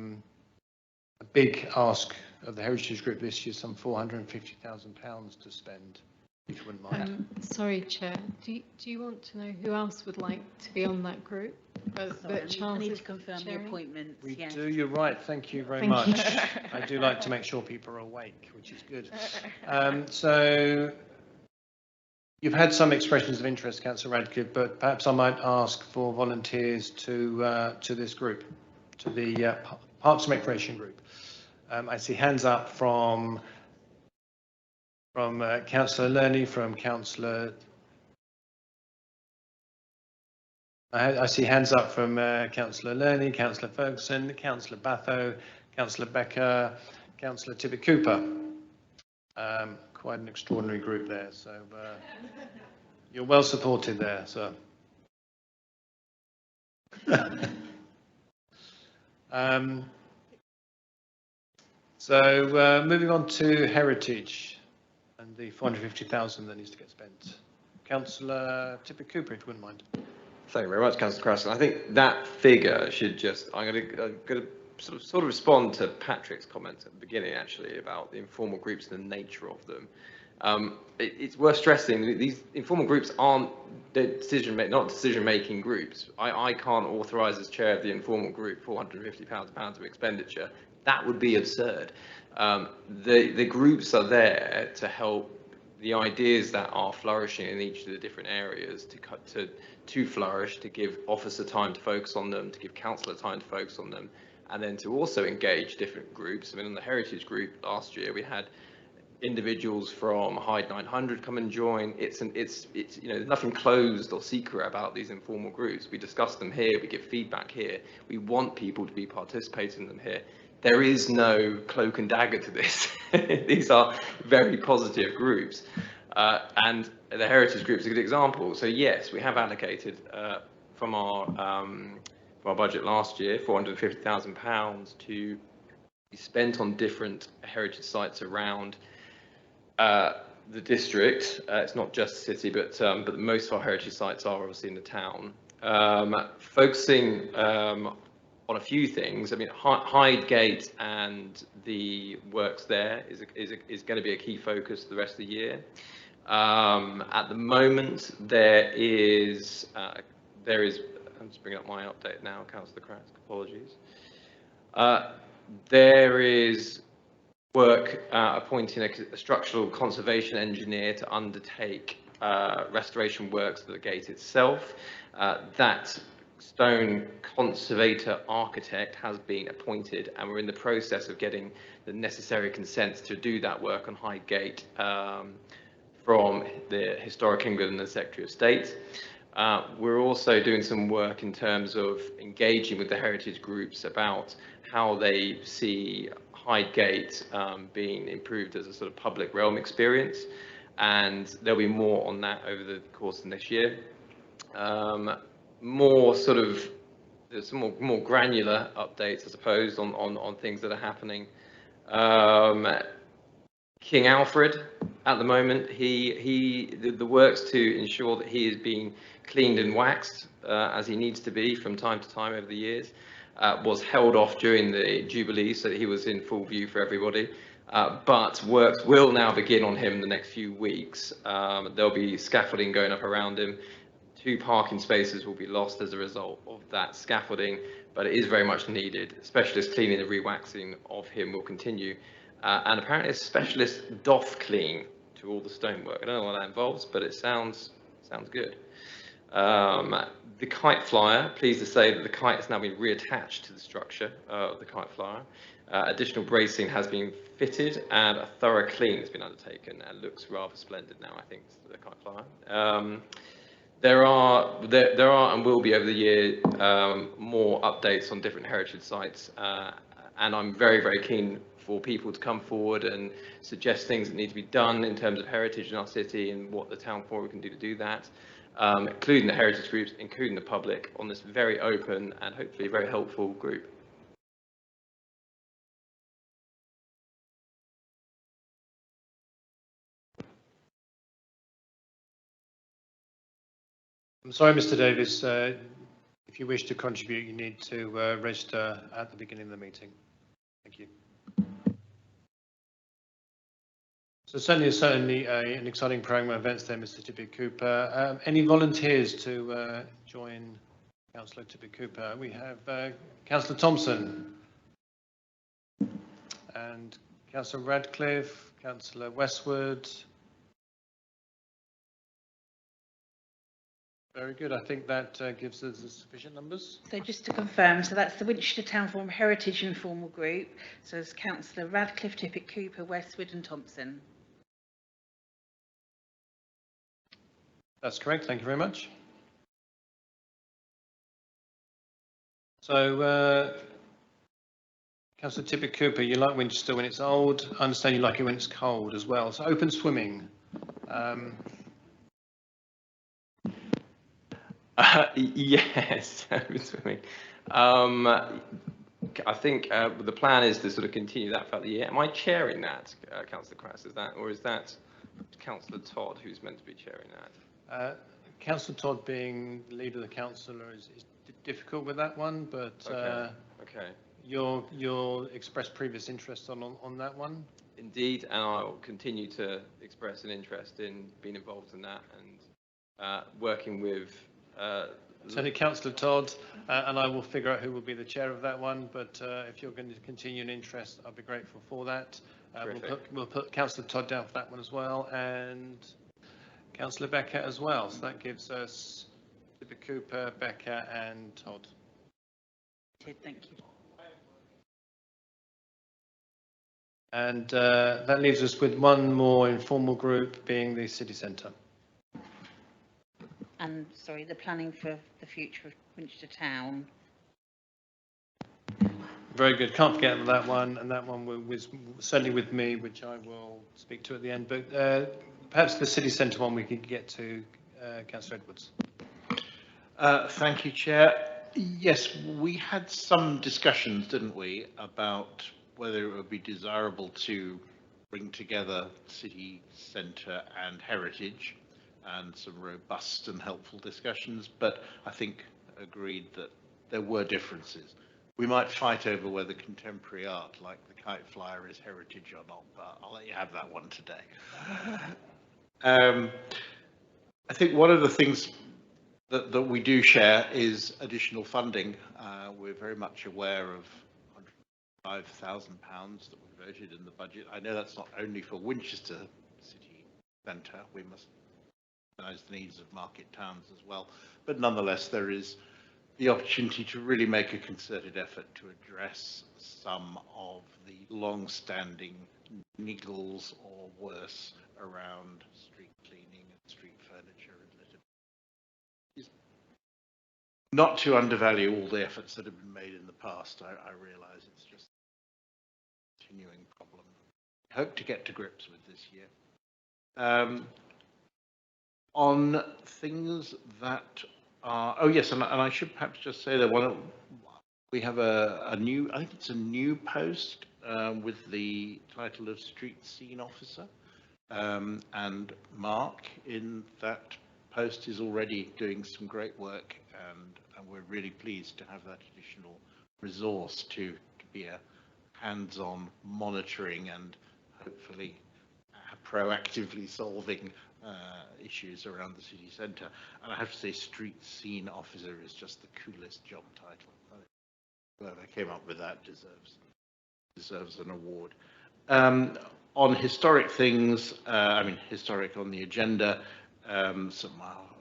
big ask of the Heritage Group this year, some £450,000 to spend, if you wouldn't mind. Sorry, Chair. Do you want to know who else would like to be on that group? I need to confirm the appointments. We yes. do, you're right. Thank you very Thank much. you. I do like to make sure people are awake, which is good. So you've had some expressions of interest, Councillor Radcliffe, but perhaps I might ask for volunteers to this group, to the Parks and Recreation Group. I see hands up from Councillor Lerney, from Councillor. I see hands up from Councillor Lerney, Councillor Ferguson, Councillor Batho, Councillor Becker, Councillor Tibbet Cooper. Quite an extraordinary group there, so you're well supported there, sir. So moving on to Heritage and the 450,000 that needs to get spent. Councillor Tibbet Cooper, if you wouldn't mind. Thank you very much, Councillor Crasson. I think that figure should just, I'm going to sort of respond to Patrick's comment at the beginning, actually, about the informal groups and the nature of them. It's worth stressing that these informal groups aren't not decision-making groups. I can't authorise as chair of the informal group £450,000 of expenditure. That would be absurd. The groups are there to help the ideas that are flourishing in each of the different areas to flourish, to give officer time to focus on them, to give councillor time to focus on them, and then to also engage different groups. I mean, in the Heritage Group last year, we had individuals from Hyde 900 come and join. It's you know, there's nothing closed or secret about these informal groups. We discuss them here, we give feedback here. We want people to be participating in them here. There is no cloak and dagger to this. These are very positive groups. And the Heritage Group is a good example. So yes, we have allocated from our budget last year, £450,000 to be spent on different heritage sites around the district. It's not just the city, but most of our heritage sites are obviously in the town. Focusing on a few things. I mean, Hyde Gate and the works there is going to be a key focus for the rest of the year. At the moment, there is. I'm just bringing up my update now, Councillor Kratz. Apologies. There is work appointing a structural conservation engineer to undertake restoration works for the gate itself. That stone conservator architect has been appointed, and we're in the process of getting the necessary consents to do that work on Hyde Gate from the Historic England and the Secretary of State. We're also doing some work in terms of engaging with the heritage groups about how they see Hyde Gate being improved as a sort of public realm experience, and there'll be more on that over the course of next year. There's some more granular updates, I suppose, on things that are happening. King Alfred, at the moment, the works to ensure that he is being cleaned and waxed as he needs to be from time to time over the years, was held off during the Jubilee so that he was in full view for everybody. But works will now begin on him in the next few weeks. There'll be scaffolding going up around him. 2 parking spaces will be lost as a result of that scaffolding, but it is very much needed. Specialist cleaning and re-waxing of him will continue. And apparently a specialist doff clean to all the stonework. I don't know what that involves, but it sounds good. The kite flyer, pleased to say that the kite has now been reattached to the structure of the kite flyer. Additional bracing has been fitted and a thorough clean has been undertaken and looks rather splendid now, I think, the kite flyer. There are and will be over the year more updates on different heritage sites, and I'm very, very keen for people to come forward and suggest things that need to be done in terms of heritage in our city and what the town forum can do that, including the heritage groups, including the public, on this very open and hopefully very helpful group. I'm sorry, Mr. Davis. If you wish to contribute, you need to register at the beginning of the meeting. Thank you. So certainly an exciting programme of events there, Mr. Tippett Cooper. Any volunteers to join Councillor Tippett Cooper? We have Councillor Thompson and Councillor Radcliffe, Councillor Westwood. Very good. I think that gives us sufficient numbers. So just to confirm, so that's the Winchester Town Forum Heritage Informal Group. So it's Councillor Radcliffe, Tippett Cooper, Westwood and Thompson. That's correct. Thank you very much. So, Councillor Tippett Cooper, you like Winchester when it's old. I understand you like it when it's cold as well. So open swimming. Yes, open swimming. I think the plan is to sort of continue that throughout the year. Am I chairing that, Councillor Crass? Is that, or is that Councillor Todd who's meant to be chairing that? Councillor Todd, being the leader of the councillor, is difficult with that one, but okay. You'll express previous interest on that one. Indeed, and I'll continue to express an interest in being involved in that and working with. Certainly, Councillor Todd, and I will figure out who will be the chair of that one. But if you're going to continue an interest, I'll be grateful for that. We'll put Councillor Todd down for that one as well, and Councillor Becker as well. So that gives us Tippett Cooper, Becker, and Todd. Thank you. And that leaves us with one more informal group, being the city centre. And sorry, the planning for the future of Winchester Town. Very good. Can't forget that one, and that one was certainly with me, which I will speak to at the end. But perhaps the city centre one we could get to, Councillor Edwards. Thank you, Chair. Yes, we had some discussions, didn't we, about whether it would be desirable to bring together city centre and heritage, and some robust and helpful discussions, but I think agreed that there were differences. We might fight over whether contemporary art like the kite flyer is heritage or not, but I'll let you have that one today. I think one of the things that we do share is additional funding. We're very much aware of £105,000 that we voted in the budget. I know that's not only for Winchester City Centre, we must recognise the needs of market towns as well, but nonetheless there is the opportunity to really make a concerted effort to address some of the long-standing niggles or worse around street cleaning and street furniture and litter. Not to undervalue all the efforts that have been made in the past, I realise it's just a continuing problem. I hope to get to grips with this year. On things that are, oh yes, and I should perhaps just say that we have a new, I think it's a new post with the title of Street Scene Officer, and Mark in that post is already doing some great work, and we're really pleased to have that additional resource to be a hands-on monitoring and hopefully proactively solving issues around the city centre. And I have to say, Street Scene Officer is just the coolest job title. Whoever came up with that deserves an award. On historic things, I mean historic on the agenda, some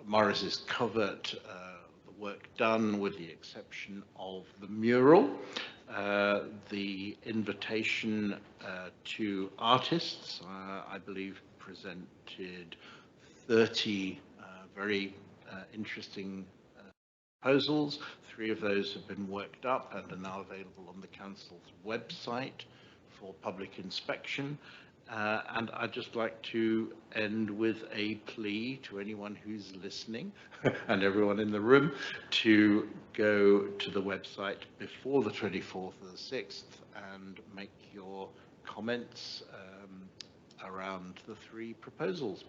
Morris has covered the work done with the exception of the mural. The invitation to artists, I believe, presented 30 very interesting proposals. 3 of those have been worked up and are now available on the council's website for public inspection. And I'd just like to end with a plea to anyone who's listening and everyone in the room to go to the website before the 24th or the 6th and make your comments around the 3 proposals.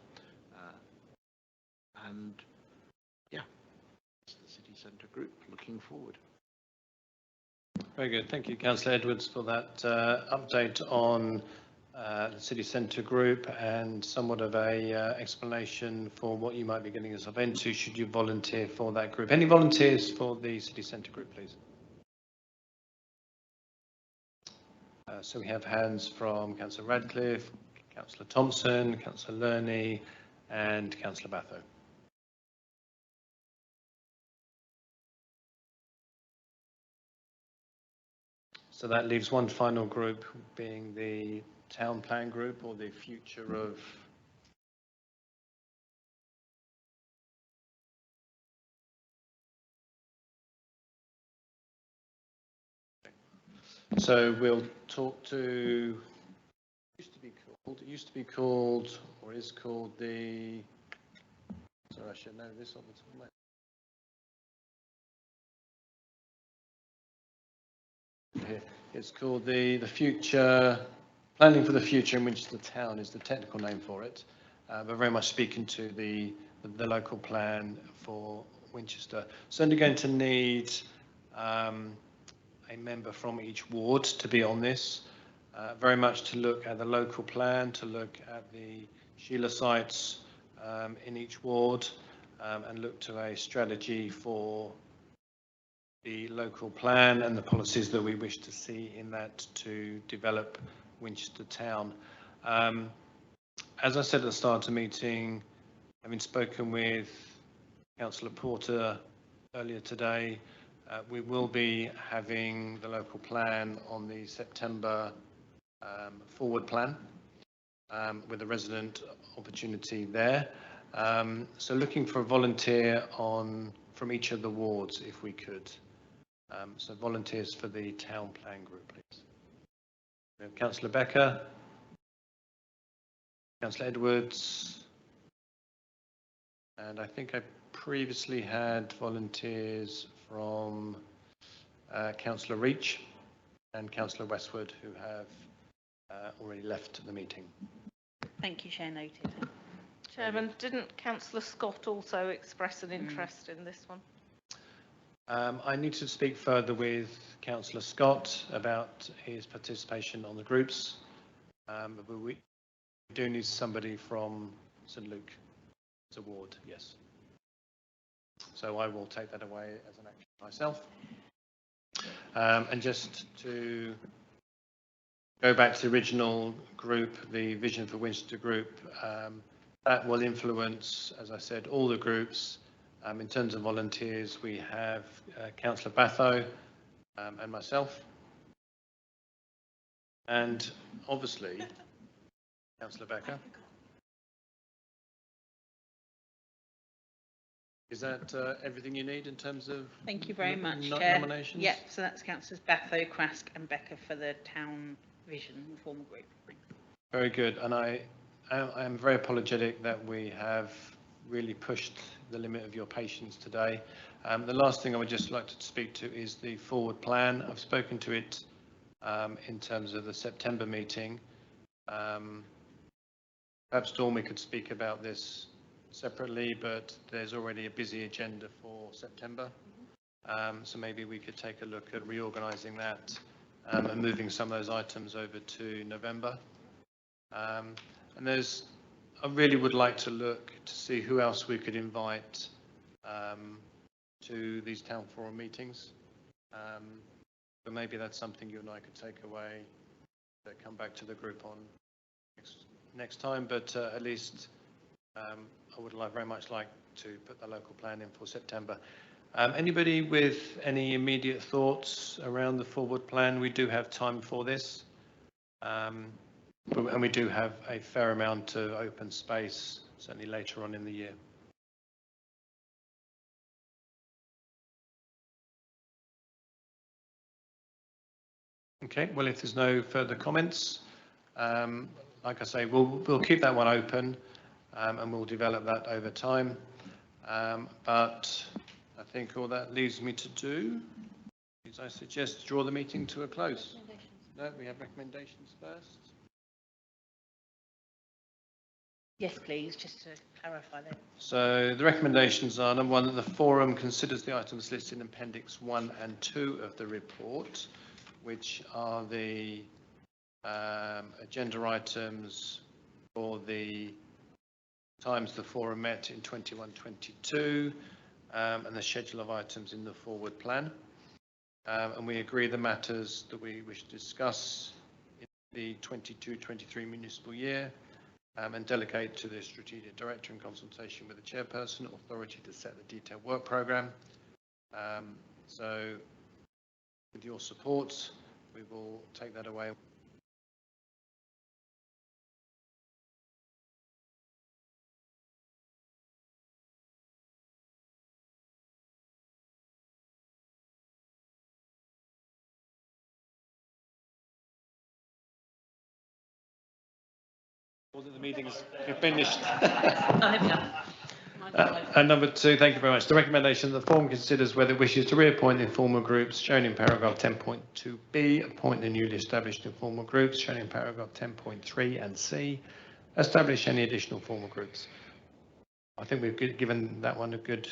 And yeah, it's the City Centre Group looking forward. Very good. Thank you, Councillor Edwards, for that update on the City Centre Group and somewhat of a explanation for what you might be getting yourself into should you volunteer for that group. Any volunteers for the City Centre Group, please? So we have hands from Councillor Radcliffe, Councillor Thompson, Councillor Lerney and Councillor Batho. So that leaves one final group, being the town plan group, or the future of so we'll talk to it used to be called or is called the sorry, I should know this on the top of my here. It's called the future planning for the future in Winchester Town is the technical name for it, but very much speaking to the local plan for Winchester. Certainly going to need a member from each ward to be on this, very much to look at the local plan, to look at the Sheila sites in each ward, and look to a strategy for the local plan and the policies that we wish to see in that to develop Winchester Town. As I said at the start of the meeting, having spoken with Councillor Porter earlier today, we will be having the local plan on the September forward plan with a resident opportunity there. So looking for a volunteer from each of the wards if we could. So volunteers for the town plan group, please. We have Councillor Becker, Councillor Edwards, and I think I previously had volunteers from Councillor Reach and Councillor Westwood, who have already left the meeting. Thank you, Chair. Noted. Chairman, didn't Councillor Scott also express an interest in this one? I need to speak further with Councillor Scott about his participation on the groups, but we do need somebody from St Luke as a ward, yes. So I will take that away as an action myself. And just to go back to the original group, the Vision for Winchester group, that will influence, as I said, all the groups. In terms of volunteers, we have Councillor Batho and myself. And obviously, Councillor Becker. Is that everything you need in terms of Thank you very much, Chair. Nominations? Yep, so that's Councillors Batho, Crask and Becker for the Town Vision Informal Group. Thanks. Very good. And I am very apologetic that we have really pushed the limit of your patience today. The last thing I would just like to speak to is the forward plan. I've spoken to it in terms of the September meeting. Perhaps Dawn, we could speak about this separately, but there's already a busy agenda for September. So maybe we could take a look at reorganising that and moving some of those items over to November. And I really would like to look to see who else we could invite to these town forum meetings. But maybe that's something you and I could take away, come back to the group on next time. But at least I would very much like to put the local plan in for September. Anybody with any immediate thoughts around the forward plan? We do have time for this. And we do have a fair amount of open space, certainly later on in the year. Okay, well, if there's no further comments, like I say, we'll keep that one open and we'll develop that over time. But I think all that leaves me to do is I suggest draw the meeting to a close. No, we have recommendations first. Yes, please, just to clarify that. So the recommendations are, number one, that the forum considers the items listed in Appendix 1 and 2 of the report, which are the agenda items for the times the forum met in 21-22 and the schedule of items in the forward plan. And we agree the matters that we wish to discuss in the 22-23 municipal year and delegate to the strategic director in consultation with the chairperson authority to set the detailed work programme. So with your support, we will take that away. The meeting's finished. And number two, thank you very much. The recommendation that the forum considers whether it wishes to reappoint informal groups shown in paragraph 10.2b, appoint the newly established informal groups shown in paragraph 10.3 and c, establish any additional formal groups. I think we've given that one a good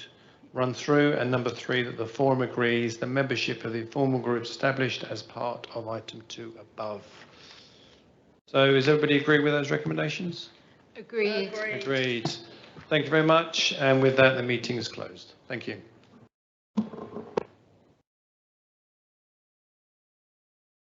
run through. And number three, that the forum agrees the membership of the informal groups established as part of item 2 above. So does everybody agree with those recommendations? Agreed. Agreed. Thank you very much. And with that, the meeting is closed. Thank you.